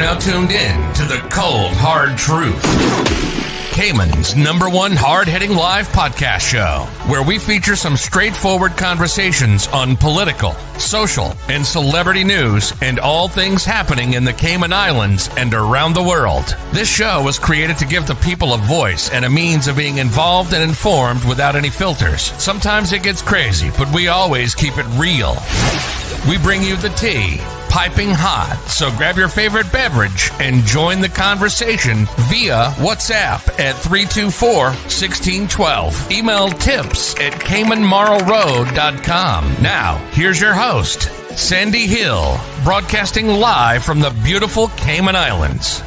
now tuned in to the cold, hard truth. Cayman's #1 hard-hitting live podcast show, where we feature some straightforward conversations on political, social, and celebrity news and all things happening in the Cayman Islands and around the world. This show was created to give the people a voice and a means of being involved and informed without any filters. Sometimes it gets crazy, but we always keep it real. We bring you the tea, piping hot, so grab your favorite beverage and join the conversation via WhatsApp at 324-1612. Email tips@CaymanMarlRoad.com. Now, here's your host, Sandy Hill, broadcasting live from the beautiful Cayman Islands.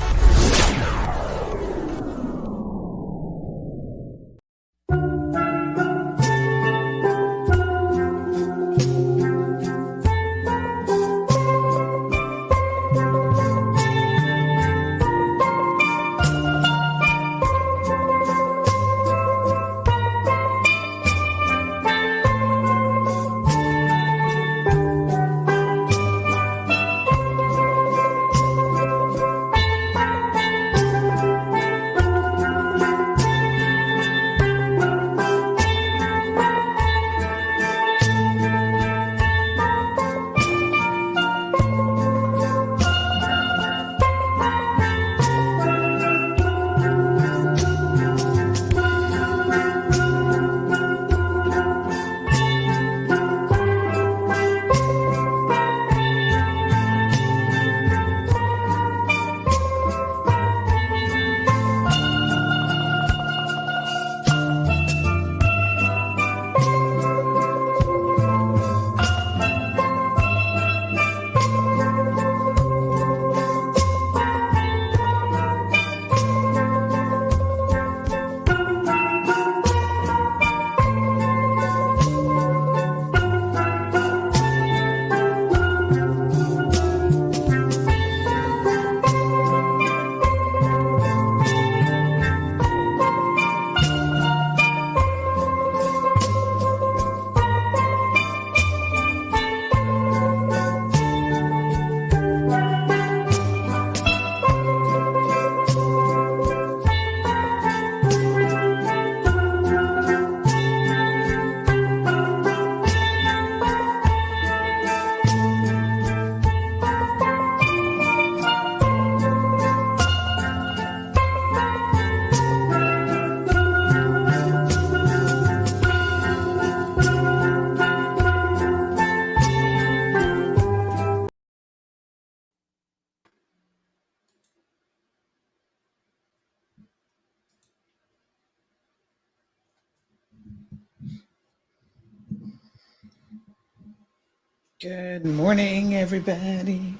Good morning, everybody.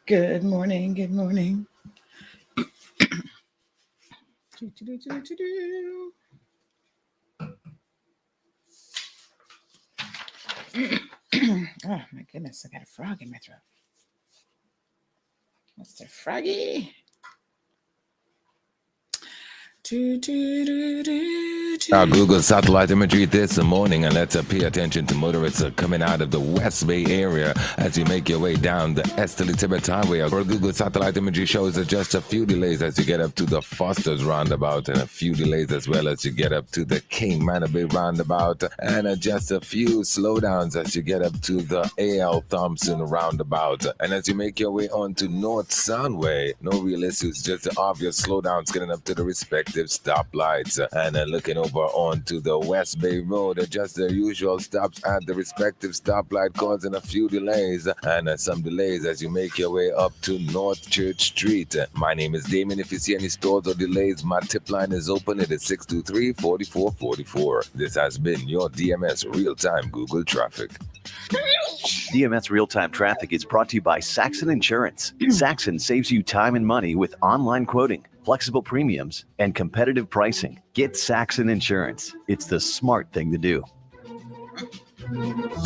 Good morning, good morning. Oh, my goodness, I got a frog in my throat. Mr. Froggy. Our Google satellite imagery this morning, and let's pay attention to motorists coming out of the West Bay area as you make your way down the Esteli Tibet Highway. Our Google satellite imagery shows just a few delays as you get up to the Foster's roundabout, and a few delays as well as you get up to the Cayman Bay roundabout, and just a few slowdowns as you get up to the A.L. Thompson roundabout. And as you make your way on to North Soundway, no real issues, just the obvious slowdowns getting up to the respective stoplights, and looking over onto the West Bay Road, just the usual stops at the respective stoplight, causing a few delays and some delays as you make your way up to North Church Street. My name is Damon. If you see any stalls or delays, my tip line is open. It is 623-4444. This has been your DMS Real-Time Google Traffic. DMS Real-Time Traffic is brought to you by Saxon Insurance. Saxon saves you time and money with online quoting, flexible premiums, and competitive pricing. Get Saxon Insurance. It's the smart thing to do.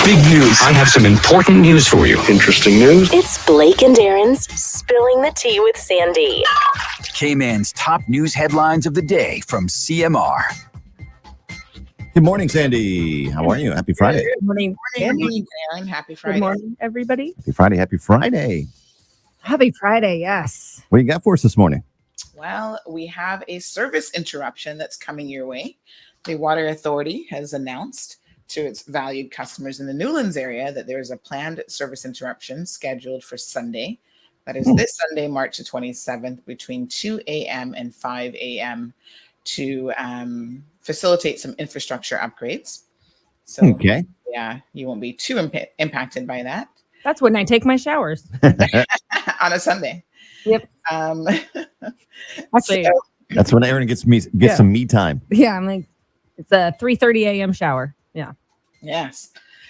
Big news. I have some important news for you. Interesting news. It's Blake and Aaron's Spilling the Tea with Sandy. Cayman's top news headlines of the day from CMR. Good morning, Sandy. How are you? Happy Friday. Good morning, Aaron. Happy Friday. Good morning, everybody. Happy Friday. Happy Friday. Happy Friday, yes. What you got for us this morning? Well, we have a service interruption that's coming your way. The Water Authority has announced to its valued customers in the Newlands area that there is a planned service interruption scheduled for Sunday. That is this Sunday, March the 27th, between 2 a.m. and 5 a.m. to facilitate some infrastructure upgrades. So, Okay. yeah, you won't be too impacted by that. That's when I take my showers. On a Sunday. Yep. Actually, That's when Aaron gets some me time. yeah, I'm like, it's a 3:30 a.m. shower. Yeah. Yes.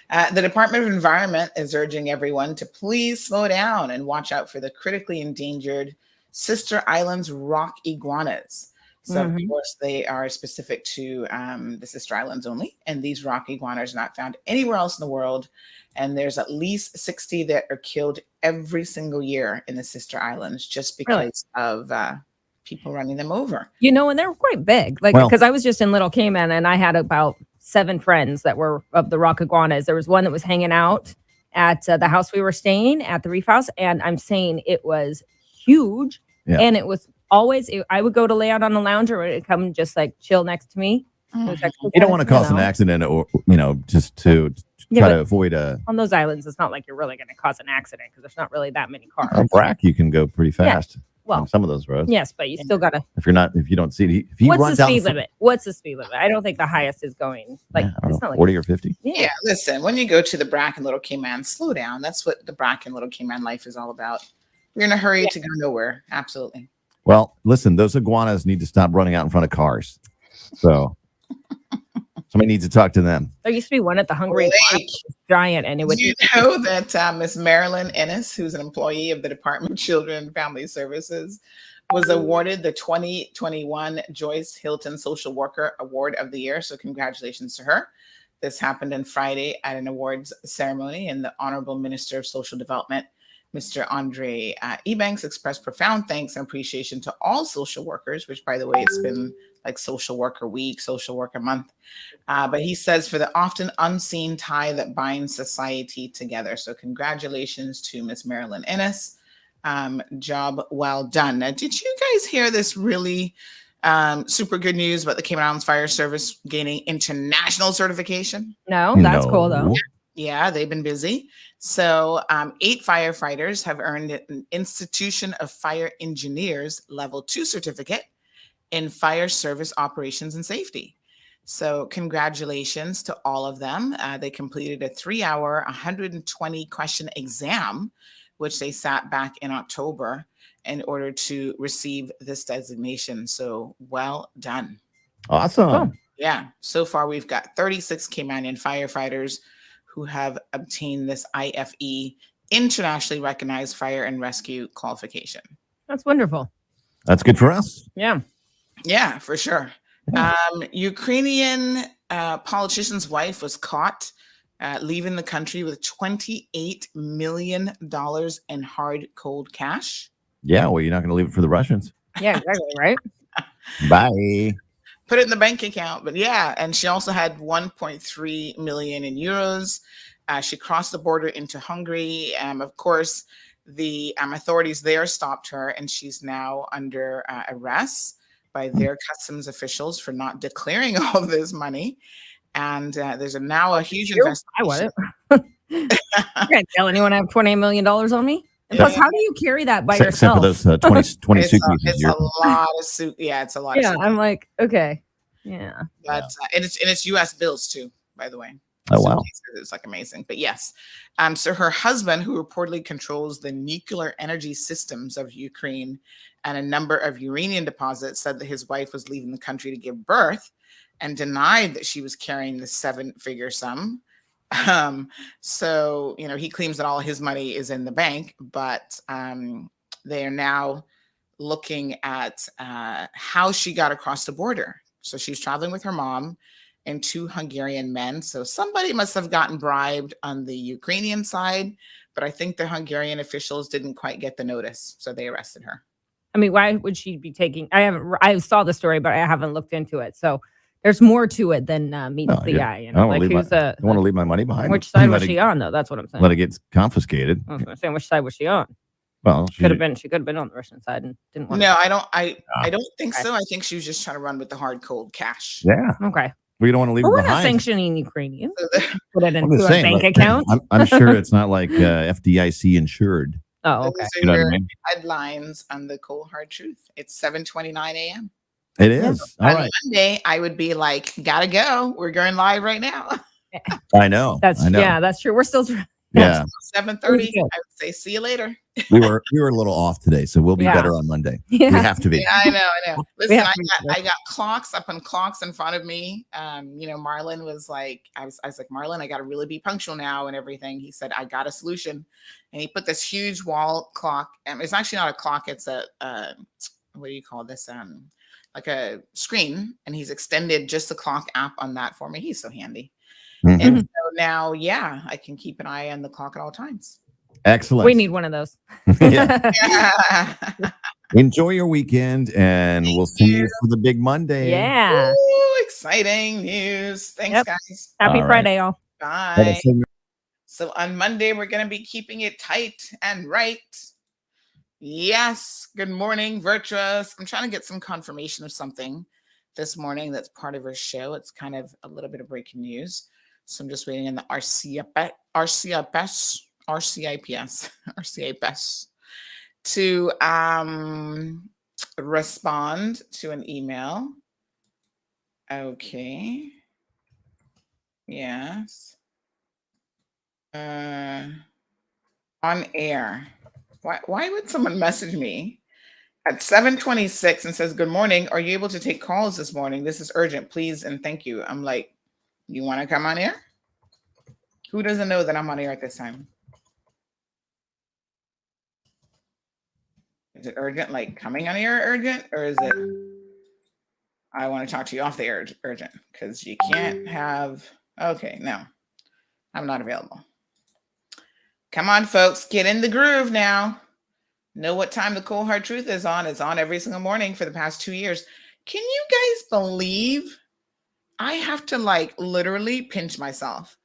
The Department of Environment is urging everyone to please slow down and watch out for the critically endangered Sister Islands rock iguanas. So, of course, they are specific to the Sister Islands only. And these rock iguanas are not found anywhere else in the world. And there's at least 60 that are killed every single year in the Sister Islands just because of people running them over. You know, and they're quite big. Like, because I was just in Little Cayman and I had about 7 friends that were of the rock iguanas. There was one that was hanging out at the house we were staying at, the Reef House. And I'm saying it was huge. Yeah. And it was always, I would go to lay out on the lounger and it would come just like chill next to me. You don't want to cause an accident or, just to try to avoid on those islands, it's not like you're really going to cause an accident because there's not really that many cars. On Brack, you can go pretty fast. Yeah. Well, on some of those roads. Yes, but you still got to. If you don't see it, what's the speed limit? What's the speed limit? I don't think the highest is going like, it's not like 40 or 50. Yeah, listen, when you go to the Brack and Little Cayman, slow down. That's what the Brack and Little Cayman life is all about. We're in a hurry to go nowhere. Absolutely. Well, listen, those iguanas need to stop running out in front of cars. So somebody needs to talk to them. There used to be one at the Hungry giant, and it would. You know that Miss Marilyn Ennis, who's an employee of the Department of Children and Family Services, was awarded the 2021 Joyce Hilton Social Worker Award of the Year. So congratulations to her. This happened on Friday at an awards ceremony, and the Honorable Minister of Social Development, Mr. Andre Ebanks, expressed profound thanks and appreciation to all social workers, which, by the way, it's been like Social Worker Week, Social Worker Month. But he says, for the often unseen tie that binds society together. So congratulations to Miss Marilyn Ennis. Job well done. Now, did you guys hear this really super good news about the Cayman Islands Fire Service gaining international certification? No, that's cool, though. Yeah, they've been busy. So 8 firefighters have earned an Institution of Fire Engineers Level 2 certificate in fire service operations and safety. So congratulations to all of them. They completed a 3-hour, 120-question exam, which they sat back in October in order to receive this designation. So well done. Awesome. Oh. Yeah. So far, we've got 36 Caymanian firefighters who have obtained this IFE, internationally recognized fire and rescue qualification. That's wonderful. That's good for us. Yeah. Yeah, for sure. Ukrainian politician's wife was caught leaving the country with $28 million in hard, cold cash. Yeah, well, you're not going to leave it for the Russians. Yeah, exactly, right? Bye. Put it in the bank account. But yeah, and she also had 1.3 million in euros. She crossed the border into Hungary. Of course, the authorities there stopped her, and she's now under arrest by their customs officials for not declaring all of this money. And there's now a huge investigation. I can't tell anyone I have $28 million on me. And plus, how do you carry that by yourself? Except for those 20 suitcases. It's a lot of suit. Yeah, it's a lot. Yeah, of I'm like, okay, yeah. But and it's U.S. bills too, by the way. Oh wow, it's like amazing. But yes, so her husband, who reportedly controls the nuclear energy systems of Ukraine and a number of uranium deposits, said that his wife was leaving the country to give birth, and denied that she was carrying the 7-figure sum. So, he claims that all his money is in the bank, but they are now looking at how she got across the border. So she's traveling with her mom and 2 Hungarian men. So somebody must have gotten bribed on the Ukrainian side, but I think the Hungarian officials didn't quite get the notice. So they arrested her. I mean, why would she be taking? I saw the story, but I haven't looked into it. So there's more to it than meets the eye. I don't want to leave my money behind. Which side was she on, though? That's what I'm saying. Let it get confiscated. I was saying, which side was she on? Well, She could have been on the Russian side and didn't want No, I don't. I Ah. don't think Okay. so. I think she was just trying to run with the hard cold cash. Yeah. to. Okay. We don't want to leave But it we're not behind. sanctioning Ukrainians. So the, Put it I'm into just our saying, bank like, account. I'm sure it's not like FDIC insured. Oh, those okay. are You know what I your mean? headlines on the cold hard truth. It's 7:29 a.m. It is. All On right. Monday, I would be like, gotta go. We're going live right now. I know. I know. Yeah, that's true. We're still Yeah. 7:30. Good. I would say, see you later. We were a little off today, so we'll be Yeah. better on Monday. Yeah. We have to be. Yeah, I know. We Listen, have to be better. I got clocks up on clocks in front of me. Marlon was like, I was like, Marlon, I got to really be punctual now and everything. He said, I got a solution, and he put this huge wall clock. It's actually not a clock. It's a what do you call this? Like a screen, and he's extended just the clock app on that for me. He's so handy. Mhm. And so now, yeah, I can keep an eye on the clock at all times. Excellent. We need one of those. Yeah. Yeah. Enjoy your weekend, and we'll see you for the big Monday. Yeah. Ooh, exciting news. Thanks, Yep. guys. Happy All right. Friday, y'all. Bye. So on Monday, we're going to be keeping it tight and right. Yes. Good morning, Virtuous. I'm trying to get some confirmation of something this morning that's part of our show. It's kind of a little bit of breaking news. So I'm just waiting in the RCIPS to respond to an email. Okay. Yes. On air. Why would someone message me at 7:26 and says, "Good morning. Are you able to take calls this morning? This is urgent, please and thank you." I'm like, you want to come on air? Who doesn't know that I'm on air at this time? Is it urgent, like coming on air urgent, or is it I want to talk to you off the air urgent? Because you can't have. Okay, no, I'm not available. Come on, folks, get in the groove now. Know what time the Cold Hard Truth is on. It's on every single morning for the past 2 years. Can you guys believe I have to literally pinch myself?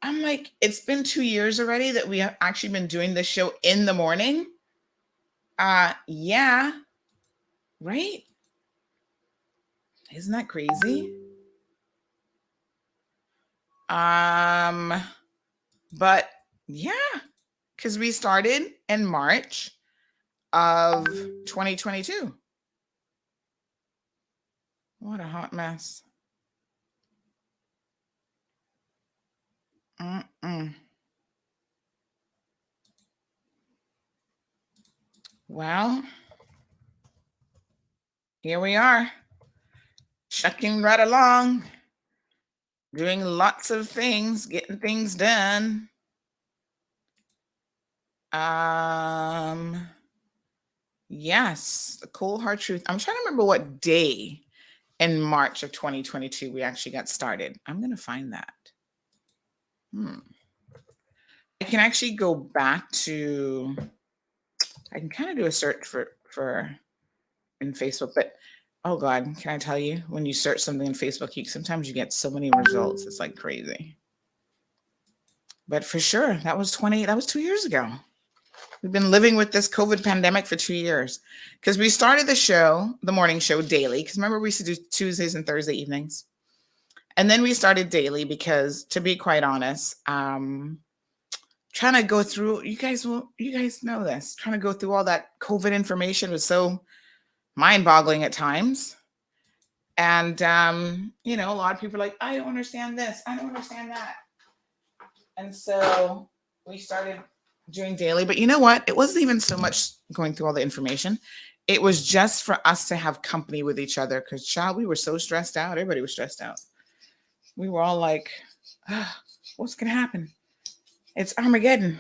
I'm like, it's been 2 years already that we have actually been doing this show in the morning. Yeah, right? Isn't that crazy? But yeah, because we started in March of 2022. What a hot mess. Well, here we are, chucking right along, doing lots of things, getting things done. Yes, the Cold Hard Truth. I'm trying to remember what day in March of 2022 we actually got started. I'm going to find that. I can actually go back to, I can kind of do a search for in Facebook, but oh God, can I tell you, when you search something in Facebook, sometimes you get so many results. It's like crazy. But for sure, that was 2 years ago. We've been living with this COVID pandemic for 2 years because we started the show, the morning show, daily. Because remember, we used to do Tuesdays and Thursday evenings. And then we started daily because, to be quite honest, trying to go through, you guys know this, trying to go through all that COVID information was so mind-boggling at times. And, a lot of people are like, I don't understand this. I don't understand that. And so we started doing daily, but you know what? It wasn't even so much going through all the information. It was just for us to have company with each other because, child, we were so stressed out. Everybody was stressed out. We were all like, what's going to happen? It's Armageddon.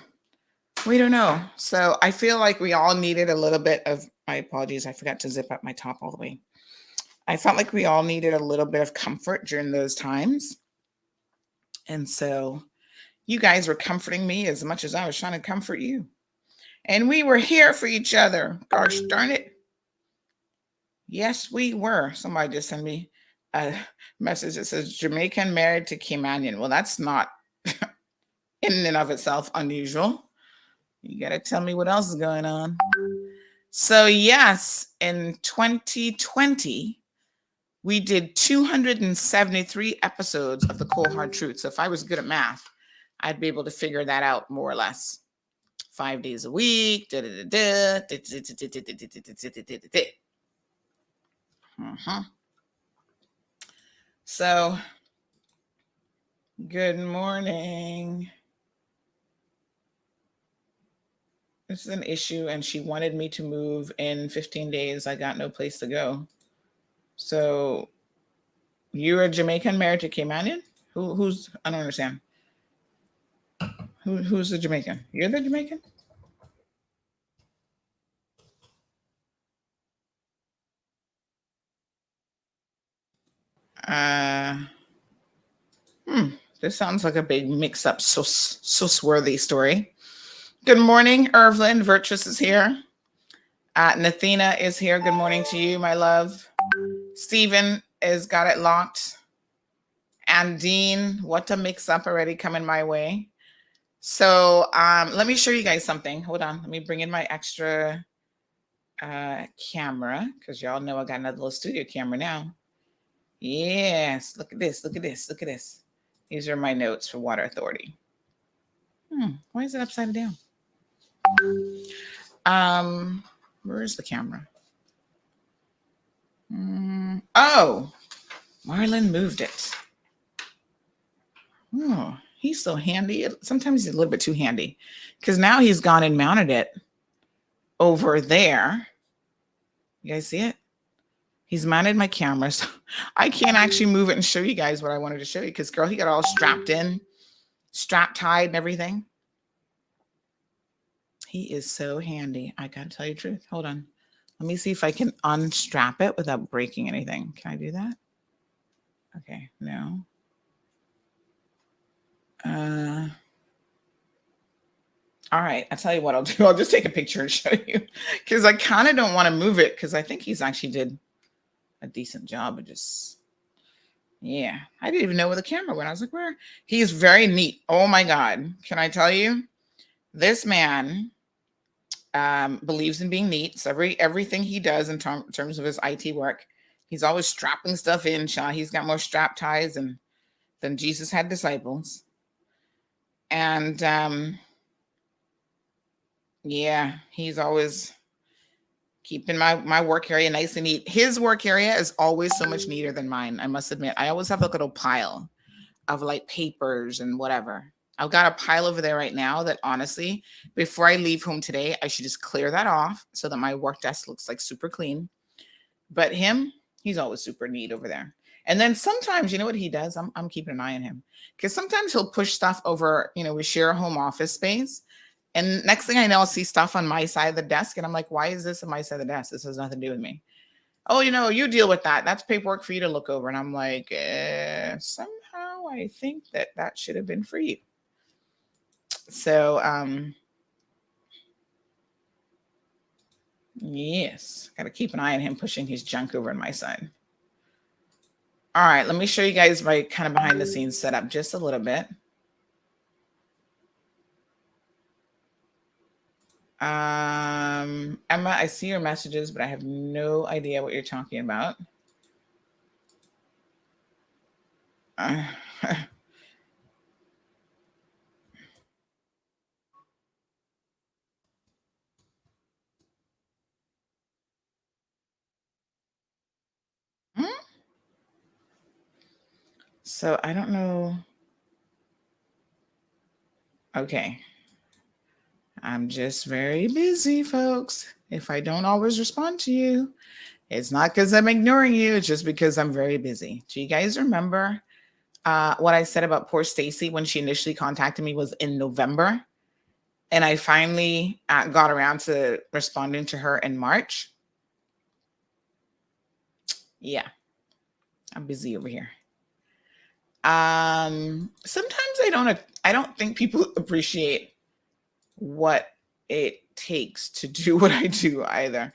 We don't know. So I feel like we all needed a little bit of, my apologies, I forgot to zip up my top all the way. I felt like we all needed a little bit of comfort during those times. And so you guys were comforting me as much as I was trying to comfort you. And we were here for each other. Gosh darn it. Yes, we were. Somebody just sent me a message that says Jamaican married to Caymanian. Well, that's not in and of itself unusual. You got to tell me what else is going on. So yes, in 2020, we did 273 episodes of the Cold Hard Truth. So if I was good at math, I'd be able to figure that out more or less. 5 days a week. So, good morning. This is an issue, and she wanted me to move in 15 days. I got no place to go. So, you're a Jamaican married to Caymanian? Who's? I don't understand. Who's the Jamaican? You're the Jamaican? This sounds like a big mix-up, sauce-worthy story. Good morning, Irvlyn. Virtuous is here. Nathina is here. Good morning to you, my love. Stephen has got it locked. And Dean, what a mix-up already coming my way. So let me show you guys something. Hold on. Let me bring in my extra camera, because y'all know I got another little studio camera now. Yes, look at this, look at this, look at this. These are my notes for Water Authority. Why is it upside down? Where is the camera? Oh, Marlon moved it. Oh, he's so handy. Sometimes he's a little bit too handy, because now he's gone and mounted it over there. You guys see it? He's mounted my camera, so I can't actually move it and show you guys what I wanted to show you, because, girl, he got all strapped in, strap tied and everything. He is so handy. I got to tell you the truth. Hold on. Let me see if I can unstrap it without breaking anything. Can I do that? Okay, no. All right, I'll tell you what I'll do. I'll just take a picture and show you, because I kind of don't want to move it, because I think he's actually did a decent job of just, yeah. I didn't even know where the camera went. I was like, where? He's very neat. Oh my God. Can I tell you? This man believes in being neat. So everything he does in terms of his IT work, he's always strapping stuff in. He's got more strap ties than Jesus had disciples. And yeah, he's always keeping my work area nice and neat. His work area is always so much neater than mine, I must admit. I always have a little pile of like papers and whatever. I've got a pile over there right now that, honestly, before I leave home today, I should just clear that off so that my work desk looks like super clean. But him, he's always super neat over there. And then sometimes, you know what he does? I'm keeping an eye on him, because sometimes he'll push stuff over. We share a home office space. And next thing I know, I'll see stuff on my side of the desk. And I'm like, why is this on my side of the desk? This has nothing to do with me. Oh, you deal with that. That's paperwork for you to look over. And I'm like, somehow I think that should have been for you. So, yes, got to keep an eye on him pushing his junk over on my side. All right, let me show you guys my kind of behind the scenes setup just a little bit. Emma, I see your messages, but I have no idea what you're talking about. So I don't know. Okay. I'm just very busy, folks. If I don't always respond to you, it's not because I'm ignoring you. It's just because I'm very busy. Do you guys remember what I said about poor Stacy when she initially contacted me was in November? And I finally got around to responding to her in March. Yeah, I'm busy over here. Sometimes I don't think people appreciate what it takes to do what I do either.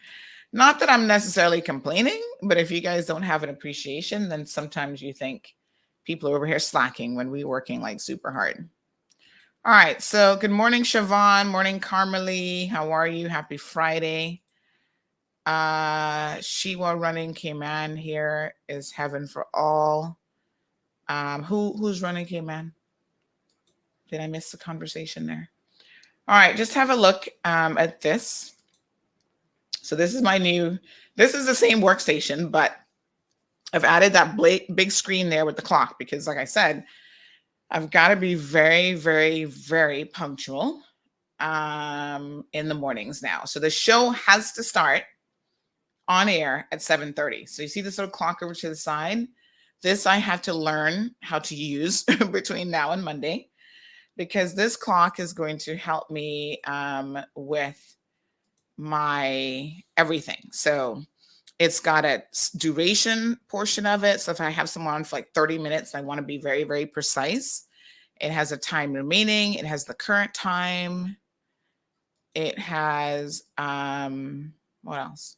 Not that I'm necessarily complaining, but if you guys don't have an appreciation, then sometimes you think people are over here slacking when we're working like super hard. All right. So good morning, Siobhan. Morning, Carmelie. How are you? Happy Friday. Shiwa running Cayman here is heaven for all. Who's running Cayman? Did I miss the conversation there? All right, just have a look at this. So this is this is the same workstation, but I've added that big screen there with the clock because, like I said, I've got to be very, very, very punctual in the mornings now. So the show has to start on air at 7:30. So you see this little clock over to the side? This I have to learn how to use between now and Monday, because this clock is going to help me with my everything. So it's got a duration portion of it. So if I have someone on for like 30 minutes, I want to be very, very precise. It has a time remaining. It has the current time. It has, what else?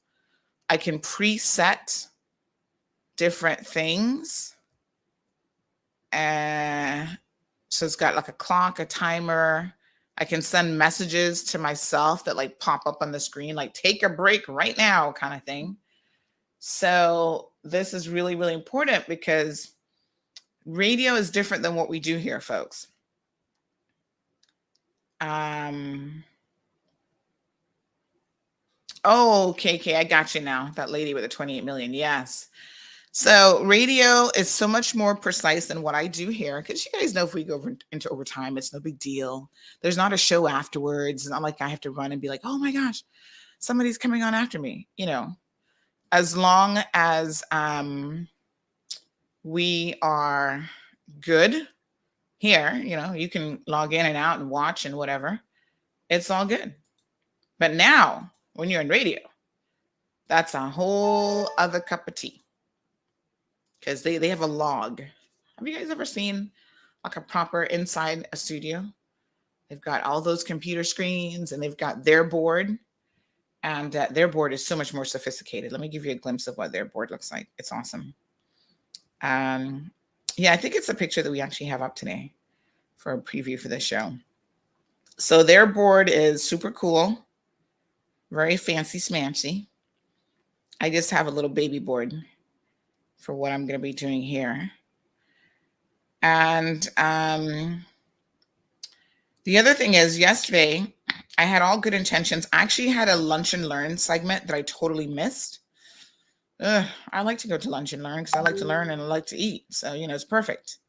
I can preset different things. So it's got like a clock, a timer. I can send messages to myself that like pop up on the screen, like take a break right now kind of thing. So this is really, really important because radio is different than what we do here, folks. Oh, KK, I got you now. That lady with the 28 million. Yes. So radio is so much more precise than what I do here, because you guys know if we go into overtime, it's no big deal. There's not a show afterwards. It's not like I have to run and be like, oh my gosh, somebody's coming on after me. You know, as long as we are good here, you know, you can log in and out and watch and whatever. It's all good. But now, when you're in radio, that's a whole other cup of tea. Because they have a log. Have you guys ever seen like a proper inside a studio? They've got all those computer screens and they've got their board. And their board is so much more sophisticated. Let me give you a glimpse of what their board looks like. It's awesome. Yeah, I think it's a picture that we actually have up today for a preview for this show. So their board is super cool. Very fancy smancy. I just have a little baby board for what I'm going to be doing here. And the other thing is, yesterday, I had all good intentions. I actually had a lunch and learn segment that I totally missed. I like to go to lunch and learn because I like to learn and I like to eat. So, you know, it's perfect.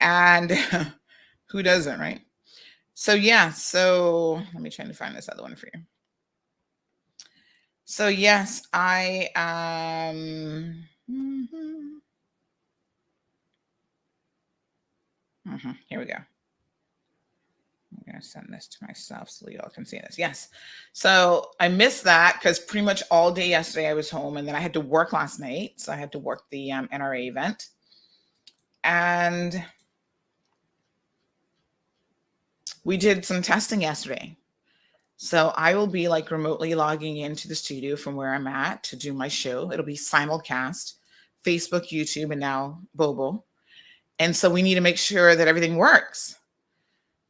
And who doesn't, right? So, yeah. So let me try to find this other one for you. So, yes, here we go. I'm going to send this to myself so y'all can see this. Yes. So I missed that because pretty much all day yesterday I was home, and then I had to work last night. So I had to work the NRA event. And we did some testing yesterday. So I will be like remotely logging into the studio from where I'm at to do my show. It'll be simulcast, Facebook, YouTube, and now Bobo. And so we need to make sure that everything works.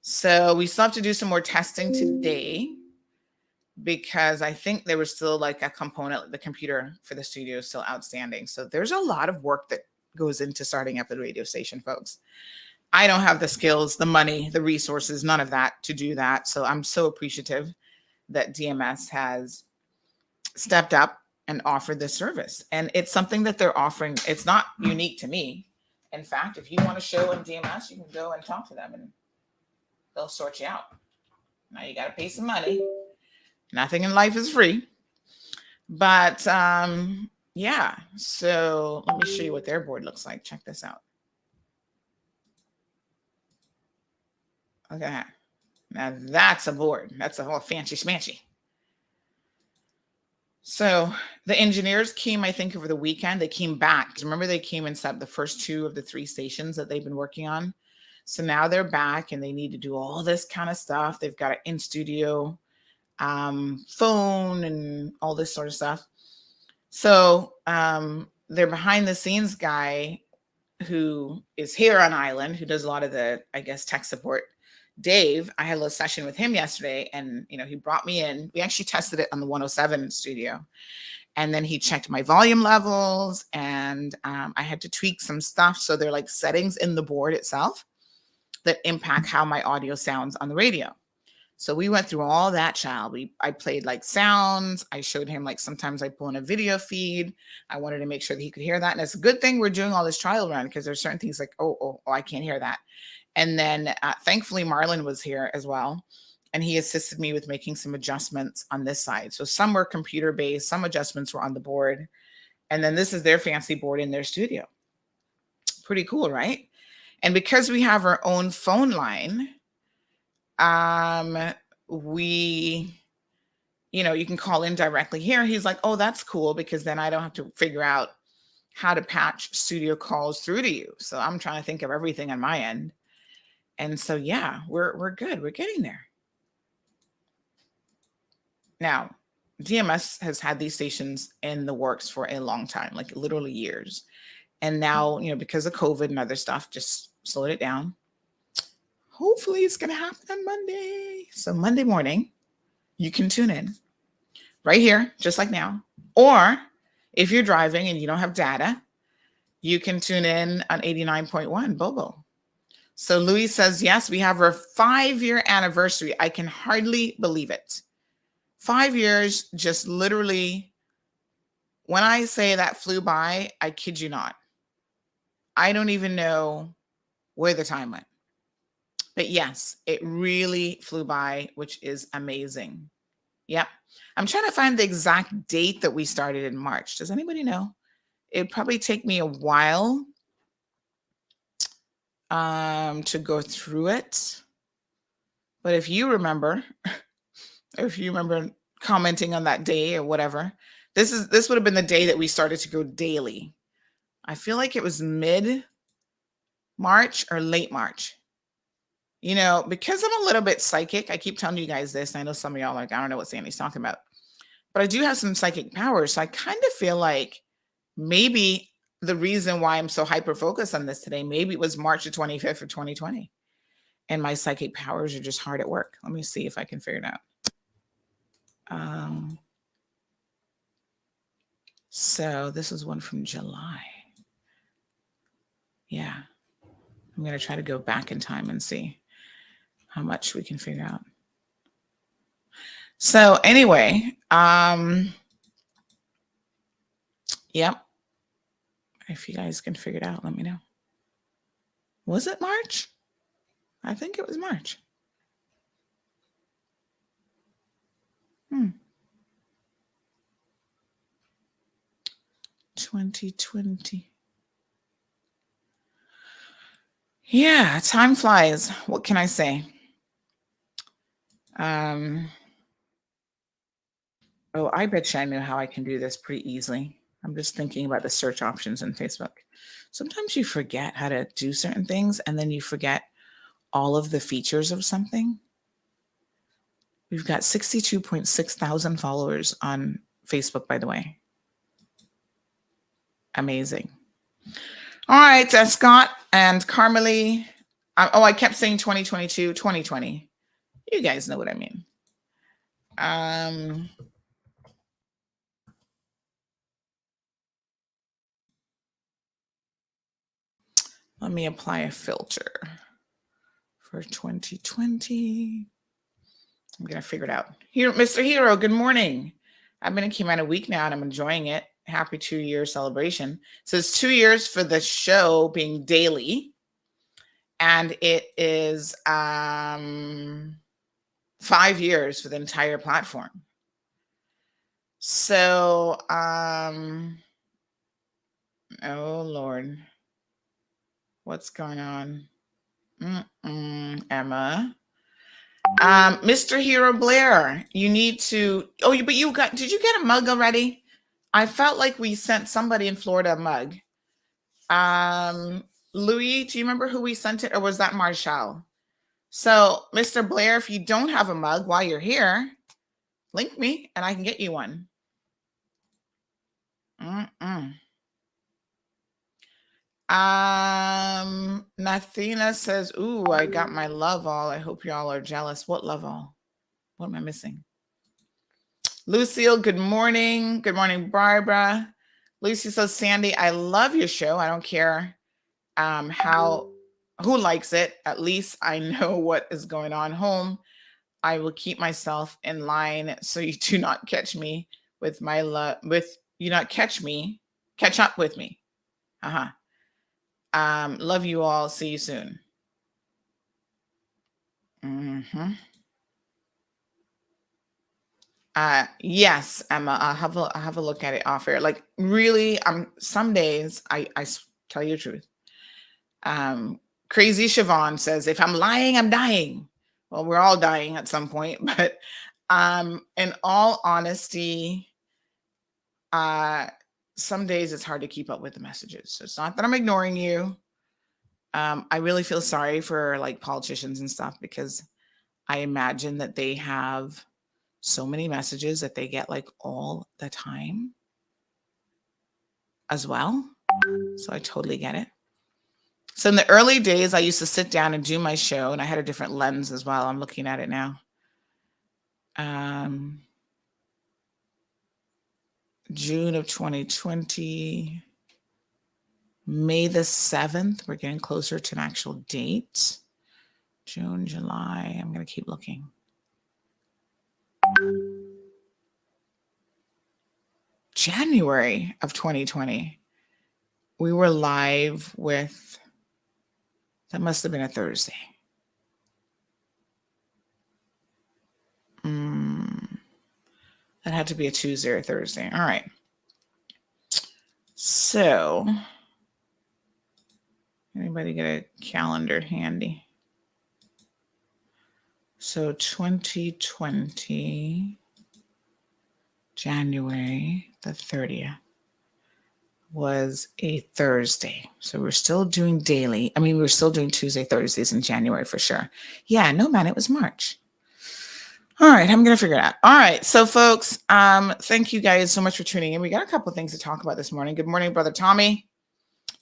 So we still have to do some more testing today because I think there was still like a component, the computer for the studio is still outstanding. So there's a lot of work that goes into starting up a radio station, folks. I don't have the skills, the money, the resources, none of that to do that. So I'm so appreciative that DMS has stepped up and offered this service. And it's something that they're offering. It's not unique to me. In fact, if you want a show in DMS, you can go and talk to them and they'll sort you out. Now you got to pay some money. Nothing in life is free. But yeah, so let me show you what their board looks like. Check this out. Look at that. Now that's a board. That's a whole fancy smancy. So the engineers came, I think, over the weekend. They came back. Remember, they came and set up the first 2 of the 3 stations that they've been working on. So now they're back and they need to do all this kind of stuff. They've got an in-studio phone and all this sort of stuff. So their behind-the-scenes guy who is here on island, who does a lot of the, I guess, tech support, Dave, I had a little session with him yesterday, and he brought me in. We actually tested it on the 107 studio, and then he checked my volume levels, and I had to tweak some stuff. So they're like settings in the board itself that impact how my audio sounds on the radio. So we went through all that, child. I played like sounds. I showed him like sometimes I pull in a video feed. I wanted to make sure that he could hear that. And it's a good thing we're doing all this trial run, because there's certain things like, oh, I can't hear that. And then thankfully Marlon was here as well. And he assisted me with making some adjustments on this side. So some were computer based, some adjustments were on the board. And then this is their fancy board in their studio. Pretty cool, right? And because we have our own phone line, we, you can call in directly here. He's like, oh, that's cool, because then I don't have to figure out how to patch studio calls through to you. So I'm trying to think of everything on my end. And so, yeah, we're good. We're getting there. Now, DMS has had these stations in the works for a long time, like literally years. And now, because of COVID and other stuff, just slowed it down. Hopefully it's going to happen on Monday. So Monday morning, you can tune in right here, just like now. Or if you're driving and you don't have data, you can tune in on 89.1 Bobo. So Louis says, yes, we have our 5-year anniversary. I can hardly believe it. 5 years, just literally, when I say that flew by, I kid you not. I don't even know where the time went. But yes, it really flew by, which is amazing. Yep. I'm trying to find the exact date that we started in March. Does anybody know? It'd probably take me a while to go through it. But if you remember commenting on that day or whatever, this would have been the day that we started to go daily. I feel like it was mid-March or late March. Because I'm a little bit psychic, I keep telling you guys this, and I know some of y'all are like, I don't know what Sandy's talking about. But I do have some psychic powers. So I kind of feel like maybe the reason why I'm so hyper-focused on this today, maybe it was March the 25th of 2020. And my psychic powers are just hard at work. Let me see if I can figure it out. So this is one from July. Yeah. I'm going to try to go back in time and see how much we can figure out. So anyway, yep. If you guys can figure it out, let me know. Was it March? I think it was March. 2020. Yeah, time flies. What can I say? I bet you I know how I can do this pretty easily. I'm just thinking about the search options in Facebook. Sometimes you forget how to do certain things, and then you forget all of the features of something. We've got 62.6 thousand followers on Facebook, by the way. Amazing. All right, Scott and Carmelie. I kept saying 2022, 2020. You guys know what I mean. Let me apply a filter for 2020. I'm going to figure it out. Here, Mr. Hero, good morning. I've been in Cayman a week now, and I'm enjoying it. Happy 2-year celebration. So it's 2 years for the show being daily. And it is 5 years for the entire platform. So, oh, Lord. What's going on? Emma. Mr. Hero Blair, you need to, did you get a mug already? I felt like we sent somebody in Florida a mug. Louis, do you remember who we sent it, or was that Marshall? So, Mr. Blair, if you don't have a mug while you're here, link me and I can get you one. Nathina says, ooh, I got my love all. I hope y'all are jealous. What love all? What am I missing? Lucille, good morning. Good morning, Barbara. Lucy says, Sandy, I love your show. I don't care who likes it. At least I know what is going on home. I will keep myself in line so you do not catch me with my love. Catch up with me. Love you all. See you soon. Yes, Emma. I'll have a look at it off air. Like really, some days I tell you the truth. Crazy Siobhan says, if I'm lying, I'm dying. Well, we're all dying at some point, but in all honesty, some days it's hard to keep up with the messages. So it's not that I'm ignoring you. I really feel sorry for like politicians and stuff, because I imagine that they have so many messages that they get like all the time as well. So I totally get it. So in the early days, I used to sit down and do my show, and I had a different lens as well. I'm looking at it now. June of 2020, May the 7th. We're getting closer to an actual date. June, July. I'm going to keep looking. January of 2020. We were live with, that must have been a Thursday. That had to be a Tuesday or Thursday. All right. So, anybody get a calendar handy? So 2020, January the 30th was a Thursday. So we're still doing daily. I mean, we're still doing Tuesday, Thursdays in January for sure. Yeah, no, man, it was March. All right, I'm going to figure it out. All right, so folks, thank you guys so much for tuning in. We got a couple of things to talk about this morning. Good morning, Brother Tommy.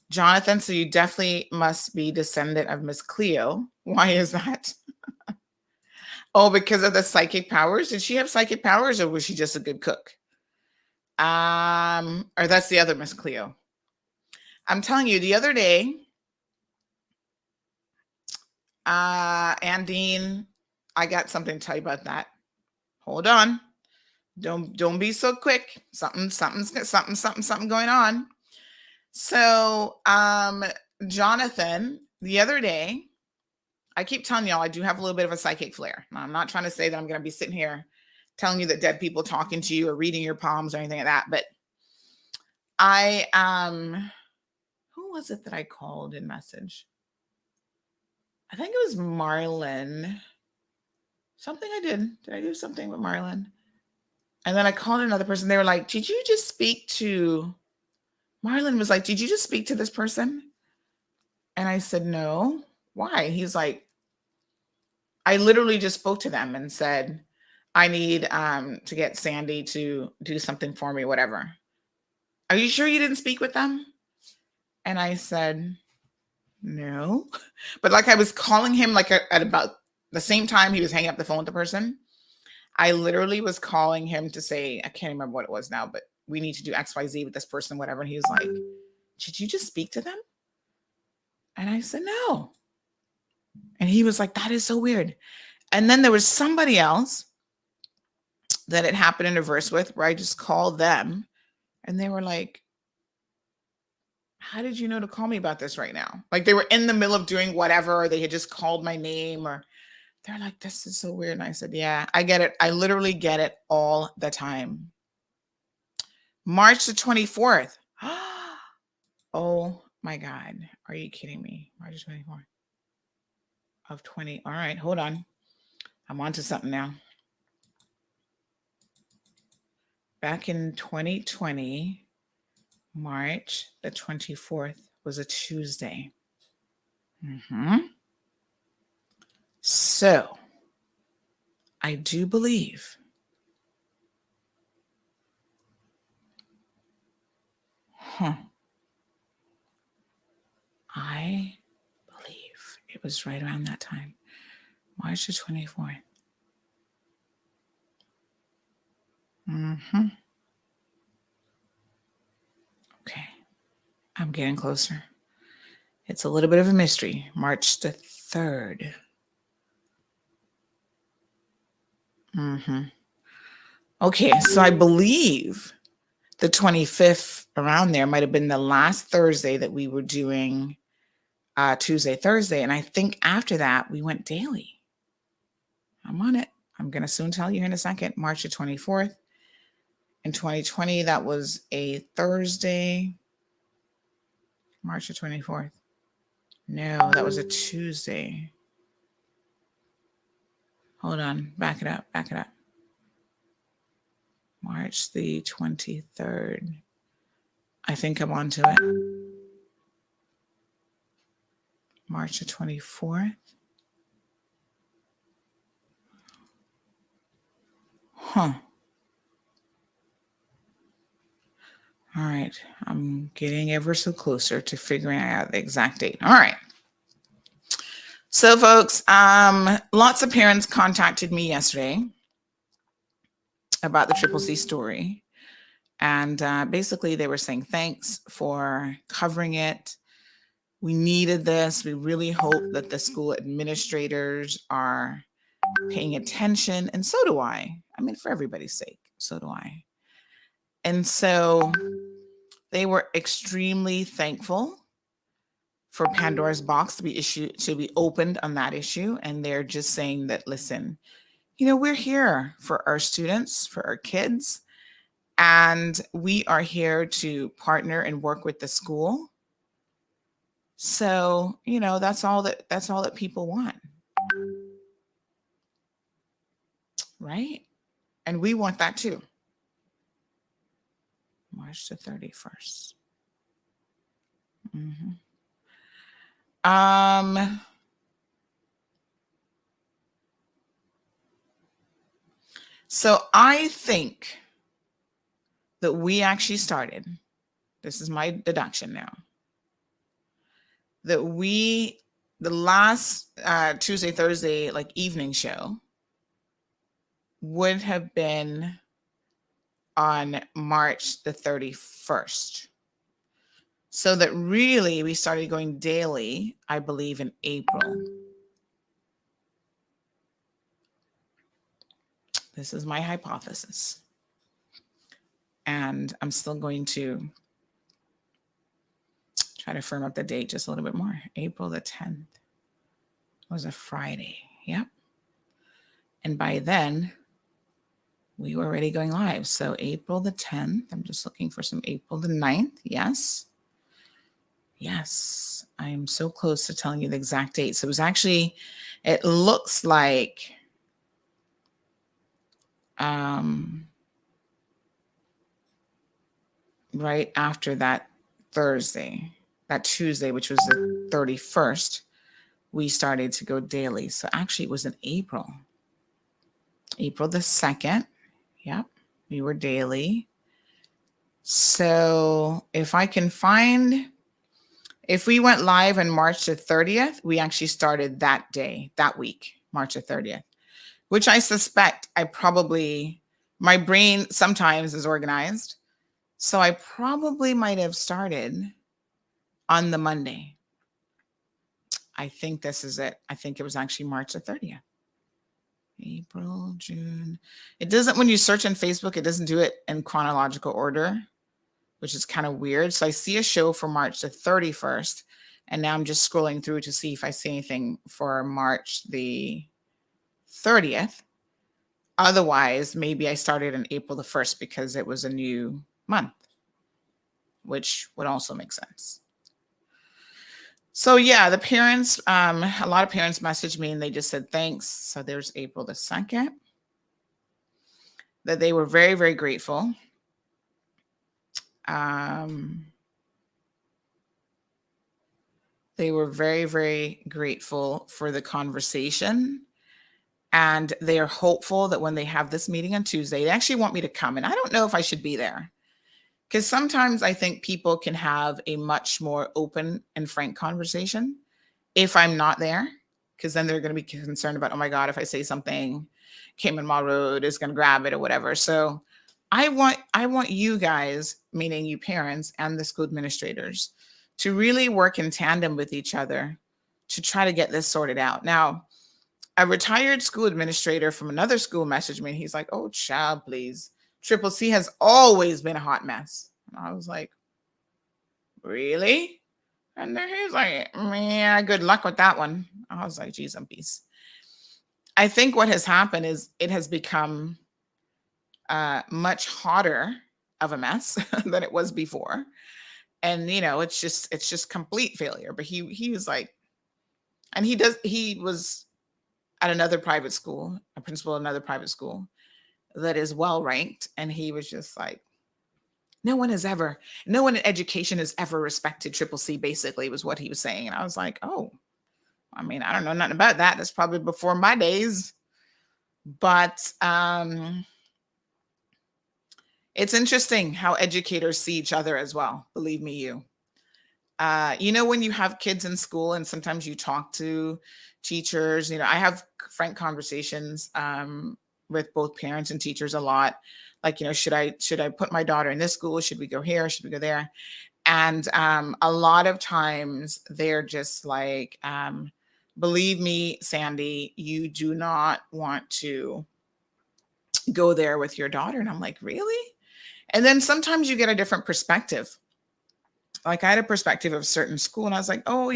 Jonathan, so you definitely must be descendant of Miss Cleo. Why is that? Oh, because of the psychic powers? Did she have psychic powers, or was she just a good cook? Or that's the other Miss Cleo. I'm telling you, the other day, Andine, I got something to tell you about that. Hold on. Don't be so quick. Something's going on. So, Jonathan, the other day, I keep telling y'all I do have a little bit of a psychic flair. Now, I'm not trying to say that I'm going to be sitting here telling you that dead people talking to you or reading your palms or anything like that. But I, who was it that I called in message? I think it was Marlon. Something I did. Did I do something with Marlon? And then I called another person. They were like, did you just speak to, Marlon was like, did you just speak to this person? And I said, no. Why? He's like, I literally just spoke to them and said, I need to get Sandy to do something for me, whatever. Are you sure you didn't speak with them? And I said, no. But like I was calling him like at about the same time he was hanging up the phone with the person. I literally was calling him to say, I can't remember what it was now, but we need to do XYZ with this person, whatever. And he was like, did you just speak to them? And I said, no. And he was like, that is so weird. And then there was somebody else that it happened in reverse with, where I just called them and they were like, how did you know to call me about this right now? Like they were in the middle of doing whatever, or they had just called my name, or they're like, this is so weird. And I said, yeah, I get it. I literally get it all the time. March the 24th. Oh my God. Are you kidding me? March 24th of 20. All right, hold on. I'm on to something now. Back in 2020, March the 24th was a Tuesday. So I do believe I believe it was right around that time, March the 24th. Okay, I'm getting closer. It's a little bit of a mystery. March the 3rd. Okay, so I believe the 25th around there might have been the last Thursday that we were doing Tuesday, Thursday. And I think after that, we went daily. I'm on it. I'm going to soon tell you in a second. March the 24th. In 2020, that was a Thursday. March the 24th. No, that was a Tuesday. Hold on. Back it up. March the 23rd. I think I'm onto it. March the 24th. Huh. All right. I'm getting ever so closer to figuring out the exact date. All right. So, folks, lots of parents contacted me yesterday about the Triple C story. And basically, they were saying, thanks for covering it. We needed this. We really hope that the school administrators are paying attention. And so do I. I mean, for everybody's sake, so do I. And so they were extremely thankful for Pandora's box to be opened on that issue. And they're just saying that, listen, we're here for our students, for our kids, and we are here to partner and work with the school. So, that's all that people want. Right? And we want that too. March the 31st. So I think that we actually started, this is my deduction now, that the last Tuesday, Thursday, like evening show would have been on March the 31st. So that really we started going daily, I believe, in April. This is my hypothesis. And I'm still going to try to firm up the date just a little bit more. April the 10th was a Friday. Yep. And by then, we were already going live. So April the 10th, I'm just looking for some April the 9th. Yes. Yes. I am so close to telling you the exact date. So it was actually, it looks like right after that Tuesday, which was the 31st, we started to go daily. So actually it was in April the 2nd. Yep. We were daily. So if we went live on March the 30th, we actually started that day, that week, March the 30th, which I suspect my brain sometimes is organized. So I probably might have started on the Monday. I think this is it. I think it was actually March the 30th. April, June. It doesn't, when you search on Facebook, it doesn't do it in chronological order, which is kind of weird. So I see a show for March the 31st, and now I'm just scrolling through to see if I see anything for March the 30th. Otherwise, maybe I started on April the 1st because it was a new month, which would also make sense. So yeah, the parents, a lot of parents messaged me and they just said thanks. So there's April the 2nd, that they were very, very grateful. They were very, very grateful for the conversation. And they are hopeful that when they have this meeting on Tuesday, they actually want me to come. And I don't know if I should be there Because sometimes I think people can have a much more open and frank conversation if I'm not there, because then they're going to be concerned about, oh my God, if I say something, Cayman Mall Road is going to grab it or whatever. So I want you guys, meaning you parents and the school administrators, to really work in tandem with each other to try to get this sorted out. Now, a retired school administrator from another school messaged me. He's like, oh, child, please. Triple C has always been a hot mess. And I was like, really? And then he's like, yeah, good luck with that one. I was like, geez, I'm peace. I think what has happened is it has become much hotter of a mess than it was before. And, it's just complete failure. But he was like, and he was at another private school, a principal at another private school that is well ranked. And he was just like, no one in education has ever respected Triple C, basically, was what he was saying. And I was like, oh, I mean, I don't know nothing about that. That's probably before my days. But it's interesting how educators see each other as well. Believe me, when you have kids in school and sometimes you talk to teachers, I have frank conversations with both parents and teachers a lot. Like, should I put my daughter in this school? Should we go here? Should we go there? And a lot of times they're just like, believe me, Sandy, you do not want to go there with your daughter. And I'm like, really? And then sometimes you get a different perspective. Like, I had a perspective of a certain school and I was like, oh,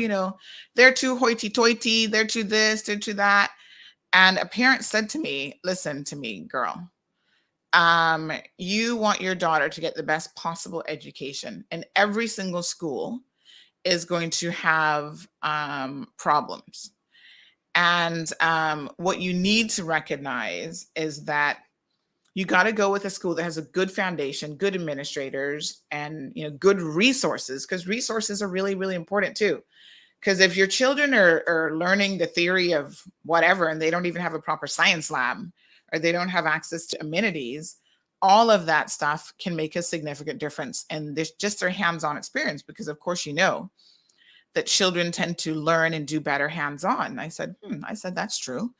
they're too hoity-toity, they're too this, they're too that. And a parent said to me, listen to me, girl, you want your daughter to get the best possible education, and every single school is going to have problems. And what you need to recognize is that you got to go with a school that has a good foundation, good administrators, and good resources, because resources are really, really important too. Because if your children are learning the theory of whatever and they don't even have a proper science lab, or they don't have access to amenities, all of that stuff can make a significant difference. And there's just their hands-on experience, because of course, that children tend to learn and do better hands-on. I said, that's true.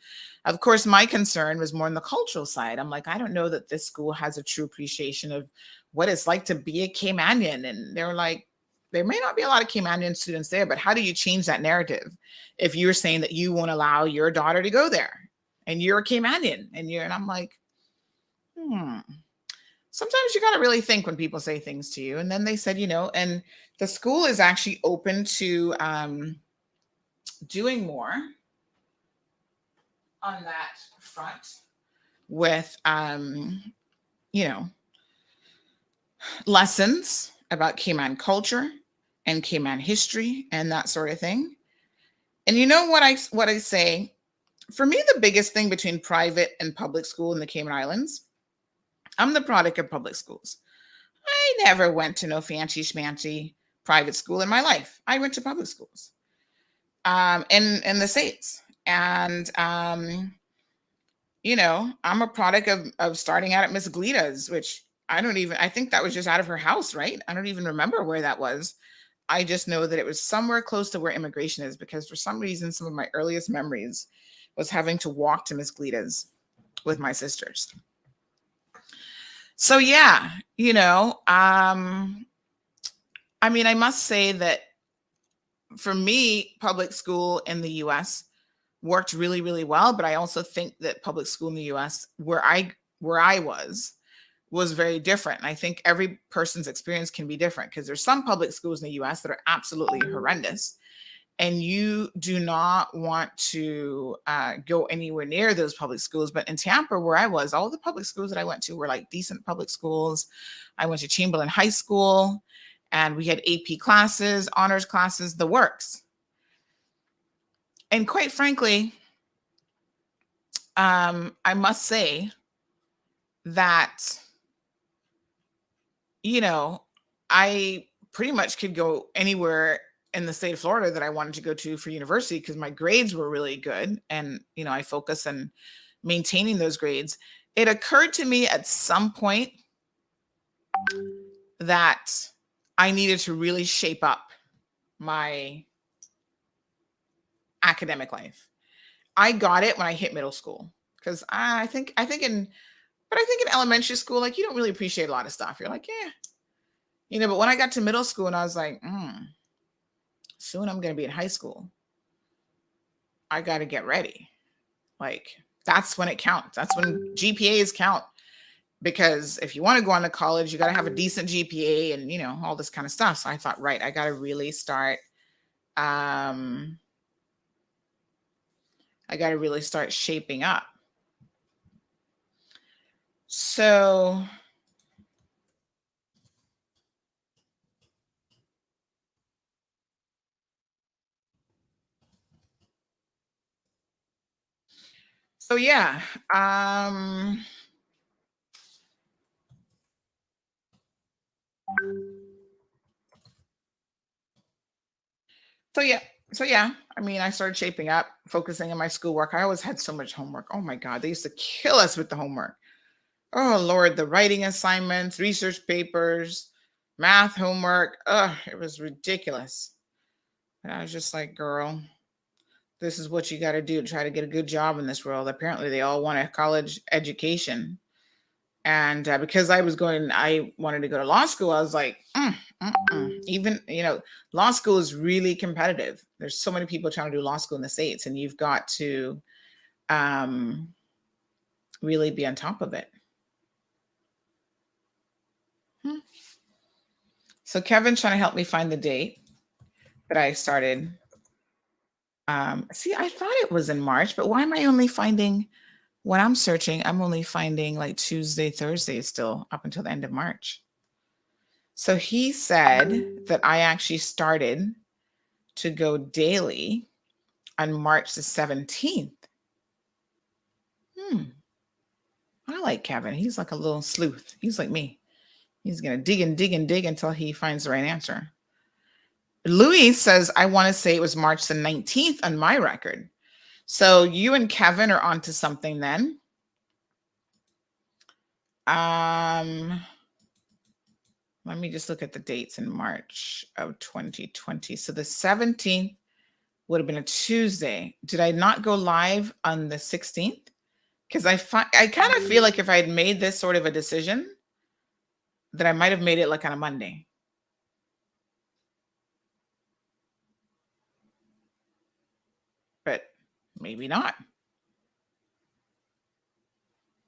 Of course, my concern was more on the cultural side. I'm like, I don't know that this school has a true appreciation of what it's like to be a Caymanian. And they're like, there may not be a lot of Caymanian students there, but how do you change that narrative if you're saying that you won't allow your daughter to go there and you're a Caymanian and I'm like, sometimes you got to really think when people say things to you. And then they said, and the school is actually open to doing more on that front with, lessons about Cayman culture and Cayman history and that sort of thing. And what I say, for me, the biggest thing between private and public school in the Cayman Islands, I'm the product of public schools. I never went to no fancy schmancy private school in my life. I went to public schools in the States. And, I'm a product of starting out at Miss Glita's, which I think that was just out of her house, right? I don't even remember where that was. I just know that it was somewhere close to where immigration is, because for some reason, some of my earliest memories was having to walk to Miss Glita's with my sisters. So yeah, I must say that for me, public school in the US worked really, really well. But I also think that public school in the US, where I was very different. And I think every person's experience can be different, because there's some public schools in the US that are absolutely horrendous. And you do not want to go anywhere near those public schools. But in Tampa, where I was, all the public schools that I went to were like decent public schools. I went to Chamberlain High School, and we had AP classes, honors classes, the works. And quite frankly, I must say that, I pretty much could go anywhere in the state of Florida that I wanted to go to for university, because my grades were really good. And, I focus on maintaining those grades. It occurred to me at some point that I needed to really shape up my academic life. I got it when I hit middle school, because I think in elementary school, like, you don't really appreciate a lot of stuff. You're like, yeah, but when I got to middle school and I was like, soon I'm going to be in high school. I got to get ready. Like, that's when it counts. That's when GPAs count. Because if you want to go on to college, you got to have a decent GPA and, all this kind of stuff. So I thought, right, I got to really start, shaping up. So yeah, So yeah, I mean, I started shaping up, focusing on my schoolwork. I always had so much homework. Oh my God, they used to kill us with the homework. Oh Lord, the writing assignments, research papers, math homework. It was ridiculous. And I was just like, girl, this is what you got to do to try to get a good job in this world. Apparently, they all want a college education. And because I wanted to go to law school, I was like, even, law school is really competitive. There's so many people trying to do law school in the States, and you've got to really be on top of it. So Kevin's trying to help me find the date that I started. See, I thought it was in March, but why am I only finding, when I'm searching, I'm only finding like Tuesday, Thursday still up until the end of March. So he said that I actually started to go daily on March the 17th. I like Kevin. He's like a little sleuth. He's like me. He's going to dig and dig and dig until he finds the right answer. Louis says, I want to say it was March the 19th on my record. So you and Kevin are onto something then. Let me just look at the dates in March of 2020. So the 17th would have been a Tuesday. Did I not go live on the 16th? Because I kind of feel like if I had made this sort of a decision, that I might have made it like on a Monday. But maybe not.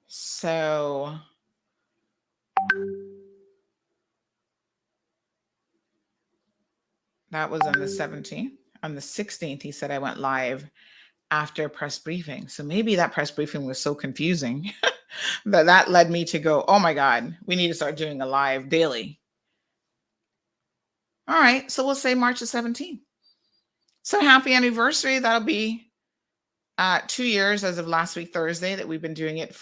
So that was on the 17th. On the 16th, he said I went live after a press briefing. So maybe that press briefing was so confusing that led me to go, oh my God, we need to start doing a live daily. All right, so we'll say March the 17th. So happy anniversary. That'll be 2 years as of last week, Thursday, that we've been doing it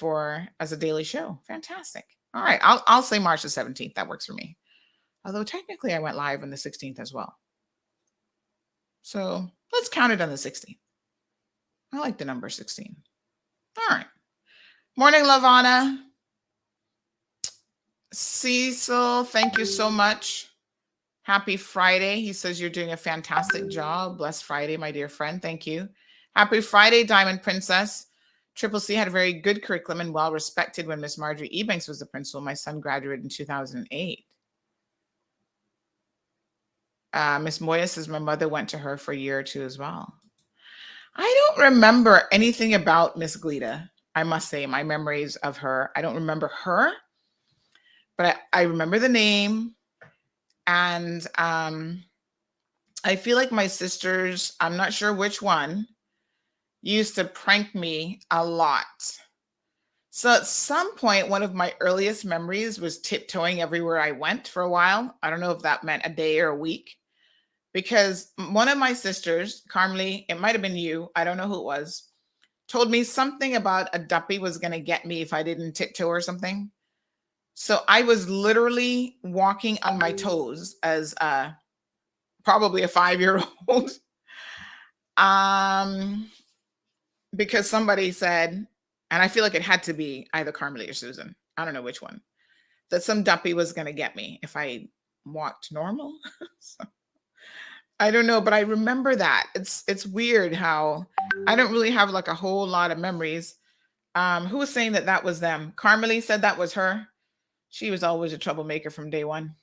as a daily show. Fantastic. All right, I'll say March the 17th. That works for me. Although technically I went live on the 16th as well. So let's count it on the 16th. I like the number 16. All right. Morning, Lavana. Cecil, thank you so much. Happy Friday. He says you're doing a fantastic job. Blessed Friday, my dear friend. Thank you. Happy Friday, Diamond Princess. Triple C had a very good curriculum and well respected when Miss Marjorie Ebanks was the principal. My son graduated in 2008. Miss Moya says my mother went to her for a year or two as well. I don't remember anything about Miss Glida. I must say, my memories of her, I don't remember her, but I remember the name. And I feel like my sisters, I'm not sure which one, used to prank me a lot. So at some point, one of my earliest memories was tiptoeing everywhere I went for a while. I don't know if that meant a day or a week, because one of my sisters, Carmely, it might have been you, I don't know who it was, told me something about a duppy was going to get me if I didn't tiptoe or something. So I was literally walking on my toes as probably a 5-year-old. Because somebody said, and I feel like it had to be either Carmely or Susan, I don't know which one, that some duppy was going to get me if I walked normal. So, I don't know, but I remember that. It's weird how I don't really have like a whole lot of memories. Who was saying that was them? Carmelie said that was her. She was always a troublemaker from day one.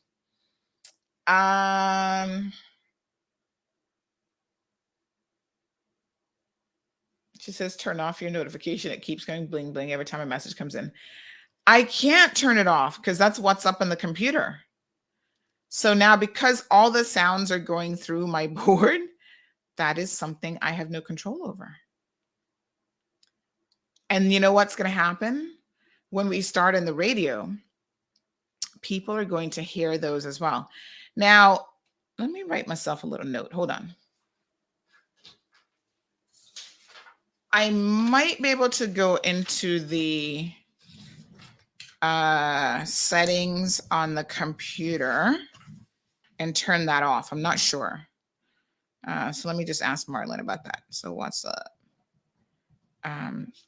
She says, turn off your notification. It keeps going bling, bling every time a message comes in. I can't turn it off because that's what's up on the computer. So now because all the sounds are going through my board, that is something I have no control over. And you know what's going to happen? When we start in the radio, people are going to hear those as well. Now, let me write myself a little note. Hold on. I might be able to go into the settings on the computer and turn that off. I'm not sure. So let me just ask Marlon about that. So what's the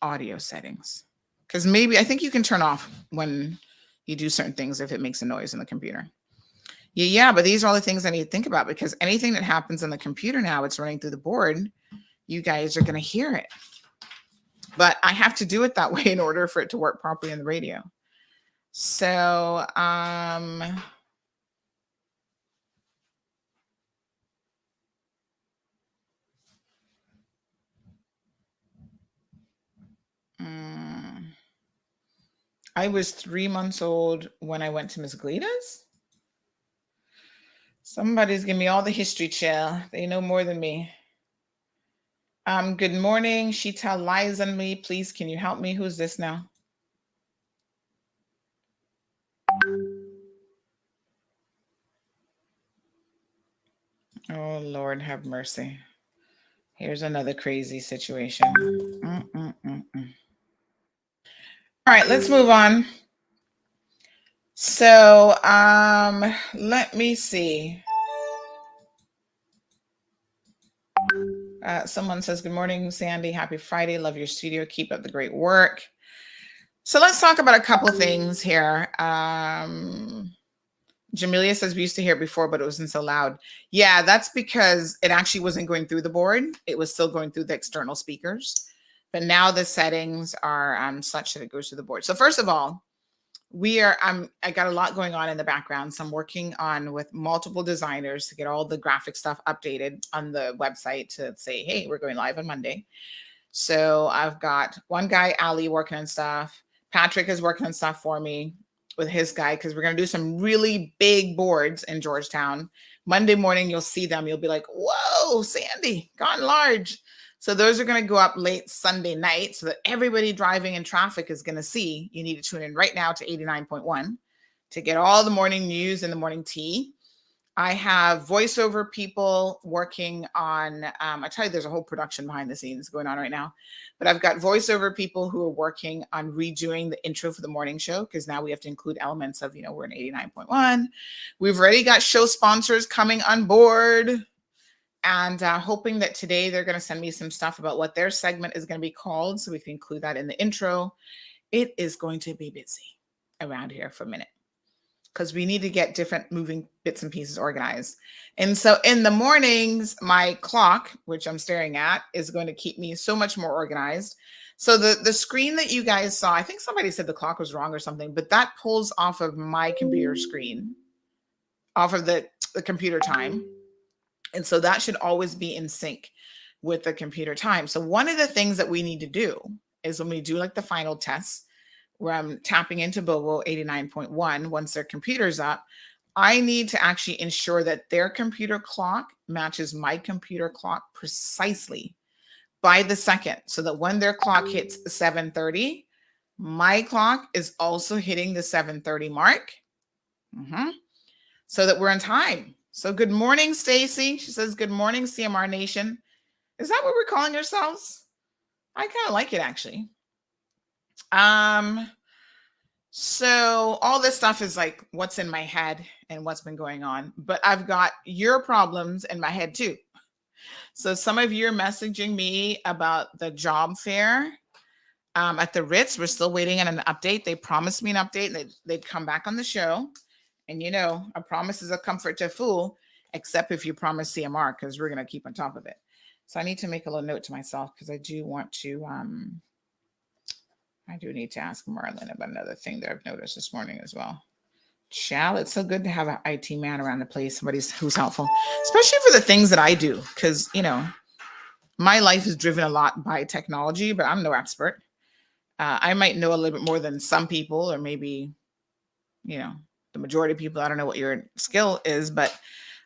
audio settings? Because maybe I think you can turn off when you do certain things if it makes a noise in the computer. Yeah, but these are all the things I need to think about because anything that happens on the computer now, it's running through the board. You guys are going to hear it. But I have to do it that way in order for it to work properly in the radio. So, I was 3 months old when I went to Miss Gleda's. Somebody's giving me all the history, chill. They know more than me. Good morning. She tell lies on me. Please, can you help me? Who's this now? Oh, Lord, have mercy. Here's another crazy situation. All right, let's move on. So, let me see. Someone says, good morning, Sandy. Happy Friday. Love your studio. Keep up the great work. So let's talk about a couple of things here. Jamelia says we used to hear it before, but it wasn't so loud. Yeah, that's because it actually wasn't going through the board. It was still going through the external speakers. But now the settings are such that it goes to the board. So first of all, I got a lot going on in the background. So I'm working on with multiple designers to get all the graphic stuff updated on the website to say, hey, we're going live on Monday. So I've got one guy, Ali, working on stuff. Patrick is working on stuff for me with his guy because we're going to do some really big boards in Georgetown. Monday morning, you'll see them. You'll be like, whoa, Sandy, gone large. So those are going to go up late Sunday night so that everybody driving in traffic is going to see. You need to tune in right now to 89.1 to get all the morning news and the morning tea. I have voiceover people working on, I tell you, there's a whole production behind the scenes going on right now, but I've got voiceover people who are working on redoing the intro for the morning show because now we have to include elements of, we're in 89.1. We've already got show sponsors coming on board. And hoping that today they're going to send me some stuff about what their segment is going to be called so we can include that in the intro. It is going to be busy around here for a minute because we need to get different moving bits and pieces organized. And so in the mornings, my clock, which I'm staring at, is going to keep me so much more organized. So the screen that you guys saw, I think somebody said the clock was wrong or something, but that pulls off of my computer screen, off of the computer time. And so that should always be in sync with the computer time. So one of the things that we need to do is when we do like the final tests, where I'm tapping into Bobo 89.1, once their computer's up, I need to actually ensure that their computer clock matches my computer clock precisely by the second, so that when their clock hits 7:30, my clock is also hitting the 7:30 mark. So that we're on time. So good morning, Stacy. She says, good morning, CMR Nation. Is that what we're calling ourselves? I kind of like it, actually. So all this stuff is like what's in my head and what's been going on. But I've got your problems in my head, too. So some of you are messaging me about the job fair. At the Ritz, we're still waiting on an update. They promised me an update. They'd come back on the show. And a promise is a comfort to a fool, except if you promise CMR, because we're going to keep on top of it. So I need to make a little note to myself because I do want to, I do need to ask Marlon about another thing that I've noticed this morning as well. Chal, it's so good to have an IT man around the place, somebody who's helpful, especially for the things that I do. Because, my life is driven a lot by technology, but I'm no expert. I might know a little bit more than some people, or maybe, the majority of people. I don't know what your skill is, but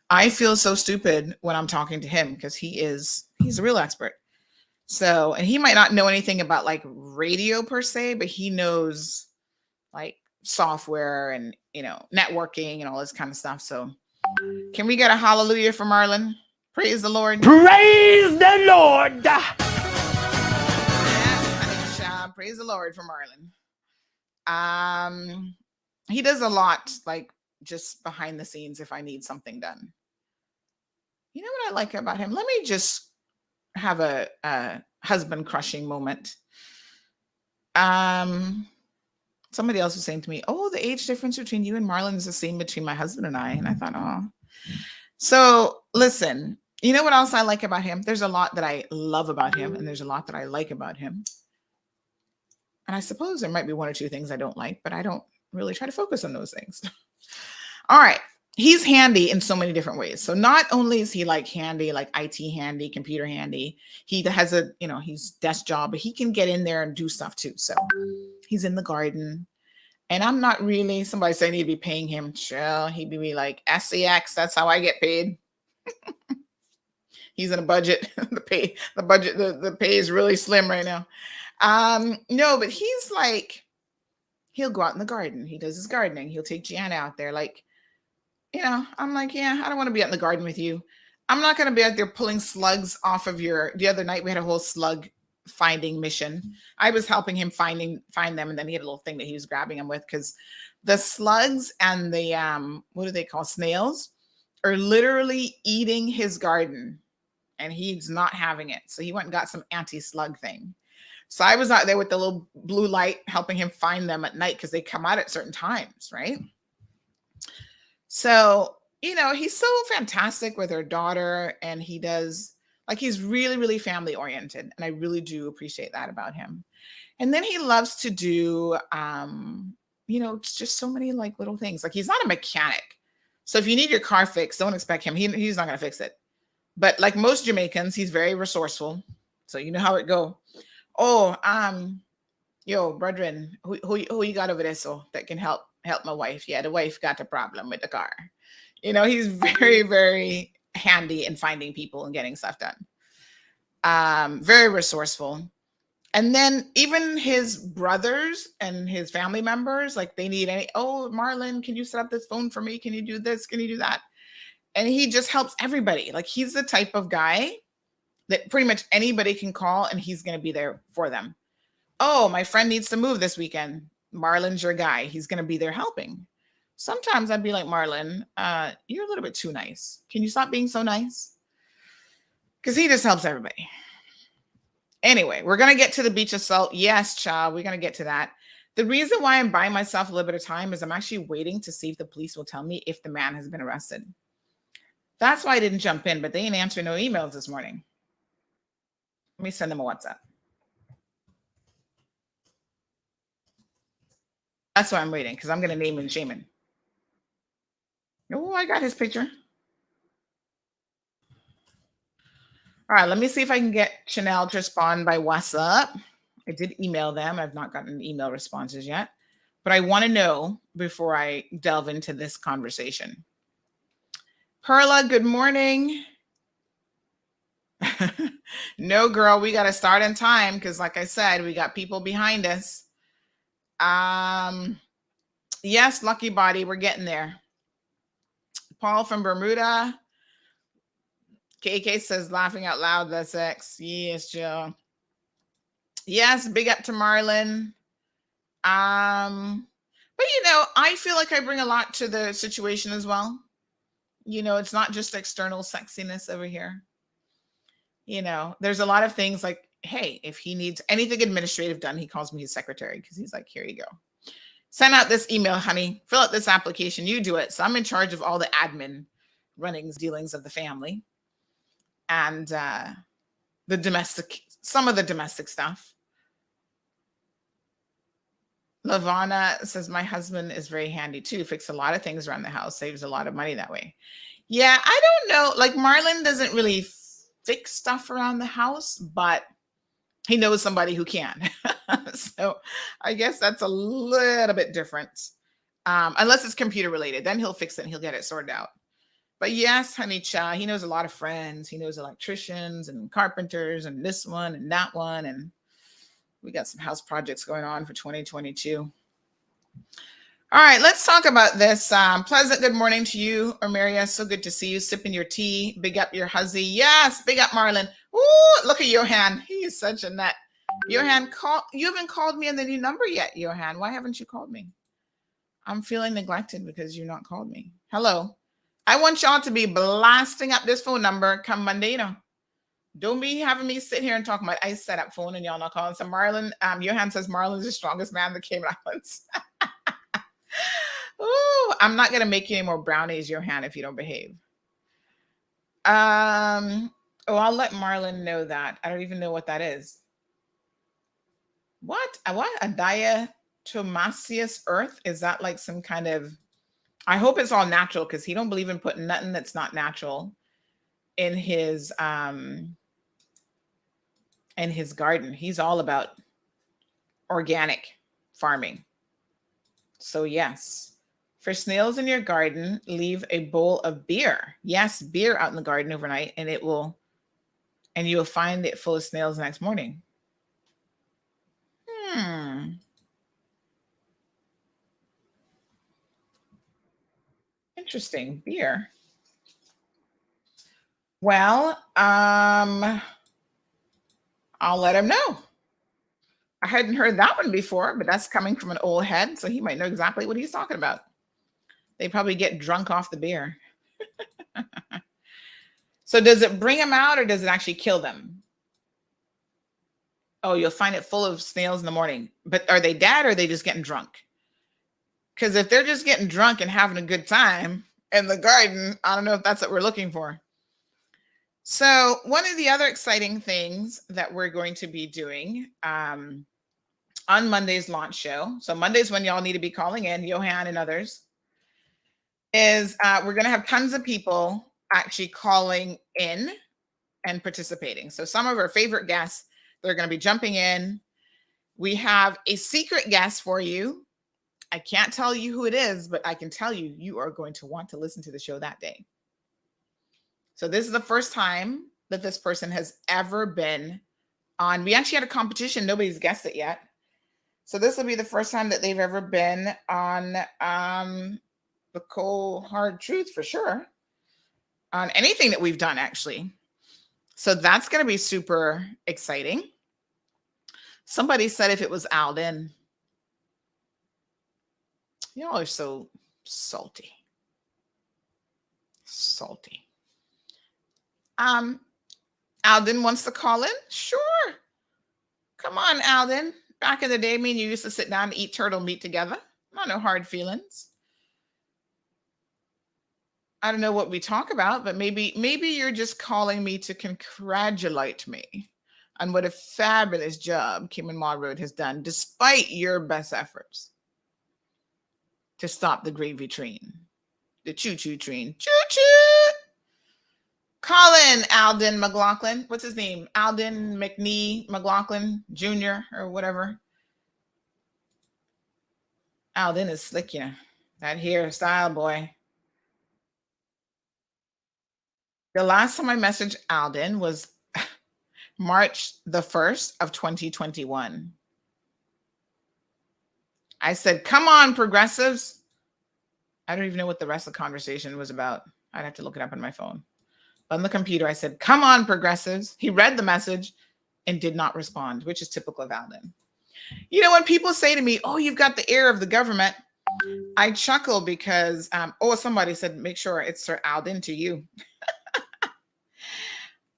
I feel so stupid when I'm talking to him because he's a real expert. So, and he might not know anything about like radio per se, but he knows like software and, networking and all this kind of stuff. So can we get a hallelujah from Marlon? Praise the Lord. Praise the Lord. Praise the Lord for Marlon. He does a lot, like just behind the scenes if I need something done. You know what I like about him? Let me just have a husband crushing moment. Somebody else was saying to me, "Oh, the age difference between you and Marlon is the same between my husband and I." And I thought, oh. So listen, you know what else I like about him? There's a lot that I love about him, and there's a lot that I like about him. And I suppose there might be one or two things I don't like, but I don't really try to focus on those things. All right. He's handy in so many different ways. So not only is he like handy, like IT handy, computer handy, he has a, he's desk job, but he can get in there and do stuff too. So he's in the garden. And I'm not really, somebody said I need to be paying him. Sure, he'd be like, SCX, that's how I get paid. He's in a budget. The pay is really slim right now. No, but he's like, he'll go out in the garden. He does his gardening. He'll take Gianna out there. Like, I'm like, yeah, I don't want to be out in the garden with you. I'm not going to be out there pulling slugs off of the other night we had a whole slug finding mission. I was helping him find them. And then he had a little thing that he was grabbing them with, because the slugs and the, what do they call snails, are literally eating his garden and he's not having it. So he went and got some anti-slug thing. So I was out there with the little blue light helping him find them at night because they come out at certain times, right? So, he's so fantastic with her daughter, and he does, like, he's really, really family oriented. And I really do appreciate that about him. And then he loves to do, just so many like little things. Like, he's not a mechanic. So if you need your car fixed, don't expect him. He's not going to fix it. But like most Jamaicans, he's very resourceful. So you know how it go. Oh, brethren, who you got over there so that can help my wife? Yeah, the wife got a problem with the car. He's very, very handy in finding people and getting stuff done. Very resourceful. And then even his brothers and his family members, like they need Marlon, can you set up this phone for me? Can you do this? Can you do that? And he just helps everybody. Like, he's the type of guy that pretty much anybody can call and he's going to be there for them. Oh, my friend needs to move this weekend. Marlon's your guy. He's going to be there helping. Sometimes I'd be like, Marlon, you're a little bit too nice. Can you stop being so nice? Because he just helps everybody. Anyway, we're going to get to the beach assault. Yes, child, we're going to get to that. The reason why I'm buying myself a little bit of time is I'm actually waiting to see if the police will tell me if the man has been arrested. That's why I didn't jump in, but they didn't answer no emails this morning. Let me send them a WhatsApp. That's why I'm waiting, because I'm going to name him Shaman. Oh, I got his picture. All right, let me see if I can get Chanel to respond by WhatsApp. I did email them. I've not gotten email responses yet, but I want to know before I delve into this conversation. Perla, good morning. No, girl, we got to start in time because, like I said, we got people behind us. Yes, Lucky Body, we're getting there. Paul from Bermuda. KK says, laughing out loud, that's X. Yes, Joe. Yes, big up to Marlon. But I feel like I bring a lot to the situation as well. It's not just external sexiness over here. There's a lot of things like hey, if he needs anything administrative done, he calls me his secretary because he's like, here you go. Send out this email, honey. Fill out this application. You do it. So I'm in charge of all the admin runnings, dealings of the family, and some of the domestic stuff. Lavana says, my husband is very handy too. Fix a lot of things around the house. Saves a lot of money that way. Yeah, I don't know. Like Marlon doesn't really fix stuff around the house, but he knows somebody who can. So I guess that's a little bit different. Unless it's computer related, then he'll fix it and he'll get it sorted out. But yes, honey cha, he knows a lot of friends. He knows electricians and carpenters and this one and that one. And we got some house projects going on for 2022. All right, let's talk about this. Pleasant good morning to you, Maria. So good to see you. Sipping your tea. Big up your huzzy. Yes, big up Marlon. Ooh, look at Johan. He is such a nut. Johan, you haven't called me on the new number yet, Johan. Why haven't you called me? I'm feeling neglected because you've not called me. Hello. I want y'all to be blasting up this phone number come Monday, you know. Don't be having me sit here and talk about I set up phone and y'all not calling. So Marlon, Johan says Marlon's the strongest man in the Cayman Islands. Ooh, I'm not gonna make you any more brownies, Johan, if you don't behave. I'll let Marlon know that. I don't even know what that is. What? A diatomaceous earth? Is that like some kind of? I hope it's all natural because he don't believe in putting nothing that's not natural in his garden. He's all about organic farming. So yes, for snails in your garden, leave a bowl of beer. Yes, beer out in the garden overnight, and you'll find it full of snails the next morning. Interesting. Beer. Well, I'll let him know. I hadn't heard that one before, but that's coming from an old head, so he might know exactly what he's talking about. They probably get drunk off the beer. So does it bring them out or does it actually kill them? Oh, you'll find it full of snails in the morning. But are they dead or are they just getting drunk? Because if they're just getting drunk and having a good time in the garden, I don't know if that's what we're looking for. So one of the other exciting things that we're going to be doing on Monday's launch show, so Monday's when y'all need to be calling in, Johan and others, is we're going to have tons of people actually calling in and participating. So some of our favorite guests, they're going to be jumping in. We have a secret guest for you. I can't tell you who it is, but I can tell you, you are going to want to listen to the show that day. So this is the first time that this person has ever been on. We actually had a competition. Nobody's guessed it yet. So this will be the first time that they've ever been on the Cold Hard Truth for sure. On anything that we've done, actually. So that's going to be super exciting. Somebody said if it was Alden. Y'all are so salty. Salty. Alden wants to call in? Sure. Come on, Alden. Back in the day, me and you used to sit down and eat turtle meat together. Not no hard feelings. I don't know what we talk about, but maybe you're just calling me to congratulate me on what a fabulous job Cayman Mall Road has done, despite your best efforts to stop the gravy train, the choo-choo train. Choo-choo! Colin Alden McLaughlin. What's his name? Alden McNee McLaughlin Jr. or whatever. Alden is slick, you know. That hairstyle, boy. The last time I messaged Alden was March the 1st of 2021. I said, come on, progressives. I don't even know what the rest of the conversation was about. I'd have to look it up on my phone. On the computer, I said, come on, progressives. He read the message and did not respond, which is typical of Alden. You know, when people say to me, oh, you've got the ear of the government, I chuckle because, somebody said, make sure it's Sir Alden to you.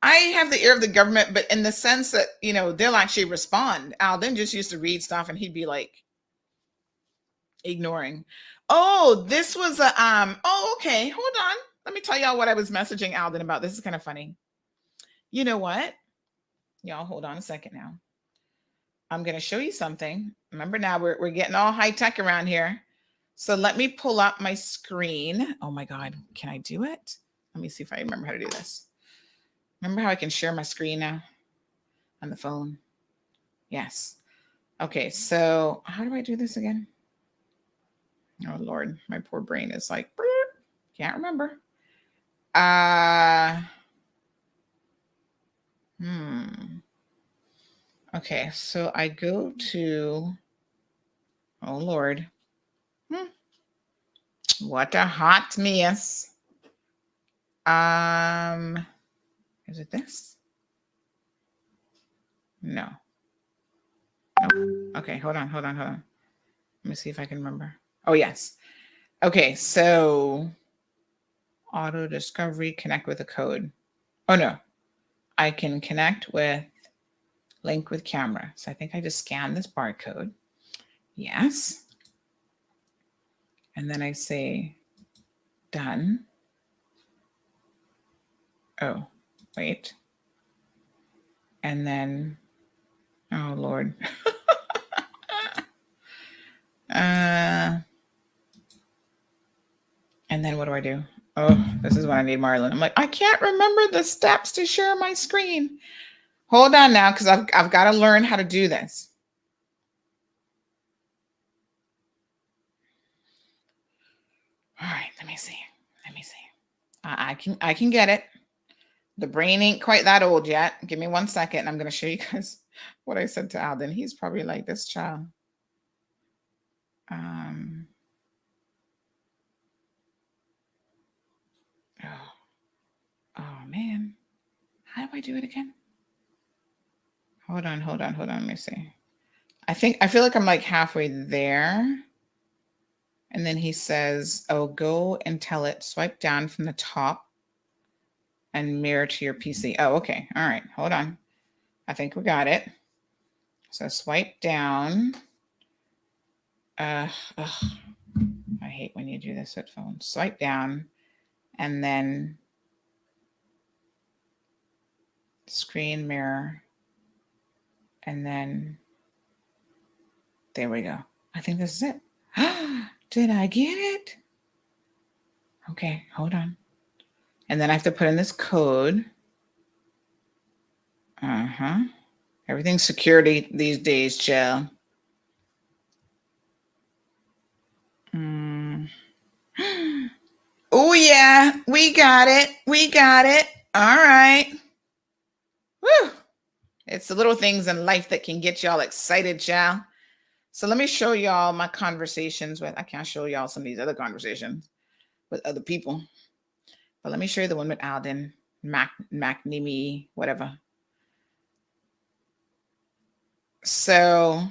I have the ear of the government, but in the sense that, they'll actually respond. Alden just used to read stuff and he'd be like ignoring. Oh, this was okay. Hold on. Let me tell y'all what I was messaging Alden about. This is kind of funny. You know what? Y'all hold on a second now. I'm going to show you something. Remember now, we're getting all high tech around here. So let me pull up my screen. Oh my God, can I do it? Let me see if I remember how to do this. Remember how I can share my screen now on the phone? Yes. Okay, so how do I do this again? Oh Lord, my poor brain is like, can't remember. Okay, so I go to, oh Lord. What a hot mess. Is it this? No. Okay, hold on. Let me see if I can remember. Oh, yes. Okay, so auto discovery, connect with a code. Oh, no. I can connect with link with camera. So I think I just scan this barcode. Yes. And then I say done. Oh, wait. And then, oh, Lord. And then what do I do? Oh, this is when I need Marlon. I'm like, I can't remember the steps to share my screen. Hold on now, because I've got to learn how to do this. All right, let me see. I can get it. The brain ain't quite that old yet. Give me 1 second. I'm going to show you guys what I said to Alden. He's probably like, this child. Oh man. How do I do it again? Hold on. Let me see. I feel like I'm like halfway there. And then he says, oh, go and tell it, swipe down from the top and mirror to your PC. Oh, okay. All right. Hold on. I think we got it. So swipe down. I hate when you do this with phones. Swipe down and then screen mirror. And then there we go. I think this is it. Did I get it? Okay, hold on. And then I have to put in this code. Everything's security these days, chill. Oh yeah, we got it. All right. Woo. It's the little things in life that can get y'all excited, child. So let me show y'all my conversations with, I can't show y'all some of these other conversations with other people, but let me show you the one with Alden, McNeamy, whatever. So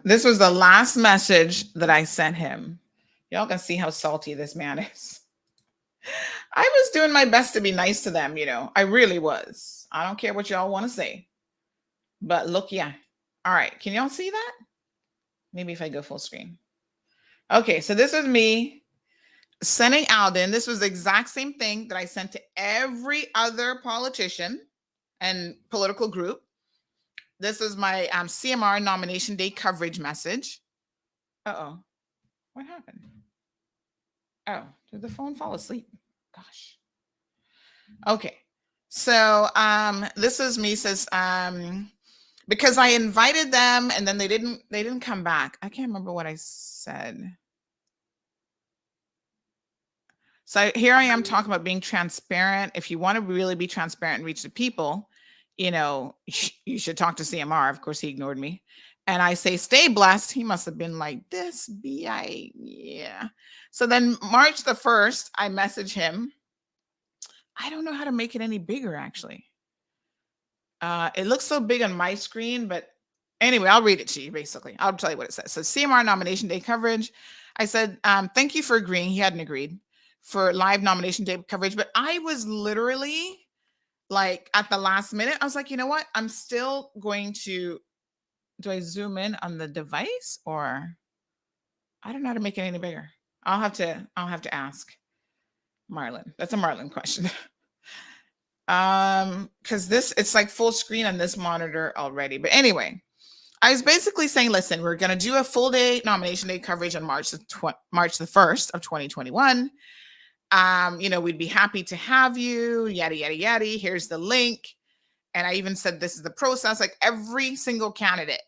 this was the last message that I sent him. Y'all can see how salty this man is. I was doing my best to be nice to them, I really was. I don't care what y'all want to say. But look, yeah. All right. Can y'all see that? Maybe if I go full screen. Okay, so this is me sending Alden. This was the exact same thing that I sent to every other politician and political group. This is my CMR nomination day coverage message. Uh-oh. What happened? Oh, did the phone fall asleep? Gosh. Okay. So this is me, says, because I invited them and then they didn't come back. I can't remember what I said. So here I am talking about being transparent. If you want to really be transparent and reach the people, you should talk to CMR. Of course, he ignored me. And I say, stay blessed. He must have been like, this BI. Yeah. So then March the 1st, I message him. I don't know how to make it any bigger, actually. It looks so big on my screen, but anyway, I'll read it to you, basically. I'll tell you what it says. So CMR nomination day coverage. I said, thank you for agreeing. He hadn't agreed for live nomination day coverage, but I was literally like at the last minute, I was like, you know what? I'm still going to, do I zoom in on the device, or I don't know how to make it any bigger. I'll have to ask Marlon. That's a Marlon question. Because it's like full screen on this monitor already. But anyway, I was basically saying, listen, we're going to do a full day nomination day coverage on March the 1st of 2021. We'd be happy to have you, yada, yada, yada. Here's the link. And I even said, this is the process. Like every single candidate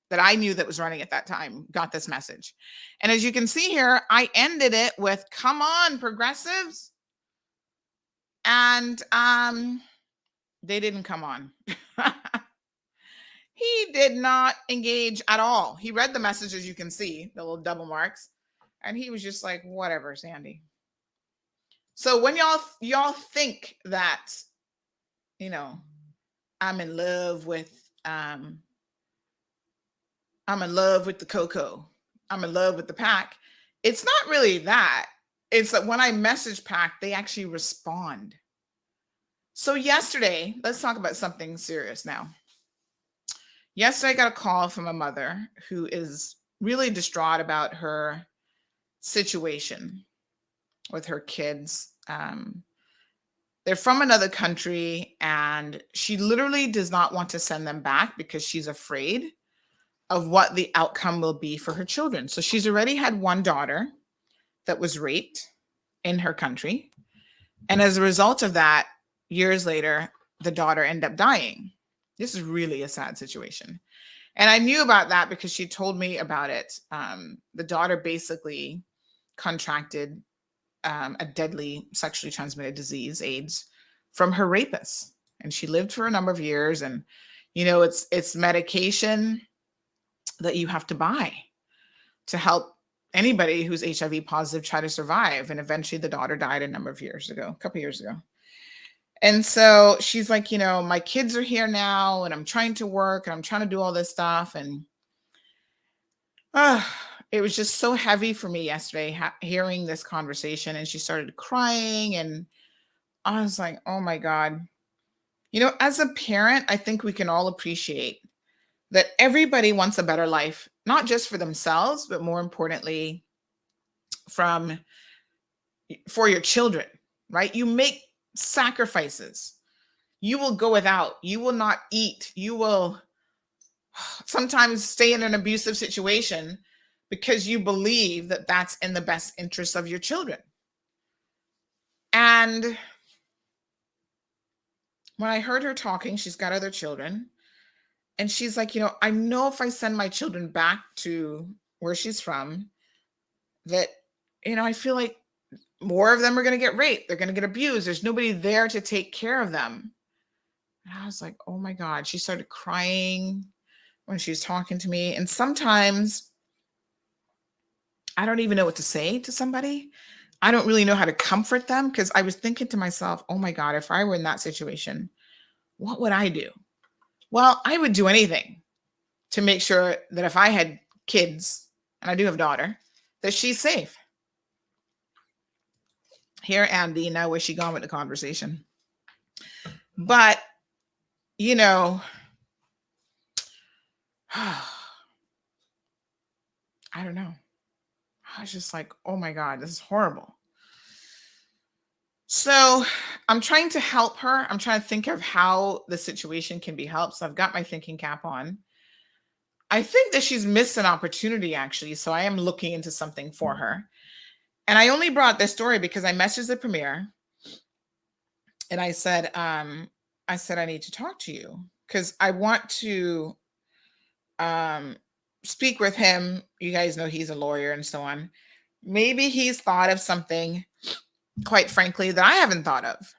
that I knew that was running at that time got this message. And as you can see here, I ended it with, come on, progressives. And they didn't come on. He did not engage at all. He read the message, as you can see, the little double marks. And he was just like, whatever, Sandy. So when y'all think that, I'm in love with the cocoa, I'm in love with the PAC, it's not really that. It's that when I message PAC, they actually respond. So yesterday, let's talk about something serious now. Yesterday, I got a call from a mother who is really distraught about her situation with her kids. They're from another country, and she literally does not want to send them back because she's afraid of what the outcome will be for her children. So she's already had one daughter that was raped in her country. And as a result of that, years later, the daughter ended up dying. This is really a sad situation. And I knew about that because she told me about it. The daughter basically contracted a deadly sexually transmitted disease, AIDS, from her rapist. And she lived for a number of years. And, it's medication that you have to buy to help anybody who's HIV positive try to survive. And eventually the daughter died a couple years ago. And so she's like, my kids are here now, and I'm trying to work, and I'm trying to do all this stuff. And it was just so heavy for me yesterday hearing this conversation. And she started crying, and I was like, oh my God. As a parent, I think we can all appreciate that everybody wants a better life, not just for themselves, but more importantly, for your children, right? You make sacrifices. You will go without. You will not eat. You will sometimes stay in an abusive situation because you believe that that's in the best interest of your children. And when I heard her talking, she's got other children. And she's like, I know if I send my children back to where she's from, that, I feel like more of them are going to get raped. They're going to get abused. There's nobody there to take care of them. And I was like, oh my God. She started crying when she was talking to me. And sometimes I don't even know what to say to somebody. I don't really know how to comfort them, because I was thinking to myself, oh my God, if I were in that situation, what would I do? Well, I would do anything to make sure that if I had kids, and I do have a daughter, that she's safe. Here, Andy, now where's she gone with the conversation? But, I don't know. I was just like, oh my God, this is horrible. So I'm trying to help her. I'm trying to think of how the situation can be helped. So I've got my thinking cap on. I think that she's missed an opportunity, actually. So I am looking into something for her. And I only brought this story because I messaged the premier and I said, I need to talk to you because I want to speak with him. You guys know he's a lawyer and so on. Maybe he's thought of something, quite frankly, that I haven't thought of.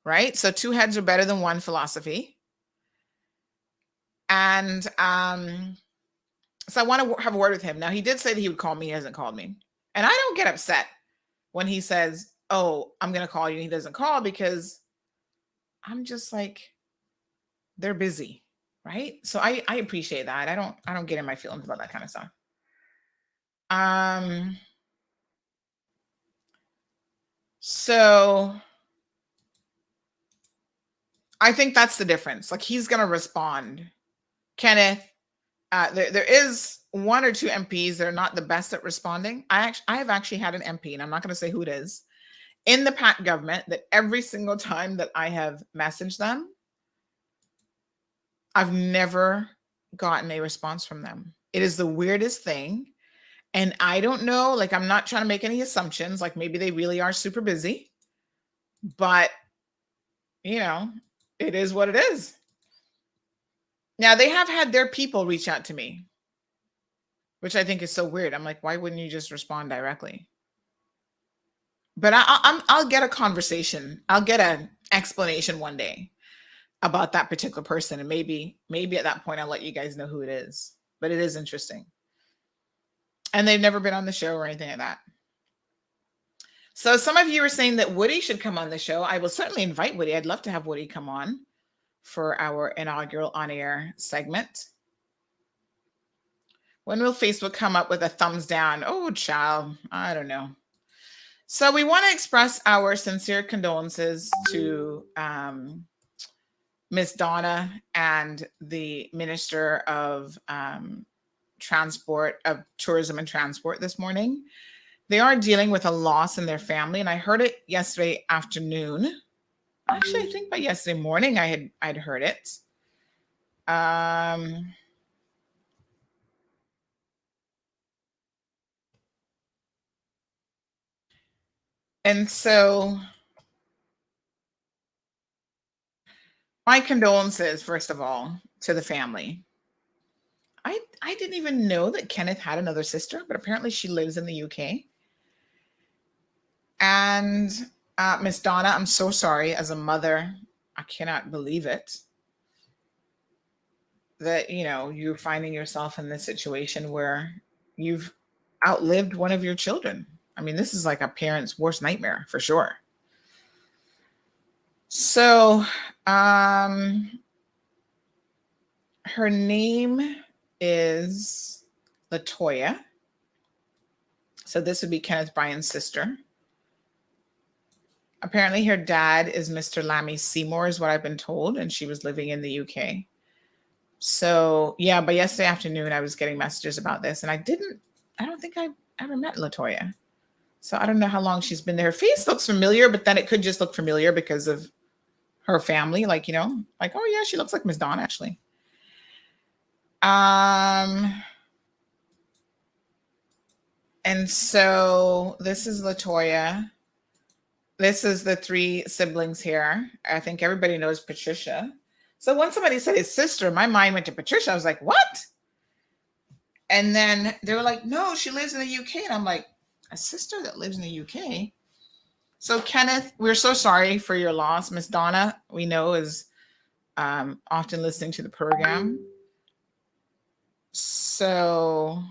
Right? So two heads are better than one philosophy. And so I want to have a word with him. Now, he did say that he would call me. He hasn't called me. And I don't get upset when he says, oh, I'm going to call you, and he doesn't call, because I'm just like, they're busy, right? So I appreciate that. I don't get in my feelings about that kind of stuff. So I think that's the difference. Like, he's going to respond. Kenneth, there is one or two MPs that are not the best at responding. I have actually had an MP, and I'm not going to say who it is, in the PACT government that every single time that I have messaged them, I've never gotten a response from them. It is the weirdest thing. And I don't know, like, I'm not trying to make any assumptions. Like, maybe they really are super busy, but it is what it is. Now, they have had their people reach out to me, which I think is so weird. I'm like, why wouldn't you just respond directly? But I'll get a conversation. I'll get an explanation one day about that particular person. And maybe at that point, I'll let you guys know who it is. But it is interesting. And they've never been on the show or anything like that. So some of you are saying that Woody should come on the show. I will certainly invite Woody. I'd love to have Woody come on for our inaugural on-air segment. When will Facebook come up with a thumbs down? Oh, child, I don't know. So we want to express our sincere condolences to Miss Donna and the Minister of Tourism and Transport this morning. They are dealing with a loss in their family, and I heard it yesterday afternoon. Actually, I think by yesterday morning I'd heard it. And so my condolences, first of all, to the family. I didn't even know that Kenneth had another sister, but apparently she lives in the UK. And Miss Donna, I'm so sorry. As a mother, I cannot believe it that, you're finding yourself in this situation where you've outlived one of your children. I mean, this is like a parent's worst nightmare for sure. So, her name is Latoya. So this would be Kenneth Bryan's sister. Apparently her dad is Mr. Lammy Seymour, is what I've been told, and she was living in the UK. So yeah, but yesterday afternoon I was getting messages about this, and I don't think I ever met Latoya. So I don't know how long she's been there. Her face looks familiar, but then it could just look familiar because of her family. Like, like, oh yeah, she looks like Miss Dawn actually. And so this is Latoya. This is the three siblings here. I think everybody knows Patricia. So when somebody said his sister, my mind went to Patricia. I was like, what? And then they were like, no, she lives in the UK. And I'm like, a sister that lives in the UK? So Kenneth, we're so sorry for your loss. Miss Donna, we know, is often listening to the program. So,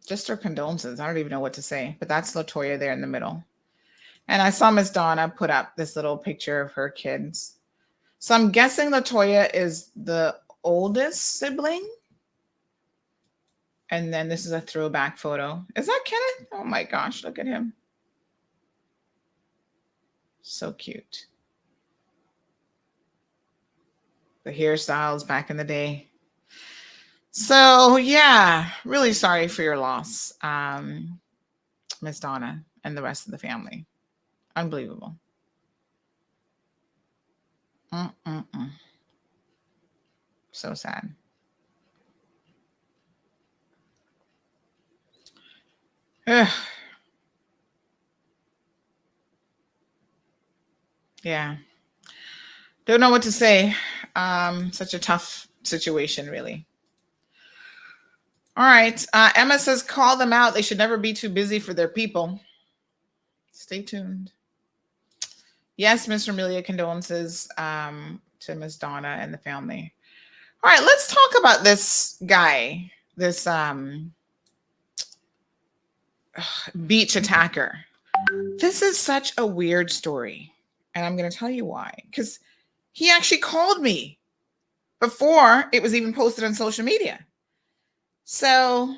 just her condolences. I don't even know what to say, but that's Latoya there in the middle. And I saw Miss Donna put up this little picture of her kids. So I'm guessing Latoya is the oldest sibling. And then this is a throwback photo. Is that Kenneth? Oh my gosh, look at him. So cute. The hairstyles back in the day. So yeah, really sorry for your loss, Miss Donna and the rest of the family. Unbelievable. So sad. Ugh. Yeah. Don't know what to say. Such a tough situation, really. All right. Emma says, call them out. They should never be too busy for their people. Stay tuned. Yes, Miss Amelia, condolences to Miss Donna and the family. All right, let's talk about this guy, this beach attacker. This is such a weird story, and I'm going to tell you why. Because he actually called me before it was even posted on social media. So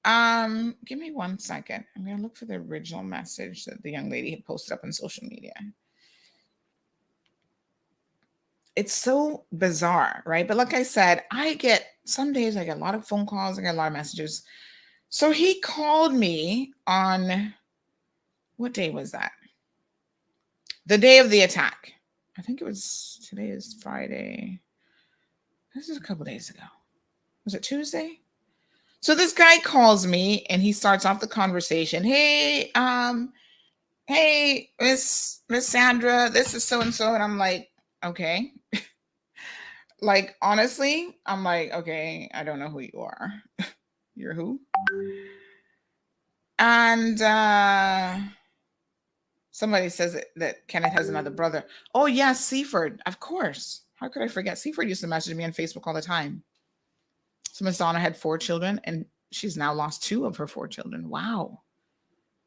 Give me 1 second. I'm gonna look for the original message that the young lady had posted up on social media. It's so bizarre, right? But like I said, some days I get a lot of phone calls, I get a lot of messages. So he called me on, what day was that? The day of the attack. I think today is Friday. This is a couple days ago. Was it Tuesday? So this guy calls me and he starts off the conversation. Hey, Miss Sandra, this is so and so. And I'm like, okay. Like, honestly, I'm like, okay, I don't know who you are. You're who? And somebody says that Kenneth has another brother. Oh, yeah, Seaford. Of course. How could I forget? Seaford used to message me on Facebook all the time. So Miss Donna had 4 children, and she's now lost 2 of her 4 children. Wow.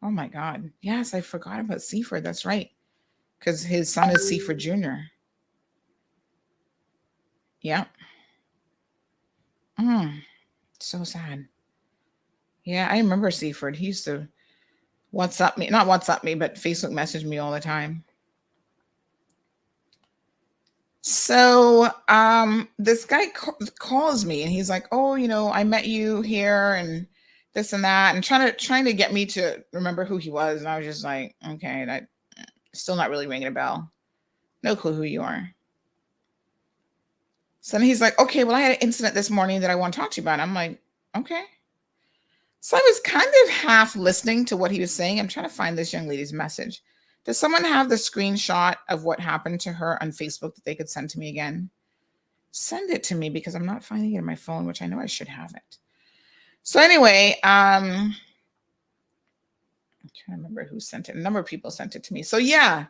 Oh, my God. Yes, I forgot about Seaford. That's right. Because his son is Seaford Jr. Yeah. So sad. Yeah, I remember Seaford. He used to not WhatsApp me, but Facebook message me all the time. So this guy calls me and he's like, oh, I met you here and this and that, and trying to get me to remember who he was. And I was just like, okay, that still not really ringing a bell. No clue who you are. So then he's like, okay, well, I had an incident this morning that I want to talk to you about. I'm like, okay. So I was kind of half listening to what he was saying. I'm trying to find this young lady's message. Does someone have the screenshot of what happened to her on Facebook that they could send to me again? Send it to me because I'm not finding it on my phone, which I know I should have it. So anyway, I'm trying to remember who sent it. A number of people sent it to me. So yeah.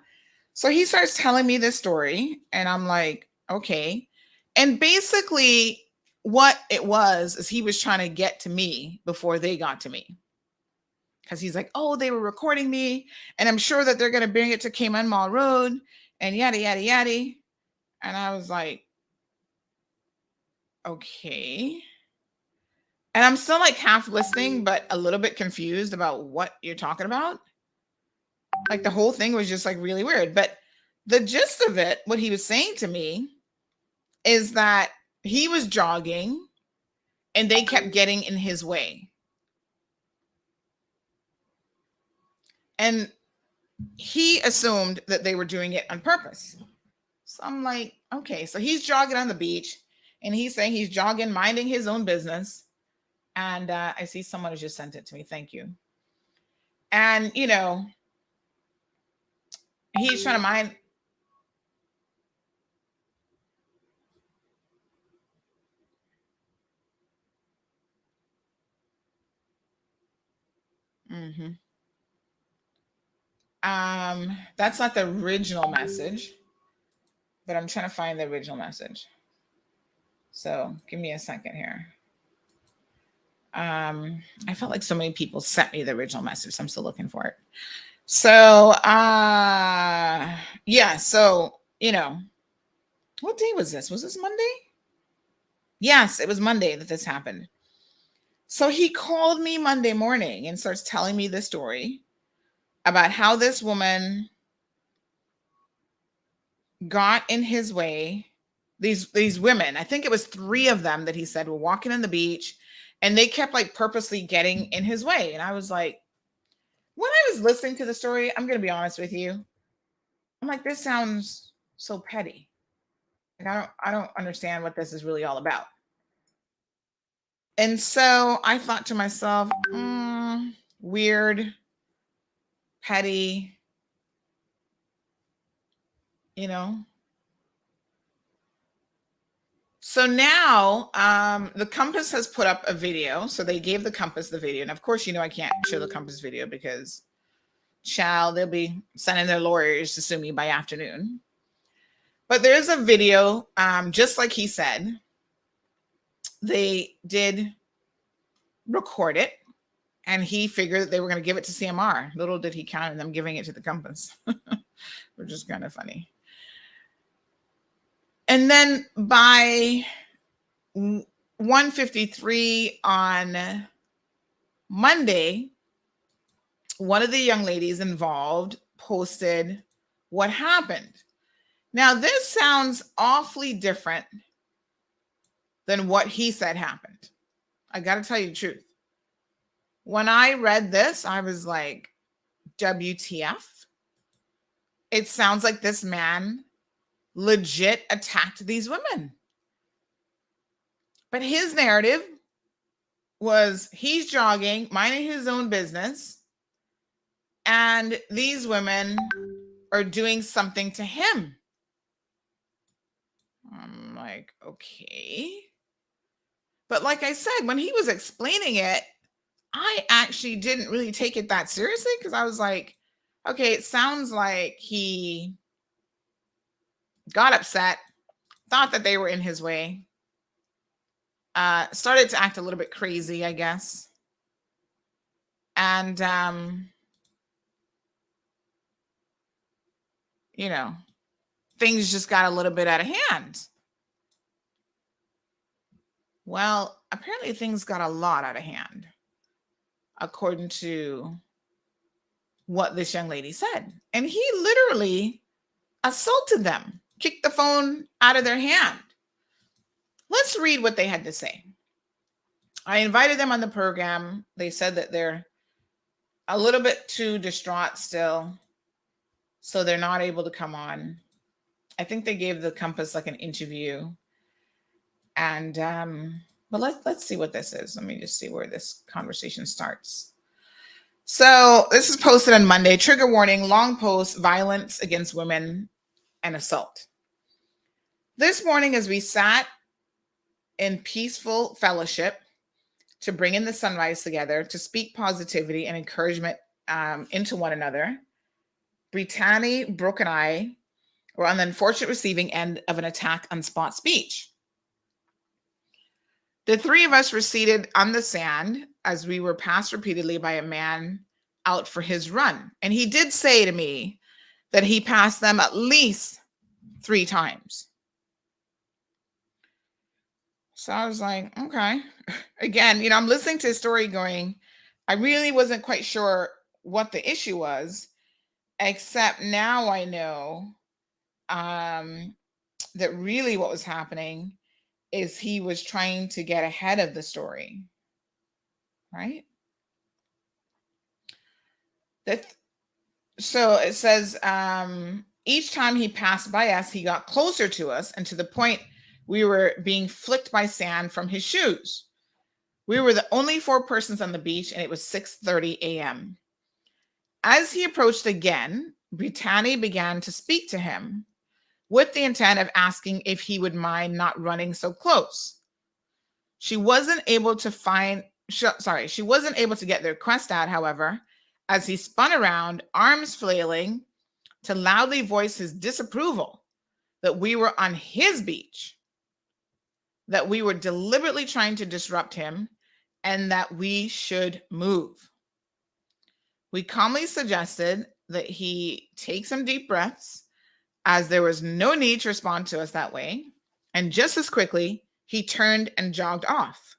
So he starts telling me this story and I'm like, okay. And basically what it was is he was trying to get to me before they got to me. Because he's like, oh, they were recording me and I'm sure that they're going to bring it to Cayman Mall Road and yada, yada, yada. And I was like, okay. And I'm still like half listening, but a little bit confused about what you're talking about. Like the whole thing was just like really weird. But the gist of it, what he was saying to me is that he was jogging and they kept getting in his way. And he assumed that they were doing it on purpose. So I'm like, okay, so he's jogging on the beach and he's saying he's jogging, minding his own business. And I see someone has just sent it to me. Thank you. And, he's trying to mind. That's not the original message, but I'm trying to find the original message. So give me a second here. I felt like so many people sent me the original message. So I'm still looking for it. So, yeah. So, what day was this? Was this Monday? Yes, it was Monday that this happened. So he called me Monday morning and starts telling me the story about how this woman got in his way. These women, I think it was 3 of them that he said were walking on the beach and they kept like purposely getting in his way. And I was like, when I was listening to the story, I'm going to be honest with you. I'm like, this sounds so petty. Like, I don't understand what this is really all about. And so I thought to myself, weird, petty, So now the Compass has put up a video. So they gave the Compass the video. And of course, I can't show the Compass video because they'll be sending their lawyers to sue me by afternoon. But there's a video, just like he said, they did record it and he figured that they were going to give it to CMR. Little did he count on them giving it to the Compass, which is kind of funny. And then by 1:53 on Monday, one of the young ladies involved posted what happened. Now, this sounds awfully different than what he said happened. I got to tell you the truth. When I read this, I was like, WTF? It sounds like this man legit attacked these women. But his narrative was he's jogging, minding his own business, and these women are doing something to him. I'm like, okay. But like I said, when he was explaining it, I actually didn't really take it that seriously because I was like, okay, it sounds like he got upset, thought that they were in his way, started to act a little bit crazy, I guess. And, you know, things just got a little bit out of hand. Well, apparently things got a lot out of hand, according to what this young lady said. And he literally assaulted them, kicked the phone out of their hand. Let's read what they had to say. I invited them on the program. They said that they're a little bit too distraught still, so they're not able to come on. I think they gave the Compass like an interview. And but let's see what this is. Let me just see where this conversation starts. So this is posted on Monday. Trigger warning, long post, violence against women and assault. This morning, as we sat in peaceful fellowship to bring in the sunrise together, to speak positivity and encouragement into one another, Brittany, Brooke, and I were on the unfortunate receiving end of an attack on spot speech. The three of us were seated on the sand as we were passed repeatedly by a man out for his run. And he did say to me that he passed them at least 3 times. So I was like, okay. Again, you know, I'm listening to his story going, I really wasn't quite sure what the issue was, except now I know that really what was happening is he was trying to get ahead of the story, right? So it says, each time he passed by us, he got closer to us and to the point we were being flicked by sand from his shoes. We were the only 4 persons on the beach and it was 6:30 a.m. As he approached again, Brittany began to speak to him with the intent of asking if he would mind not running so close. She wasn't able to get the request out, however, as he spun around, arms flailing, to loudly voice his disapproval that we were on his beach, that we were deliberately trying to disrupt him, and that we should move. We calmly suggested that he take some deep breaths, as there was no need to respond to us that way, and just as quickly, he turned and jogged off.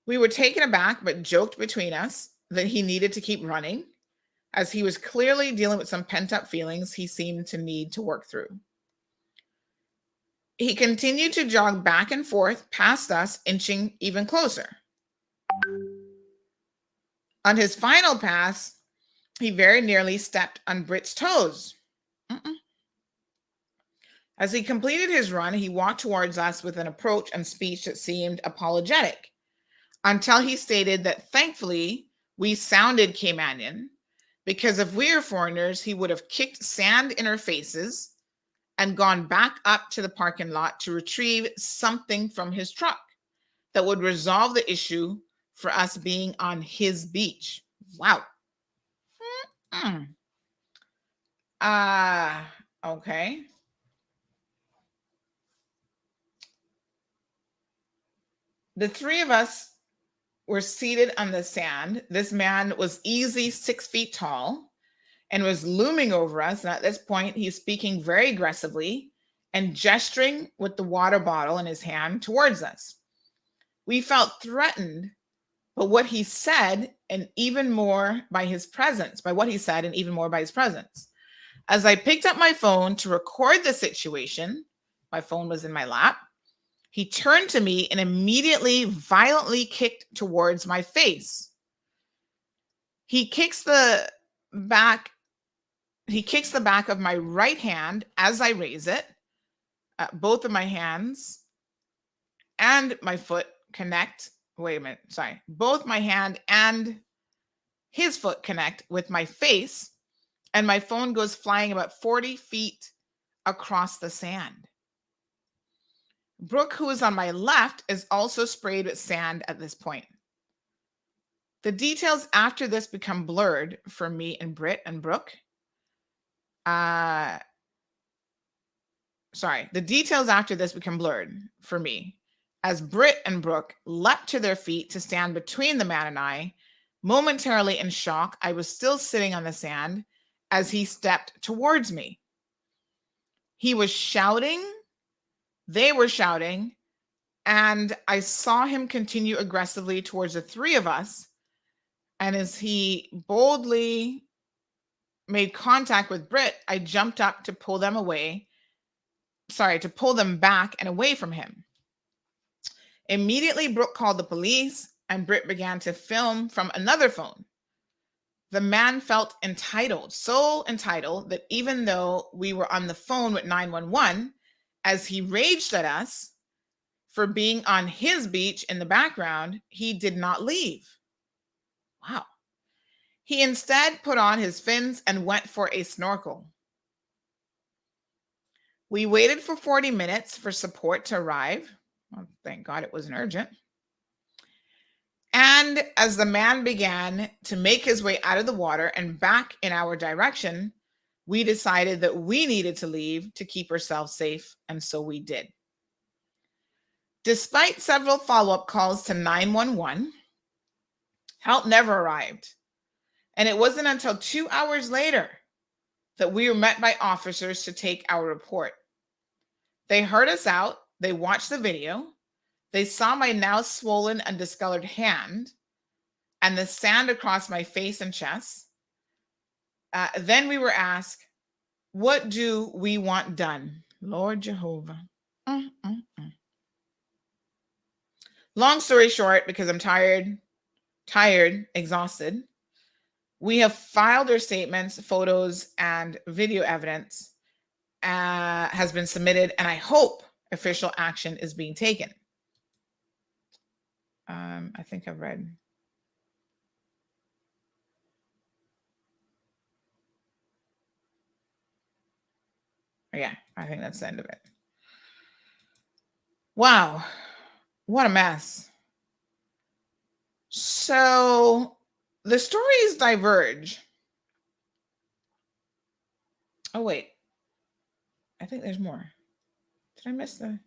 We were taken aback, but joked between us that he needed to keep running, as he was clearly dealing with some pent-up feelings he seemed to need to work through. He continued to jog back and forth past us, inching even closer. On his final pass, he very nearly stepped on Britt's toes. As he completed his run, he walked towards us with an approach and speech that seemed apologetic, until he stated that thankfully we sounded Caymanian, because if we were foreigners, he would have kicked sand in our faces and gone back up to the parking lot to retrieve something from his truck that would resolve the issue for us being on his beach. Wow. Okay. The 3 of us were seated on the sand. This man was easy 6 feet tall and was looming over us. And at this point, he's speaking very aggressively and gesturing with the water bottle in his hand towards us. We felt threatened but what he said, and even more by his presence, by what he said, and even more by his presence. As I picked up my phone to record the situation, my phone was in my lap, he turned to me and immediately violently kicked towards my face. He kicks the back of my right hand as I raise it. Both of my hands and my foot connect. Wait a minute, sorry. Both my hand and his foot connect with my face, and my phone goes flying about 40 feet across the sand. Brooke, who is on my left, is also sprayed with sand at this point. The details after this become blurred for me and Britt and Brooke. The details after this become blurred for me as Britt and Brooke leapt to their feet to stand between the man and I. Momentarily in shock, I was still sitting on the sand as he stepped towards me. He was shouting, they were shouting, and I saw him continue aggressively towards the three of us. And as he boldly made contact with Britt, I jumped up to pull them back and away from him. Immediately, Brooke called the police and Britt began to film from another phone. The man felt entitled, so entitled that even though we were on the phone with 911, as he raged at us for being on his beach in the background, he did not leave. Wow. He instead put on his fins and went for a snorkel. We waited for 40 minutes for support to arrive. Well, thank God it wasn't urgent. And as the man began to make his way out of the water and back in our direction, we decided that we needed to leave to keep ourselves safe, and so we did. Despite several follow-up calls to 911, help never arrived. And it wasn't until 2 hours later that we were met by officers to take our report. They heard us out, they watched the video, they saw my now swollen and discolored hand and the sand across my face and chest. Then we were asked, what do we want done? Lord Jehovah. Long story short, because I'm tired, exhausted, we have filed our statements, photos, and video evidence has been submitted, and I hope official action is being taken. I think I've read. Yeah, I think that's the end of it. Wow, what a mess. So the stories diverge. Oh, wait. I think there's more. Did I miss the...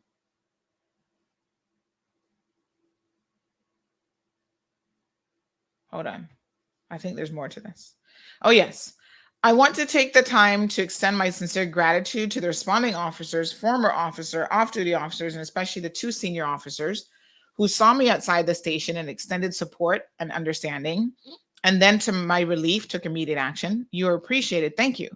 Hold on. I think there's more to this. Oh, yes. I want to take the time to extend my sincere gratitude to the responding officers, former officer, off-duty officers, and especially the two senior officers who saw me outside the station and extended support and understanding, and then to my relief took immediate action. You are appreciated. Thank you.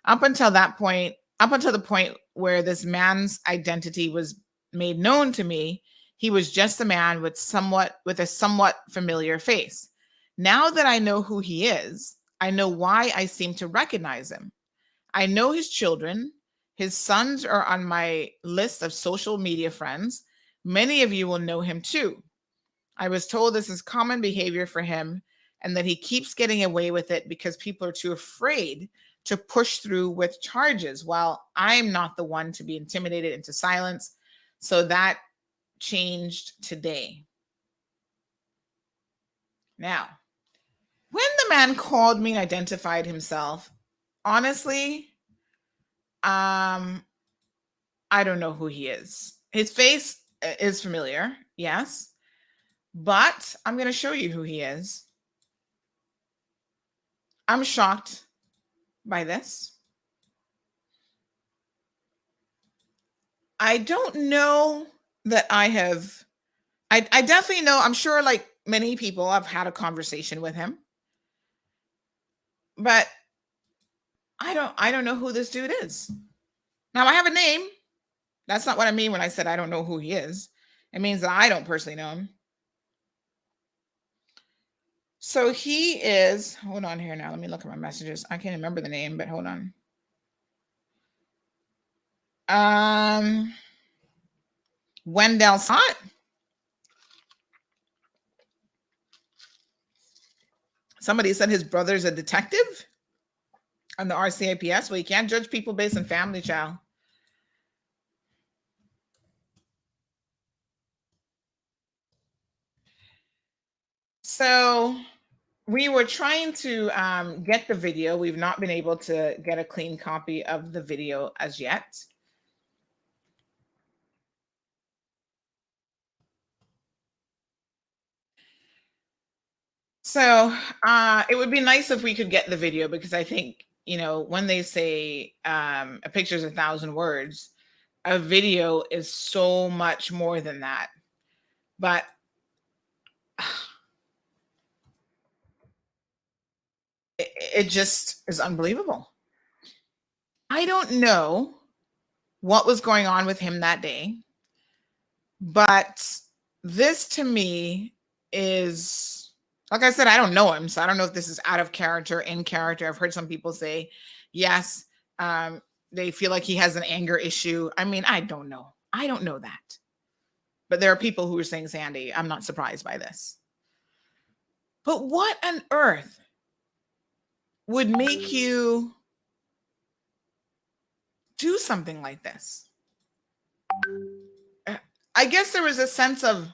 Up until the point where this man's identity was made known to me, he was just a man with a somewhat familiar face. Now that I know who he is, I know why I seem to recognize him. I know his children. His sons are on my list of social media friends. Many of you will know him too. I was told this is common behavior for him and that he keeps getting away with it because people are too afraid to push through with charges, while I'm not the one to be intimidated into silence. So that changed today. Now, when the man called me and identified himself, honestly, I don't know who he is. His face is familiar, yes, but I'm going to show you who he is. I'm shocked by this. I don't know that I definitely know, I'm sure like many people have had a conversation with him, but I don't know who this dude is. Now I have a name. That's not what I mean when I said I don't know who he is. It means that I don't personally know him. So he is, hold on here now. Let me look at my messages. I can't remember the name, but hold on. Wendell Scott. Somebody said his brother's a detective on the RCAPS. Well, you can't judge people based on family, child. So we were trying to get the video. We've not been able to get a clean copy of the video as yet. So it would be nice if we could get the video, because I think, when they say a picture is 1,000 words, a video is so much more than that. But it just is unbelievable. I don't know what was going on with him that day, but this to me is, like I said, I don't know him, so I don't know if this is out of character, in character. I've heard some people say, yes, they feel like he has an anger issue. I mean, I don't know. I don't know that. But there are people who are saying, Sandy, I'm not surprised by this. But what on earth would make you do something like this? I guess there was a sense of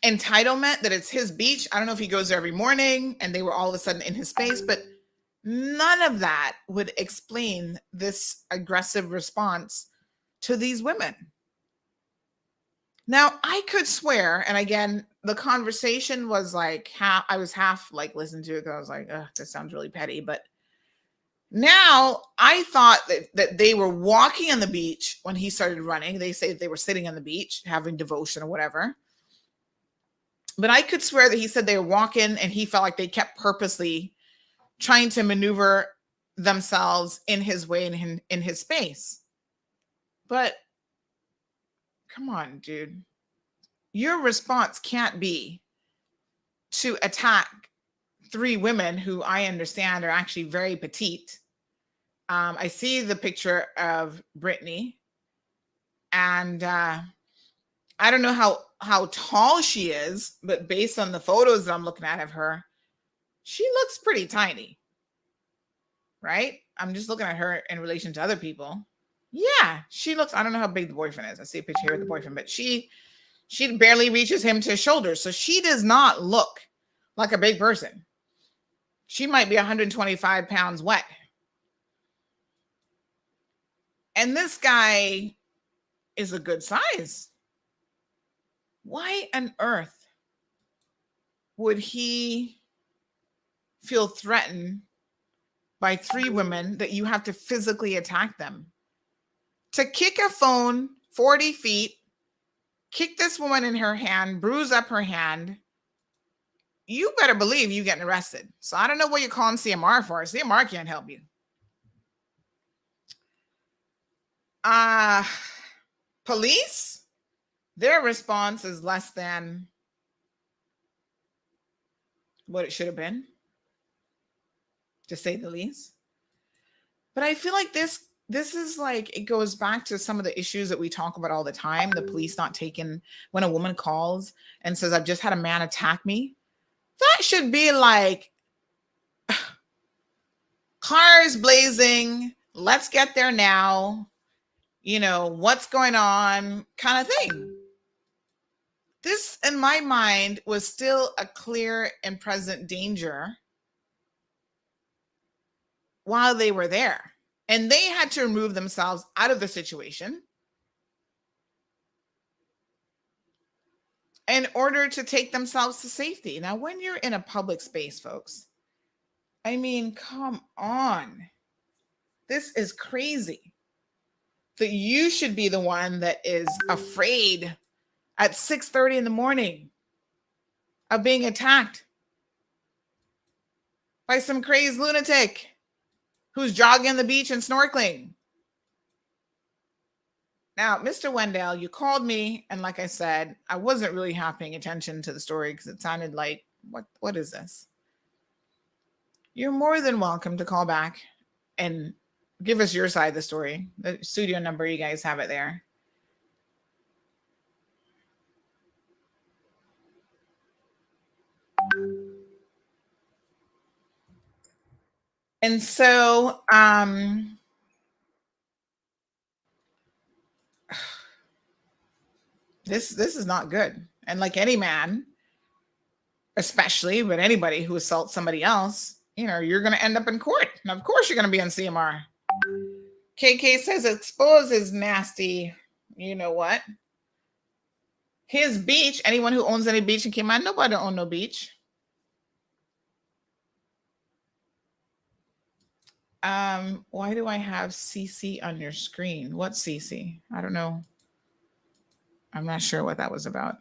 entitlement that it's his beach. I don't know if he goes there every morning and they were all of a sudden in his space, but none of that would explain this aggressive response to these women. Now, I could swear, and again, the conversation was like I was half like listening to it because I was like, ugh, this sounds really petty. But now I thought that they were walking on the beach when he started running. They say that they were sitting on the beach having devotion or whatever. But I could swear that he said they were walking and he felt like they kept purposely trying to maneuver themselves in his way and in his space. But come on, dude. Your response can't be to attack 3 women who I understand are actually very petite. I see the picture of Brittany, and I don't know how tall she is, but based on the photos that I'm looking at of her, she looks pretty tiny, right? I'm just looking at her in relation to other people. Yeah, she looks, I don't know how big the boyfriend is. I see a picture here of the boyfriend, but she barely reaches him to his shoulders. So she does not look like a big person. She might be 125 pounds wet. And this guy is a good size. Why on earth would he feel threatened by 3 women that you have to physically attack them? To kick a phone 40 feet, kick this woman in her hand, bruise up her hand, you better believe you getting arrested. So I don't know what you're calling CMR for. CMR can't help you. Police, their response is less than what it should have been, to say the least. But I feel like this is like, it goes back to some of the issues that we talk about all the time. The police not taking, when a woman calls and says, I've just had a man attack me. That should be like, cars blazing, let's get there now, what's going on kind of thing. This, in my mind, was still a clear and present danger while they were there. And they had to remove themselves out of the situation in order to take themselves to safety. Now, when you're in a public space, folks, I mean, come on. This is crazy. That you should be the one that is afraid at 6:30 in the morning of being attacked by some crazed lunatic who's jogging the beach and snorkeling. Now, Mr. Wendell, you called me, and like I said, I wasn't really half paying attention to the story because it sounded like, what is this? You're more than welcome to call back and give us your side of the story. The studio number, you guys have it there. And so, this is not good. And like any man, especially with anybody who assaults somebody else, you're going to end up in court. And of course, you're going to be on CMR. KK says expose is nasty. You know what? His beach, anyone who owns any beach in Cayman, nobody own no beach. Why do I have CC on your screen? What's CC? I don't know. I'm not sure what that was about.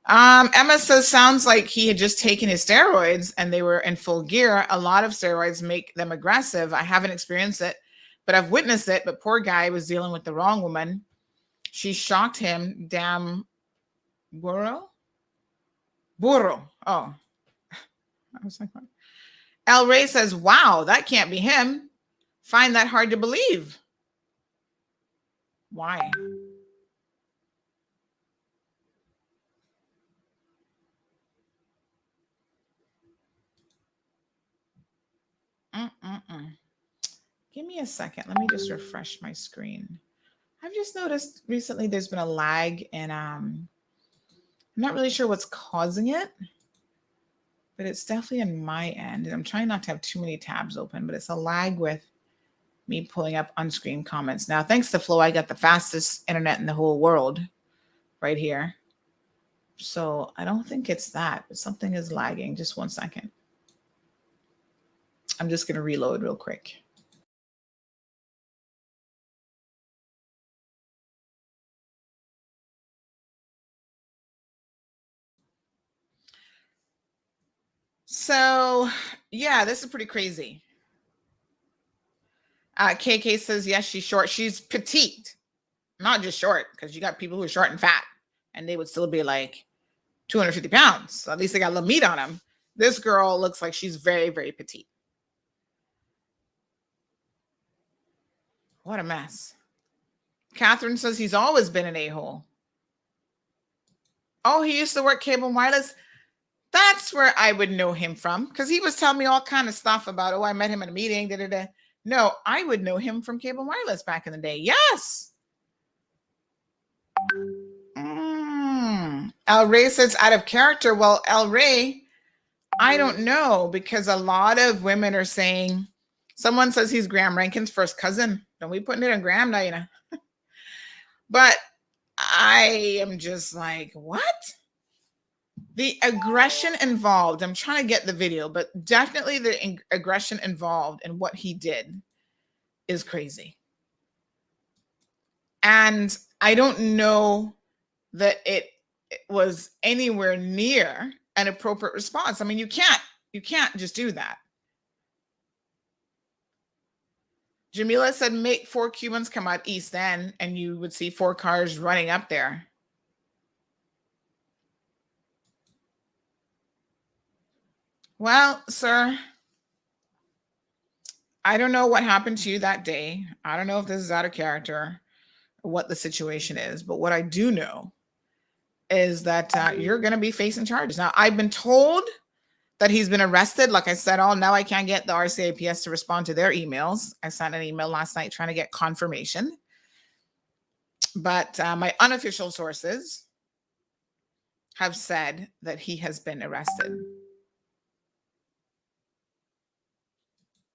Emma says, sounds like he had just taken his steroids and they were in full gear. A lot of steroids make them aggressive. I haven't experienced it, but I've witnessed it. But poor guy was dealing with the wrong woman. She shocked him. Damn. Burro. Oh, I was like, what? El Rey says, wow, that can't be him. Find that hard to believe. Why? Give me a second. Let me just refresh my screen. I've just noticed recently there's been a lag, and I'm not really sure what's causing it, but it's definitely on my end. And I'm trying not to have too many tabs open, but it's a lag with me pulling up on-screen comments. Now, thanks to Flo, I got the fastest internet in the whole world right here. So I don't think it's that, but something is lagging. Just one second. I'm just going to reload real quick. So, yeah, this is pretty crazy. KK says, yes, she's short. She's petite, not just short, because you got people who are short and fat, and they would still be like 250 pounds. So at least they got a little meat on them. This girl looks like she's very, very petite. What a mess. Catherine says he's always been an a-hole. Oh, he used to work cable and wireless. That's where I would know him from, because he was telling me all kind of stuff about, oh, I met him at a meeting. No, I would know him from cable and wireless back in the day. Yes. El Rey says out of character. Well, El Rey, I don't know, because a lot of women are saying, someone says he's Graham Rankin's first cousin. Don't be putting it on Graham now, But I am just like, what? The aggression involved, I'm trying to get the video, but definitely the aggression involved in what he did is crazy. And I don't know that it was anywhere near an appropriate response. I mean, you can't just do that. Jamila said, make 4 Cubans come out East End and you would see 4 cars running up there. Well, sir, I don't know what happened to you that day. I don't know if this is out of character or what the situation is, but what I do know is that you're going to be facing charges. Now, I've been told that he's been arrested. Like I said, now I can't get the RCAPS to respond to their emails. I sent an email last night trying to get confirmation. But my unofficial sources have said that he has been arrested.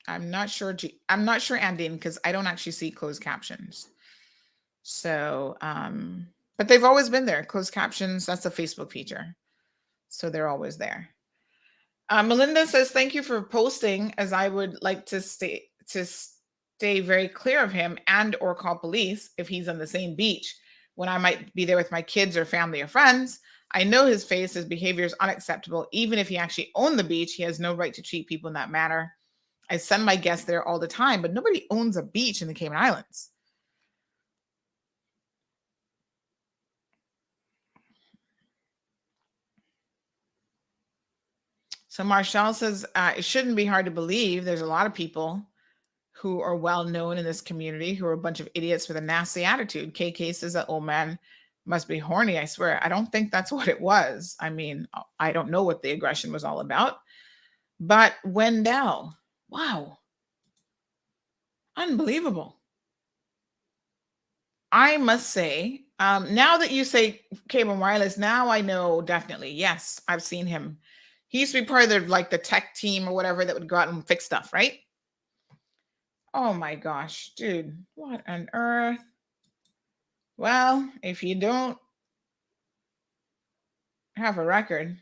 I'm not sure, Andine, because I don't actually see closed captions. So, but they've always been there. Closed captions, that's a Facebook feature. So they're always there. Melinda says, thank you for posting, as I would like to stay very clear of him and or call police if he's on the same beach when I might be there with my kids or family or friends. I know his face, his behavior is unacceptable. Even if he actually owned the beach, he has no right to treat people in that manner. I send my guests there all the time, but nobody owns a beach in the Cayman Islands. So Marshall says, it shouldn't be hard to believe. There's a lot of people who are well known in this community who are a bunch of idiots with a nasty attitude. KK says that old man must be horny. I swear, I don't think that's what it was. I mean, I don't know what the aggression was all about. But Wendell, wow. Unbelievable. I must say, now that you say Cable Wireless, now I know definitely. Yes, I've seen him. He used to be part of the tech team or whatever that would go out and fix stuff, right? Oh my gosh, dude, what on earth? Well, if you don't have a record,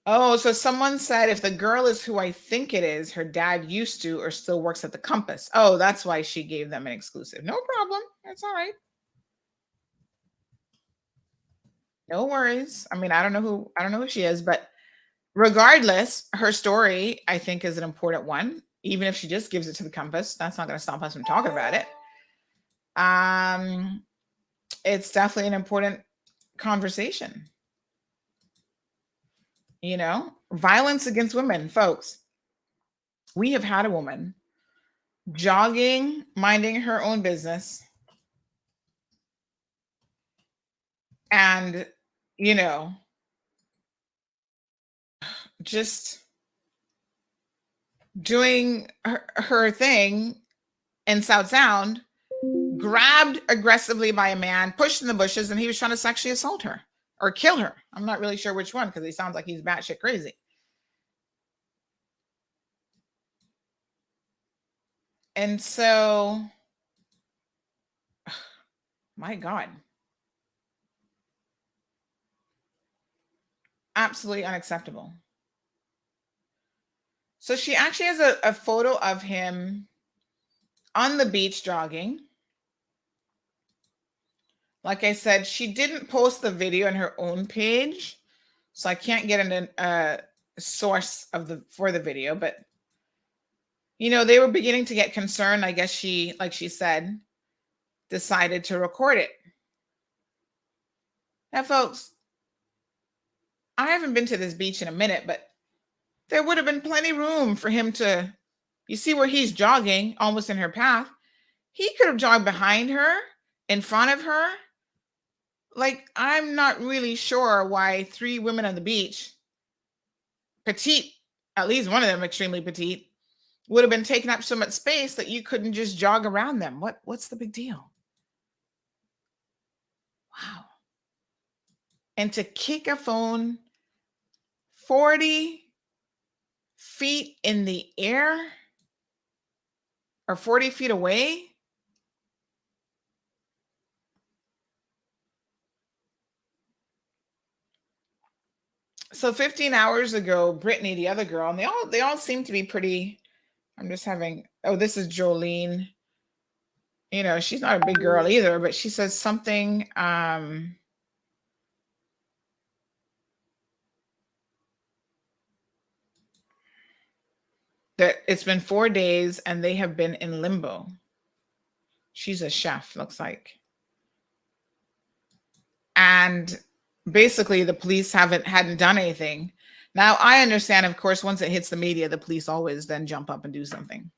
oh, so someone said if the girl is who I think it is, her dad used to or still works at the Compass. Oh, that's why she gave them an exclusive. No problem. That's all right. No worries. I mean, I don't know who she is, but regardless, her story, I think, is an important one. Even if she just gives it to the Compass, that's not going to stop us from talking about it. It's definitely an important conversation. You know, violence against women, folks. We have had a woman jogging, minding her own business, and, you know, just doing her thing in South Sound, grabbed aggressively by a man, pushed in the bushes, and he was trying to sexually assault her or kill her. I'm not really sure which one because he sounds like he's batshit crazy. And so, my God. Absolutely unacceptable. So she actually has a photo of him on the beach jogging. Like I said, she didn't post the video on her own page, so I can't get a source for the video. But they were beginning to get concerned. I guess she, like she said, decided to record it. Now, folks, I haven't been to this beach in a minute, but there would have been plenty room for him to. You see where he's jogging, almost in her path. He could have jogged behind her, in front of her. Like, I'm not really sure why 3 women on the beach, petite, at least one of them extremely petite, would have been taking up so much space that you couldn't just jog around them. What's the big deal? Wow. And to kick a phone 40 feet in the air or 40 feet away. So 15 hours ago, Brittany, the other girl, and they all seem to be pretty. I'm just having, this is Jolene. She's not a big girl either, but she says something. That it's been 4 days and they have been in limbo. She's a chef, looks like. And basically the police hadn't done anything. Now, I understand, of course, once it hits the media, the police always then jump up and do something.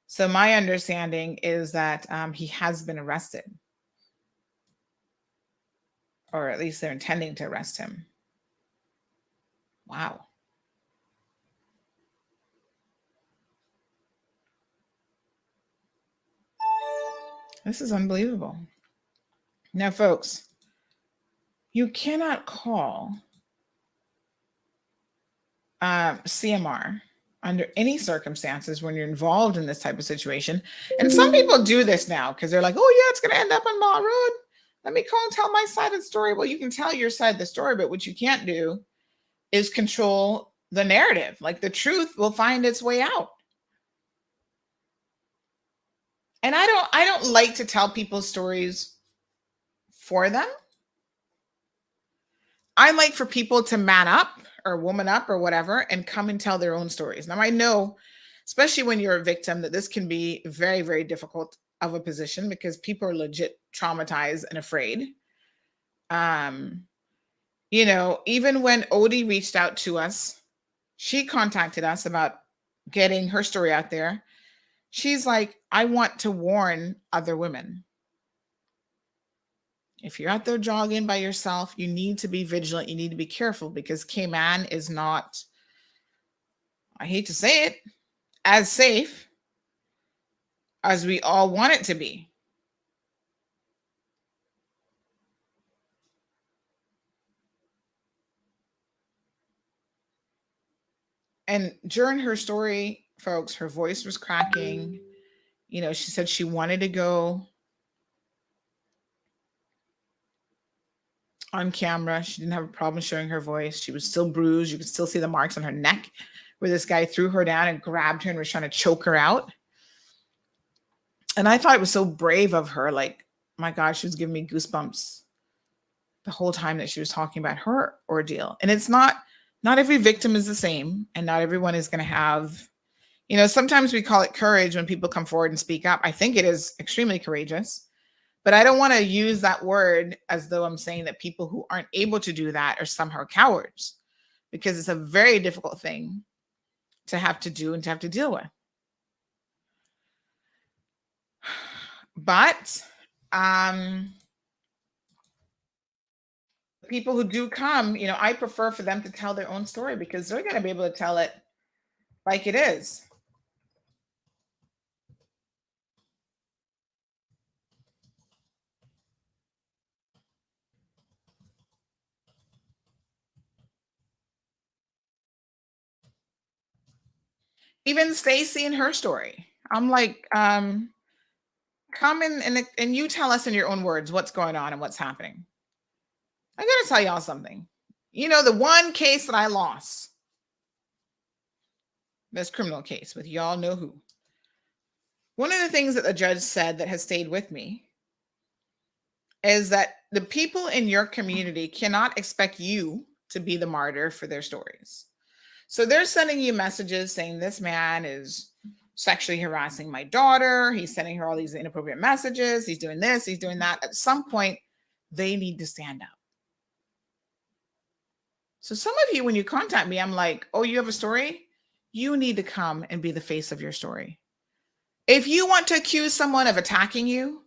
So my understanding is that he has been arrested. Or at least they're intending to arrest him. Wow. This is unbelievable. Now, folks, you cannot call CMR under any circumstances when you're involved in this type of situation. And some people do this now because they're like, oh, yeah, it's going to end up on Law Road. Let me call and tell my side of the story. Well, you can tell your side of the story, but what you can't do is control the narrative. Like the truth will find its way out. And I don't like to tell people's stories for them. I like for people to man up or woman up or whatever and come and tell their own stories. Now I know, especially when you're a victim, that this can be very, very difficult of a position because people are legit traumatized and afraid. You know, even when Odie reached out to us, she contacted us about getting her story out there. She's like, I want to warn other women. If you're out there jogging by yourself, you need to be vigilant. You need to be careful because Cayman is not, I hate to say it, as safe as we all want it to be. And during her story, folks, her voice was cracking. You know, she said she wanted to go on camera. She didn't have a problem showing her voice. She was still bruised. You could still see the marks on her neck where this guy threw her down and grabbed her and was trying to choke her out. And I thought it was so brave of her. Like, my God, she was giving me goosebumps the whole time that she was talking about her ordeal. And it's not every victim is the same, and not everyone is going to have, you know, sometimes we call it courage when people come forward and speak up. I think it is extremely courageous, but I don't want to use that word as though I'm saying that people who aren't able to do that are somehow cowards, because it's a very difficult thing to have to do and to have to deal with. But people who do come, you know, I prefer for them to tell their own story because they're going to be able to tell it like it is. Even Stacy and her story. I'm like, come in and you tell us in your own words what's going on and what's happening. I got to tell y'all something. You know, the one case that I lost, this criminal case with y'all know who. One of the things that the judge said that has stayed with me is that the people in your community cannot expect you to be the martyr for their stories. So they're sending you messages saying this man is sexually harassing my daughter. He's sending her all these inappropriate messages. He's doing this, he's doing that. At some point, they need to stand up. So some of you, when you contact me, I'm like, oh, you have a story? You need to come and be the face of your story. If you want to accuse someone of attacking you,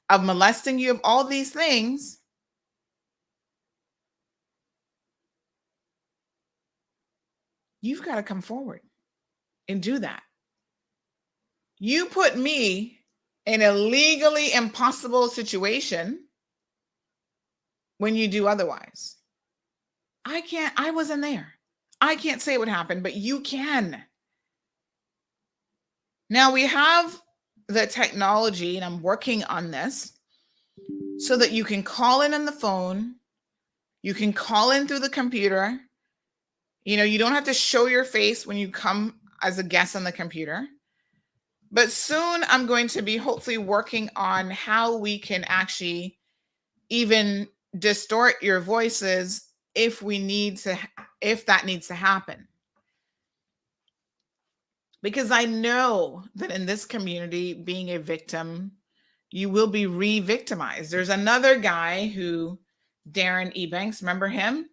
of molesting you, of all these things, you've got to come forward and do that. You put me in a legally impossible situation when you do otherwise. I wasn't there. I can't say what happened, but you can. Now we have the technology, and I'm working on this, so that you can call in on the phone. You can call in through the computer. You know, you don't have to show your face when you come as a guest on the computer. But soon I'm going to be hopefully working on how we can actually even distort your voices if that needs to happen. Because I know that in this community, being a victim, you will be re-victimized. There's another guy who, Darren Ebanks, remember him?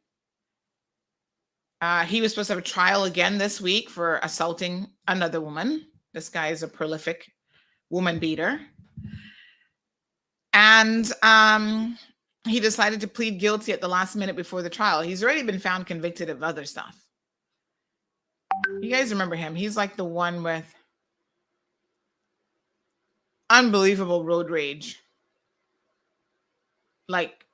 He was supposed to have a trial again this week for assaulting another woman. This guy is a prolific woman beater. And he decided to plead guilty at the last minute before the trial. He's already been found convicted of other stuff. You guys remember him? He's like the one with unbelievable road rage. Like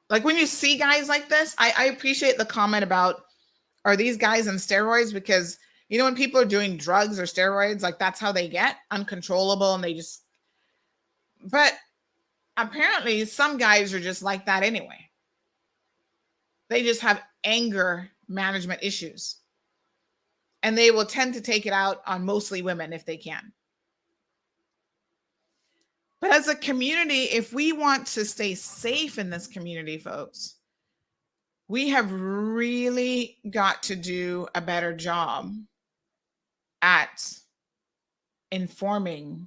when you see guys like this, I appreciate the comment about, are these guys on steroids? Because, you know, when people are doing drugs or steroids, like that's how they get uncontrollable and they just, but apparently some guys are just like that anyway. They just have anger management issues. And they will tend to take it out on mostly women if they can. But as a community, if we want to stay safe in this community, folks, we have really got to do a better job at informing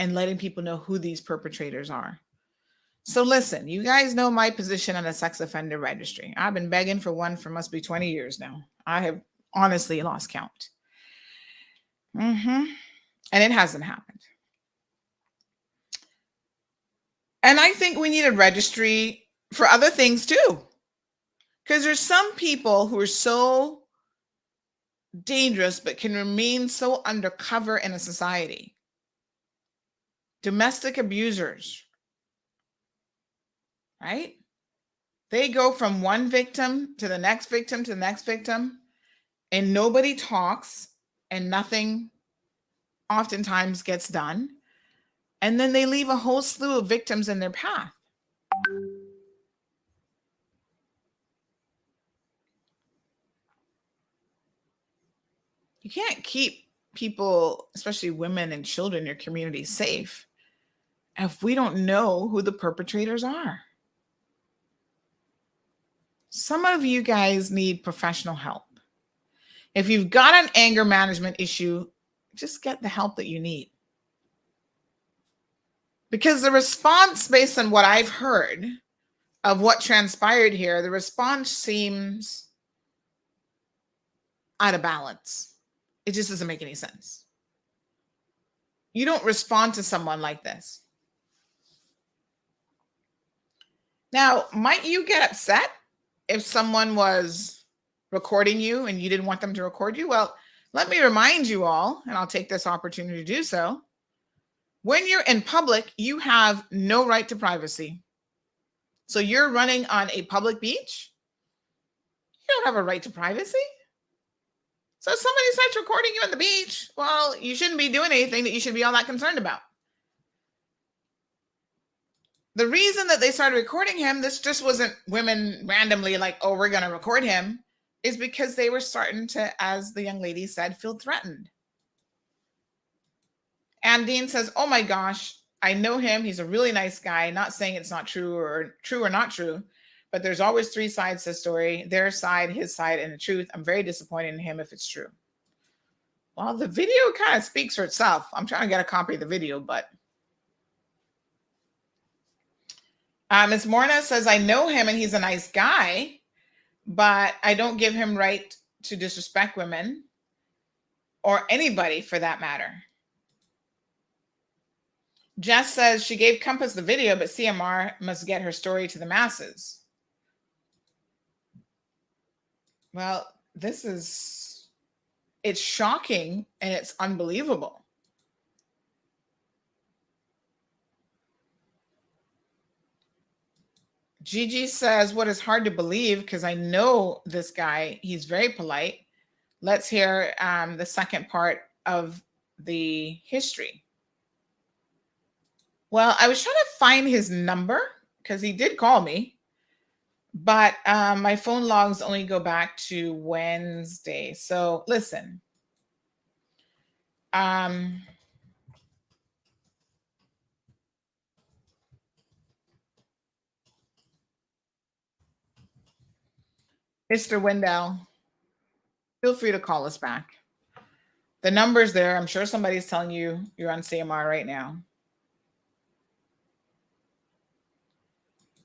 and letting people know who these perpetrators are. So listen, you guys know my position on the sex offender registry. I've been begging for one for must be 20 years now. I have honestly lost count. And it hasn't happened. And I think we need a registry for other things too. Because there's some people who are so dangerous but can remain so undercover in a society. Domestic abusers, right? They go from one victim to the next victim to the next victim, and nobody talks and nothing oftentimes gets done. And then they leave a whole slew of victims in their path. You can't keep people, especially women and children in your community, safe if we don't know who the perpetrators are. Some of you guys need professional help. If you've got an anger management issue, just get the help that you need. Because the response, based on what I've heard of what transpired here, the response seems out of balance. It just doesn't make any sense. You don't respond to someone like this. Now, might you get upset if someone was recording you and you didn't want them to record you? Well, let me remind you all, and I'll take this opportunity to do so. When you're in public, you have no right to privacy. So you're running on a public beach, you don't have a right to privacy. So if somebody starts recording you on the beach, well, you shouldn't be doing anything that you should be all that concerned about. The reason that they started recording him, this just wasn't women randomly like, oh, we're going to record him, is because they were starting to, as the young lady said, feel threatened. And Dean says, oh my gosh, I know him. He's a really nice guy. Not saying it's not true or not true, but there's always three sides to the story: their side, his side, and the truth. I'm very disappointed in him if it's true. Well, the video kind of speaks for itself. I'm trying to get a copy of the video, but Ms. Morna says, I know him and he's a nice guy, but I don't give him right to disrespect women or anybody for that matter. Jess says she gave Compass the video, but CMR must get her story to the masses. Well, it's shocking and it's unbelievable. Gigi says, what is hard to believe, because I know this guy, he's very polite. Let's hear the second part of the history. Well, I was trying to find his number because he did call me, but my phone logs only go back to Wednesday. So listen. Mr. Wendell, feel free to call us back. The number's there. I'm sure somebody's telling you you're on CMR right now.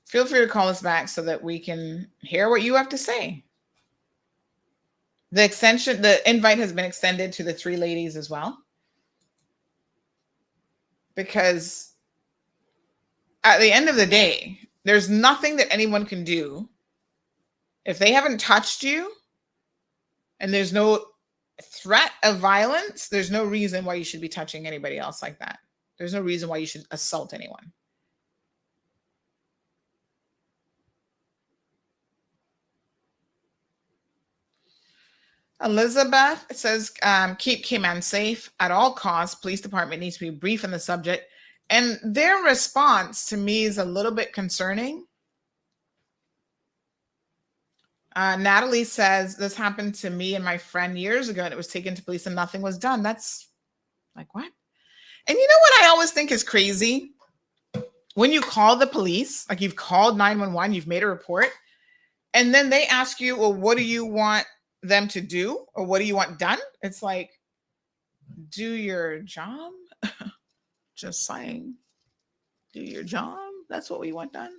Feel free to call us back so that we can hear what you have to say. The invite has been extended to the three ladies as well. Because at the end of the day, there's nothing that anyone can do. If they haven't touched you and there's no threat of violence, there's no reason why you should be touching anybody else like that. There's no reason why you should assault anyone. Elizabeth says, keep Cayman safe at all costs. Police department needs to be brief on the subject. And their response to me is a little bit concerning. Natalie says, this happened to me and my friend years ago, and it was taken to police and nothing was done. That's like, what? And you know what I always think is crazy? When you call the police, like you've called 911, you've made a report, and then they ask you, well, what do you want them to do? Or what do you want done? It's like, do your job. Just saying, do your job. That's what we want done.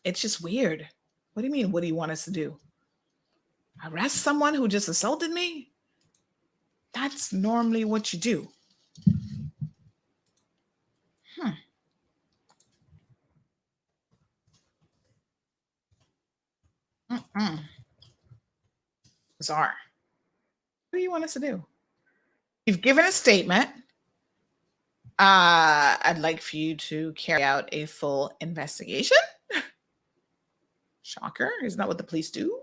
It's just weird. What do you mean? What do you want us to do? Arrest someone who just assaulted me? That's normally what you do. Bizarre. What do you want us to do? You've given a statement. I'd like for you to carry out a full investigation. Shocker. Isn't that what the police do?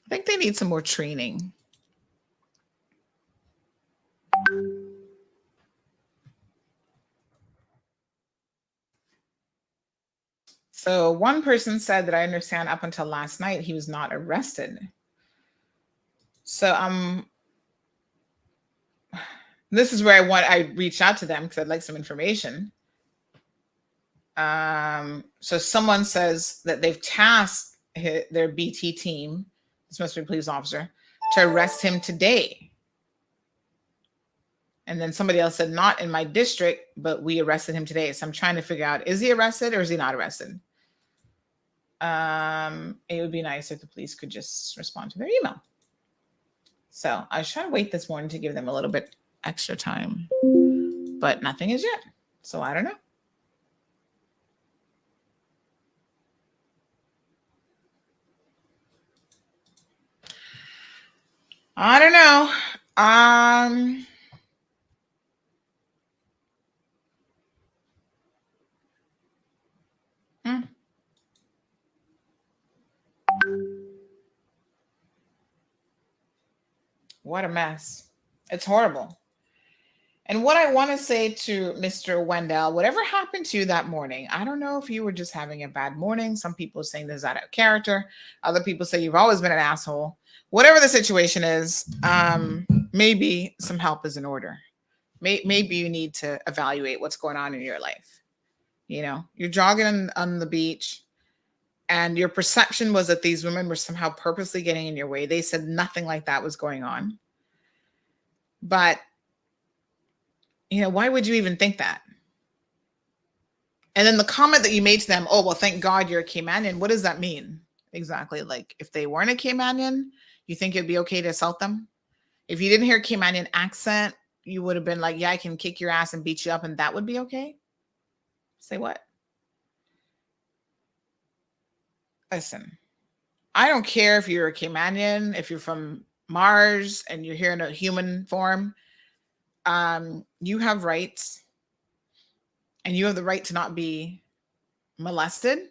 I think they need some more training. So one person said that I understand up until last night he was not arrested. So this is where I reached out to them because I'd like some information. So someone says that they've tasked their BT team, this must be a police officer, to arrest him today. And then somebody else said, not in my district, but we arrested him today. So I'm trying to figure out, is he arrested or is he not arrested? It would be nice if the police could just respond to their email. So I was trying to wait this morning to give them a little bit extra time, but nothing is yet. So I don't know. I don't know. What a mess. It's horrible. And what I want to say to Mr. Wendell, whatever happened to you that morning, I don't know if you were just having a bad morning. Some people are saying this is out of character. Other people say you've always been an asshole. Whatever the situation is, maybe some help is in order. Maybe you need to evaluate what's going on in your life. You know, you're jogging on the beach and your perception was that these women were somehow purposely getting in your way. They said nothing like that was going on. But, you know, why would you even think that? And then the comment that you made to them, oh, well, thank God you're a Caymanian. What does that mean? Exactly. Like if they weren't a Caymanian, you think it'd be okay to assault them? If you didn't hear Caymanian accent, you would have been like, yeah, I can kick your ass and beat you up and that would be okay? Say what? Listen, I don't care if you're a Caymanian, if you're from Mars and you're here in a human form. You have rights and you have the right to not be molested,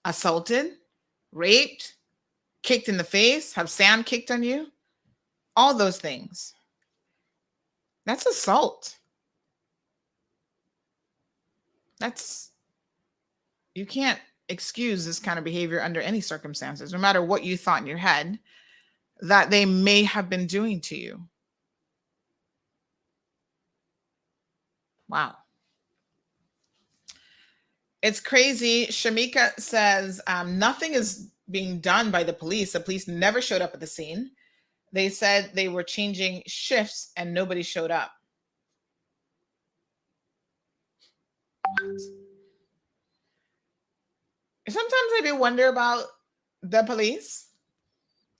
assaulted, raped, kicked in the face, have sand kicked on you, all those things. That's assault. You can't excuse this kind of behavior under any circumstances, no matter what you thought in your head that they may have been doing to you. Wow. It's crazy. Shamika says nothing is being done by the police. The police never showed up at the scene. They said they were changing shifts and nobody showed up. Sometimes I do wonder about the police.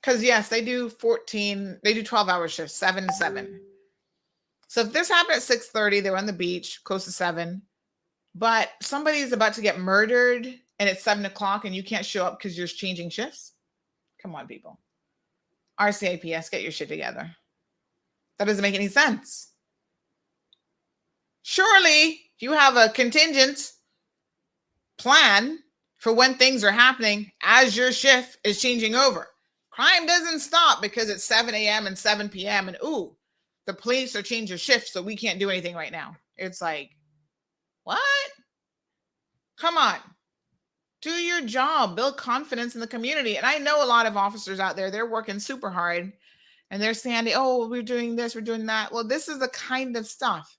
Because yes, they do 12-hour shifts, 7 to 7. So if this happened at 6:30, they were on the beach, close to 7. But somebody's about to get murdered and it's 7 o'clock and you can't show up because you're changing shifts. Come on, people. RCIPS, get your shit together. That doesn't make any sense. Surely you have a contingent plan for when things are happening as your shift is changing over. Crime doesn't stop because it's 7 a.m. and 7 p.m. and ooh, the police are changing shifts, so we can't do anything right now. It's like, what? Come on. Do your job, build confidence in the community. And I know a lot of officers out there, they're working super hard and they're saying, oh, we're doing this, we're doing that. Well, this is the kind of stuff.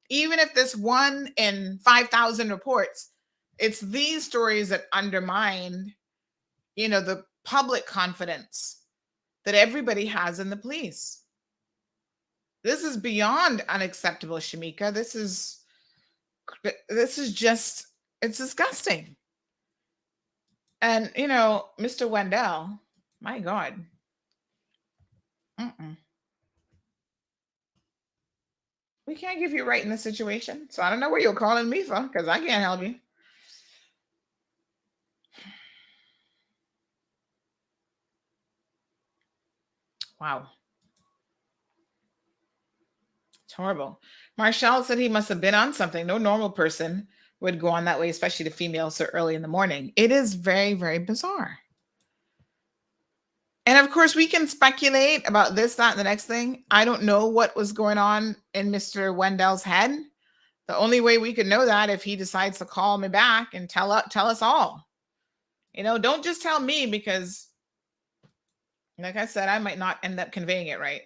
Even if this 1 in 5,000 reports, it's these stories that undermine, the public confidence that everybody has in the police. This is beyond unacceptable, Shamika. This is just, it's disgusting. And, Mr. Wendell, my God. We can't give you right in this situation. So I don't know what you're calling me for, because I can't help you. Wow. It's horrible. Marshall said he must have been on something. No normal person would go on that way, especially to females so early in the morning. It is very, very bizarre. And of course, we can speculate about this, that, and the next thing. I don't know what was going on in Mr. Wendell's head. The only way we could know that if he decides to call me back and tell us all. Don't just tell me, because, like I said, I might not end up conveying it right.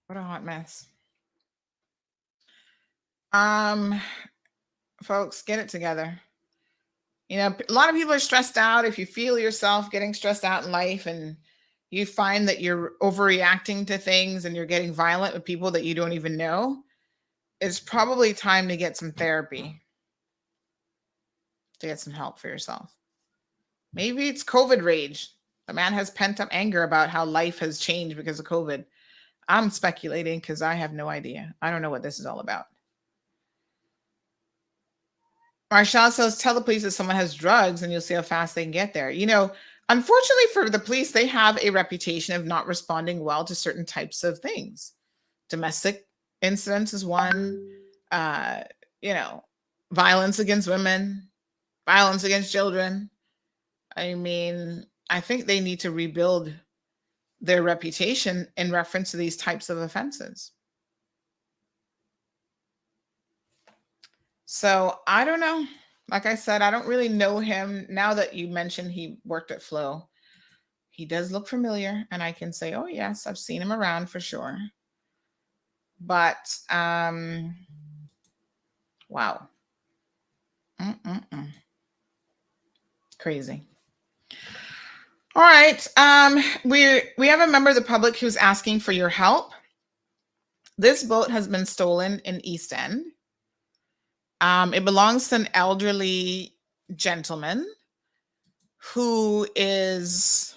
What a hot mess. Folks, get it together. A lot of people are stressed out. If you feel yourself getting stressed out in life and you find that you're overreacting to things and you're getting violent with people that you don't even know, it's probably time to get some therapy, to get some help for yourself. Maybe it's COVID rage. The man has pent up anger about how life has changed because of COVID. I'm speculating because I have no idea. I don't know what this is all about. Marshall says, tell the police that someone has drugs and you'll see how fast they can get there. Unfortunately for the police, they have a reputation of not responding well to certain types of things. Domestic incidents is one, violence against women, violence against children. I mean, I think they need to rebuild their reputation in reference to these types of offenses. So I don't know. Like I said, I don't really know him. Now that you mentioned he worked at Flow, he does look familiar, and I can say, oh yes, I've seen him around for sure. But wow. Crazy. All right. We have a member of the public who's asking for your help. This boat has been stolen in East End. It belongs to an elderly gentleman who is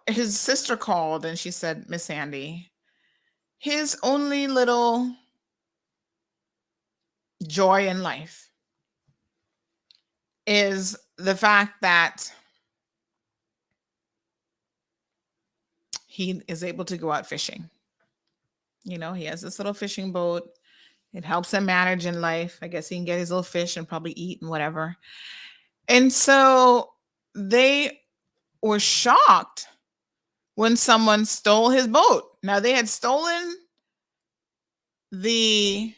his sister called and she said, Miss Sandy, his only little joy in life is the fact that he is able to go out fishing. He has this little fishing boat. It helps him manage in life. I guess he can get his little fish and probably eat and whatever. And so they were shocked when someone stole his boat. Now, they had stolen the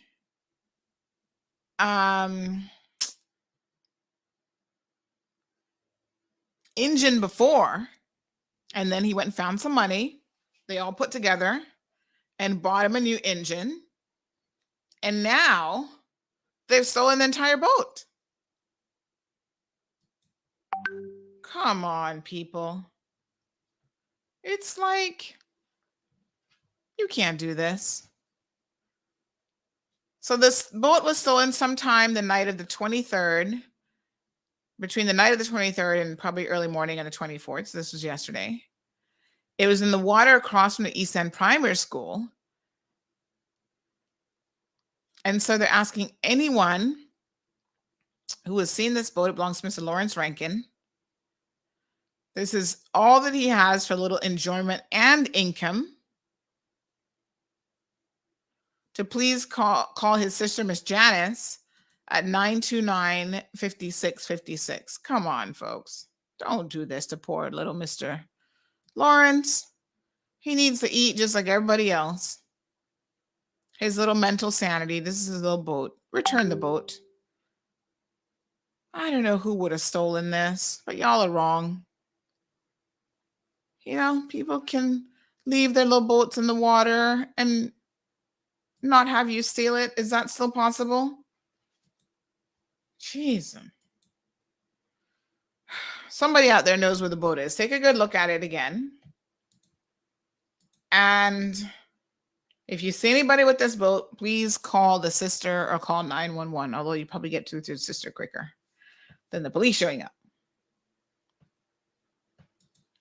engine before, and then he went and found some money. They all put together and bought him a new engine. And now they've stolen the entire boat. Come on, people. It's like, you can't do this. So this boat was stolen sometime the night of the 23rd between the night of the 23rd and probably early morning on the 24th. So this was yesterday. It was in the water across from the East End Primary School. And so they're asking anyone who has seen this boat, it belongs to Mr. Lawrence Rankin. This is all that he has for a little enjoyment and income, to please call his sister, Miss Janice, at 929-5656. Come on, folks. Don't do this to poor little Mr. Lawrence. He needs to eat just like everybody else. His little mental sanity. This is his little boat. Return the boat. I don't know who would have stolen this, but y'all are wrong. You know, people can leave their little boats in the water and not have you steal it. Is that still possible? Jeez. Somebody out there knows where the boat is. Take a good look at it again. And if you see anybody with this boat, please call the sister or call 911, although you probably get to the sister quicker than the police showing up.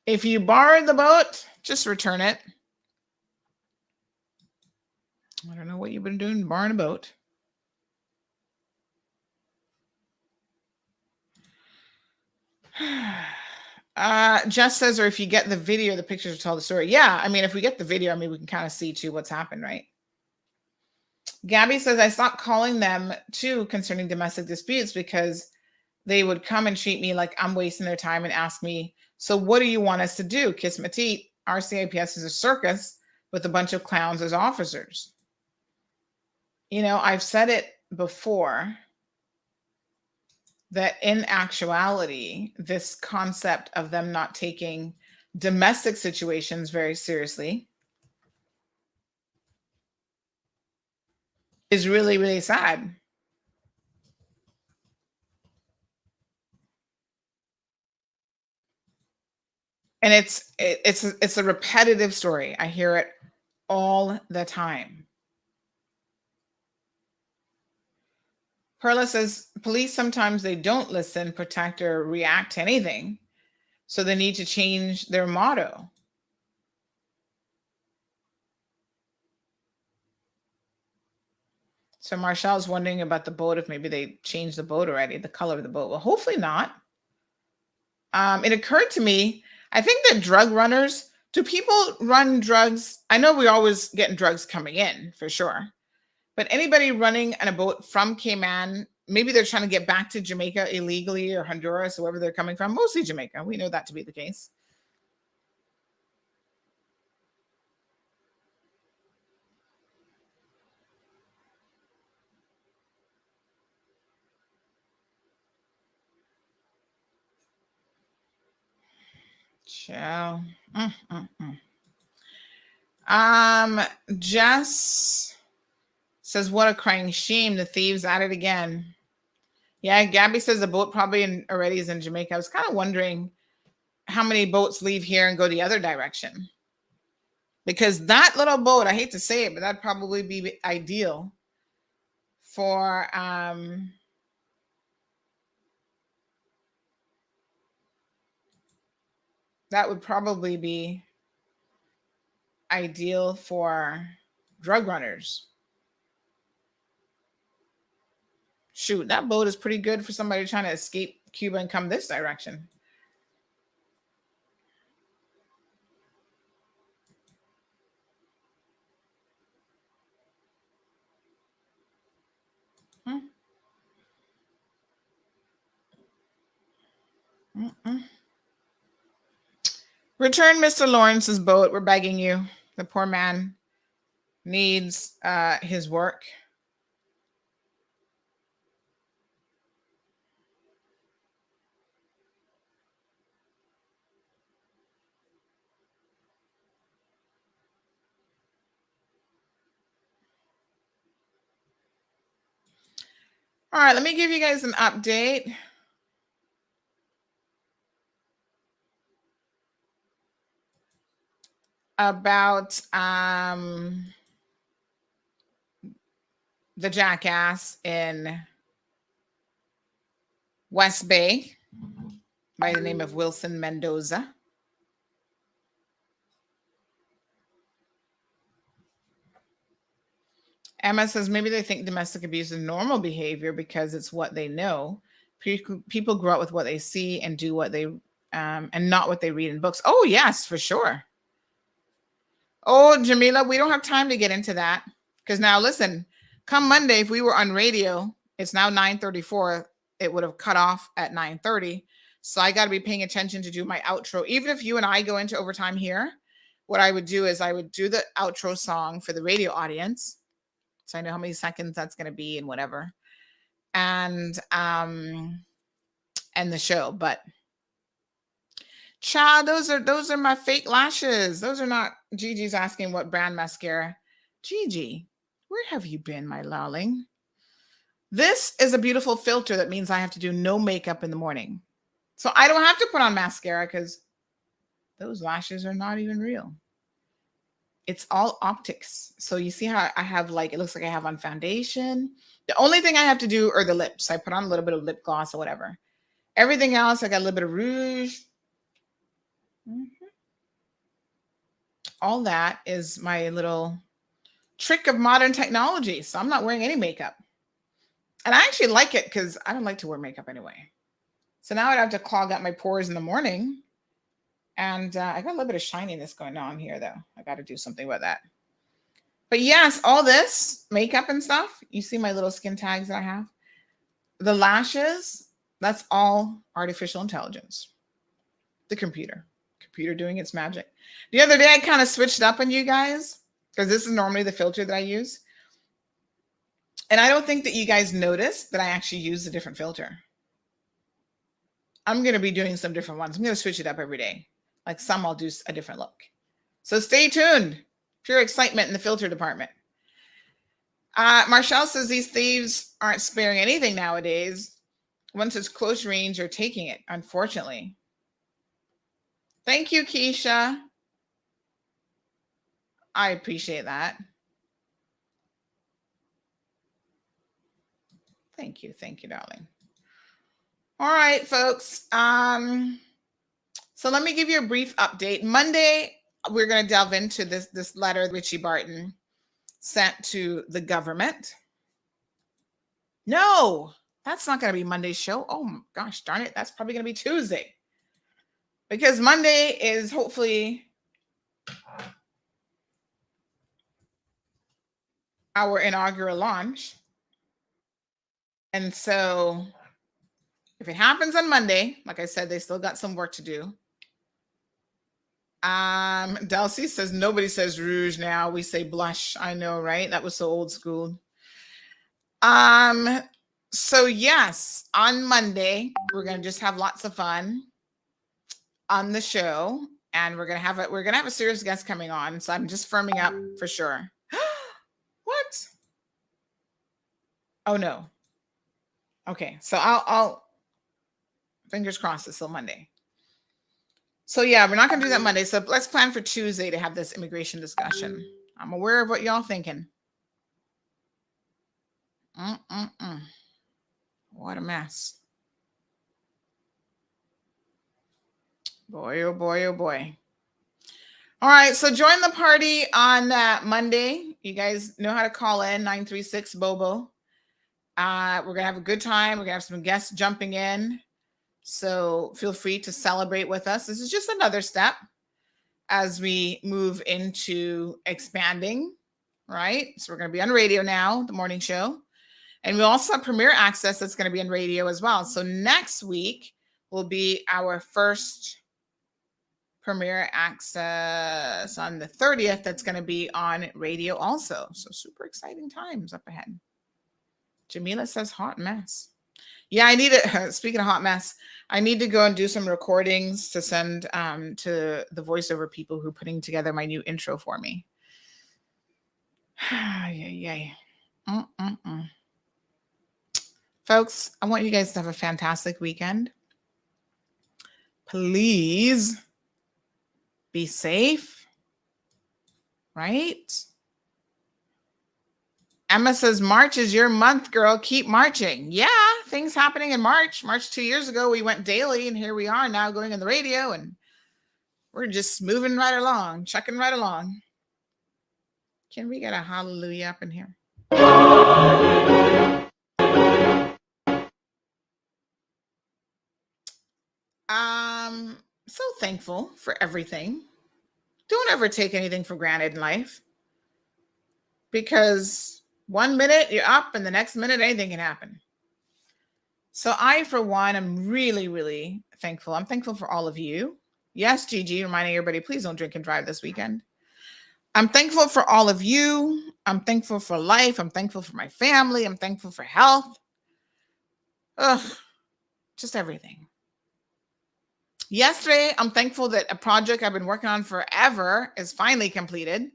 If you borrowed the boat, just return it. I don't know what you've been doing borrowing a boat. Jess says, or if you get the video, the pictures will tell the story. Yeah, I mean, if we get the video, I mean, we can kind of see too what's happened, right? Gabby says, I stopped calling them too concerning domestic disputes because they would come and treat me like I'm wasting their time and ask me, so what do you want us to do? Kiss my teeth. RCIPS is a circus with a bunch of clowns as officers. You know, I've said it before that in actuality, this concept of them not taking domestic situations very seriously is really, really sad. And it's a repetitive story. I hear it all the time. Perla says, police sometimes they don't listen, protect, or react to anything. So they need to change their motto. So Marshall's wondering about the boat, if maybe they changed the boat already, the color of the boat. Well, hopefully not. It occurred to me, I think that drug runners, do people run drugs? I know we're always getting drugs coming in, for sure. But anybody running on a boat from Cayman, maybe they're trying to get back to Jamaica illegally, or Honduras, wherever they're coming from, mostly Jamaica. We know that to be the case. Ciao. Jess says, what a crying shame. The thieves at it again. Yeah, Gabby says the boat probably already is in Jamaica. I was kind of wondering how many boats leave here and go the other direction. Because that little boat, I hate to say it, but that'd probably be ideal for that would probably be ideal for drug runners. Shoot, that boat is pretty good for somebody trying to escape Cuba and come this direction. Return Mr. Lawrence's boat. We're begging you. The poor man needs his work. All right, let me give you guys an update. About the jackass in West Bay. by the name of Wilson Mendoza. Emma says maybe they think domestic abuse is normal behavior because it's what they know. People grow up with what they see and do what they and not what they read in books. Oh yes, for sure. Oh, Jamila, we don't have time to get into that because now listen, come Monday, if we were on radio, it's now 9:34. It would have cut off at 9:30. So I got to be paying attention to do my outro. Even if you and I go into overtime here, what I would do is I would do the outro song for the radio audience. So I know how many seconds that's going to be and whatever. And the show. But child, those are my fake lashes. Those are not. Gigi's asking what brand mascara. Gigi, where have you been, my darling? This is a beautiful filter that means I have to do no makeup in the morning. So I don't have to put on mascara because those lashes are not even real. It's all optics. So you see how I have it looks like I have on foundation. The only thing I have to do are the lips. I put on a little bit of lip gloss or whatever. Everything else, I got a little bit of rouge. All that is my little trick of modern technology. So I'm not wearing any makeup. And I actually like it because I don't like to wear makeup anyway. So now I'd have to clog up my pores in the morning. And I got a little bit of shininess going on here, though. I got to do something with that. But yes, all this makeup and stuff. You see my little skin tags that I have? The lashes, that's all artificial intelligence. The computer doing its magic. The other day, I kind of switched up on you guys because this is normally the filter that I use. And I don't think that you guys noticed that I actually use a different filter. I'm going to be doing some different ones. I'm going to switch it up every day. Like some I'll do a different look. So stay tuned. Pure excitement in the filter department. Marshall says these thieves aren't sparing anything nowadays. Once it's close range, they're taking it, unfortunately. Thank you, Keisha. I appreciate that. Thank you, darling. All right, folks. So let me give you a brief update. Monday, we're going to delve into this letter Richie Barton sent to the government. No, that's not going to be Monday's show. Oh my gosh, darn it. That's probably going to be Tuesday. Because Monday is hopefully our inaugural launch. And so if it happens on Monday, like I said, they still got some work to do. Dulcie says nobody says rouge now. We say blush. I know, right? That was so old school. So yes, on Monday, we're gonna just have lots of fun on the show, and we're gonna have a serious guest coming on. So I'm just firming up for sure. What? Oh no. Okay, so I'll fingers crossed it's still Monday. So yeah, we're not going to do that Monday. So let's plan for Tuesday to have this immigration discussion. I'm aware of what y'all thinking. What a mess. Boy, oh boy, oh boy. All right, so join the party on Monday. You guys know how to call in, 936 Bobo. We're going to have a good time. We're going to have some guests jumping in. So feel free to celebrate with us. This is just another step as we move into expanding, right? So we're going to be on radio now, the morning show. And we also have Premier Access that's going to be on radio as well. So next week will be our first Premier Access on the 30th. That's going to be on radio also. So super exciting times up ahead. Jamila says hot mess. Yeah, I need it. Speaking of hot mess, I need to go and do some recordings to send to the voiceover people who are putting together my new intro for me. Yay. Folks, I want you guys to have a fantastic weekend. Please be safe, right? Emma says, March is your month, girl. Keep marching. Yeah, things happening in March. March 2 years ago, we went daily, and here we are now going on the radio, and we're just moving right along, chucking right along. Can we get a hallelujah up in here? So thankful for everything. Don't ever take anything for granted in life, because 1 minute you're up and the next minute anything can happen. So I, for one, am really, really thankful. I'm thankful for all of you. Yes, Gigi, reminding everybody, please don't drink and drive this weekend. I'm thankful for all of you. I'm thankful for life. I'm thankful for my family. I'm thankful for health. Just everything. Yesterday, I'm thankful that a project I've been working on forever is finally completed.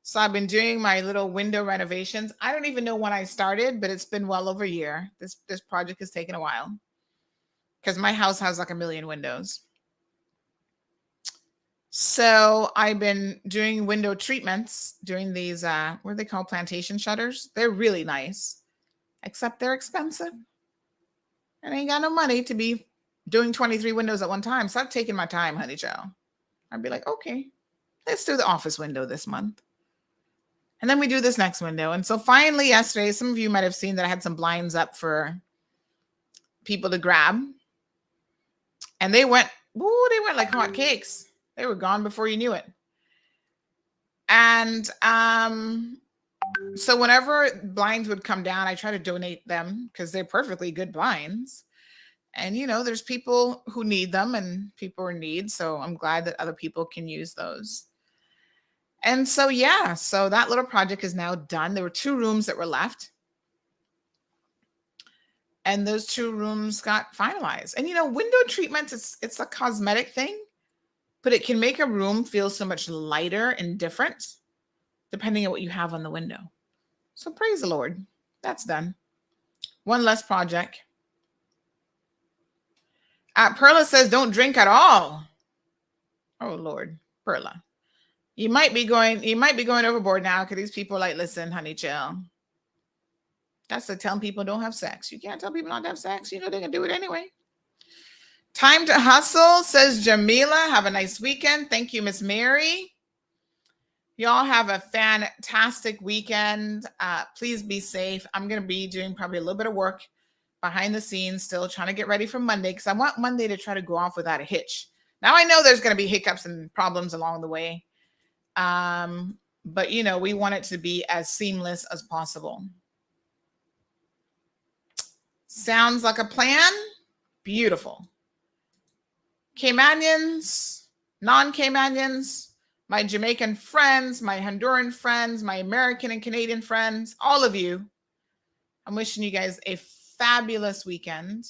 So I've been doing my little window renovations. I don't even know when I started, but it's been well over a year. This project has taken a while because my house has like 1 million windows. So I've been doing window treatments, doing these, what are they called? Plantation shutters. They're really nice, except they're expensive. And I ain't got no money to be doing 23 windows at one time. So I've taken my time, honey child. I'd be like, okay, let's do the office window this month. And then we do this next window. And so finally yesterday, some of you might have seen that I had some blinds up for people to grab. And they went like hot cakes. They were gone before you knew it. And so whenever blinds would come down, I try to donate them because they're perfectly good blinds. And, you know, there's people who need them and people are in need. So I'm glad that other people can use those. And so, yeah, so that little project is now done. There were 2 rooms that were left. And those 2 rooms got finalized. And, you know, window treatment, it's a cosmetic thing, but it can make a room feel so much lighter and different depending on what you have on the window. So praise the Lord. That's done. One less project. Perla says, don't drink at all. Oh, Lord, Perla. You might be going overboard now because these people are like, listen, honey, chill. That's like telling people don't have sex. You can't tell people not to have sex. You know they can do it anyway. Time to hustle, says Jamila. Have a nice weekend. Thank you, Miss Mary. Y'all have a fantastic weekend. Please be safe. I'm going to be doing probably a little bit of work behind the scenes, still trying to get ready for Monday because I want Monday to try to go off without a hitch. Now I know there's going to be hiccups and problems along the way. But, you know, we want it to be as seamless as possible. Sounds like a plan. Beautiful. Caymanians, non-Caymanians, my Jamaican friends, my Honduran friends, my American and Canadian friends, all of you, I'm wishing you guys a fabulous weekend.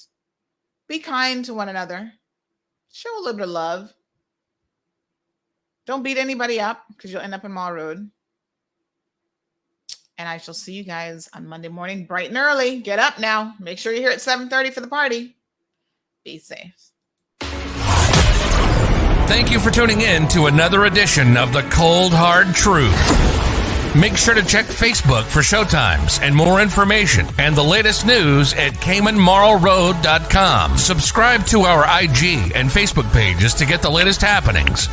Be kind to one another. Show a little bit of love. Don't beat anybody up because you'll end up in Mall Road. And I shall see you guys on Monday morning, bright and early. Get up now. Make sure you're here at 7:30 for the party. Be safe. Thank you for tuning in to another edition of The Cold Hard Truth. Make sure to check Facebook for showtimes and more information and the latest news at CaymanMarlRoad.com. Subscribe to our IG and Facebook pages to get the latest happenings.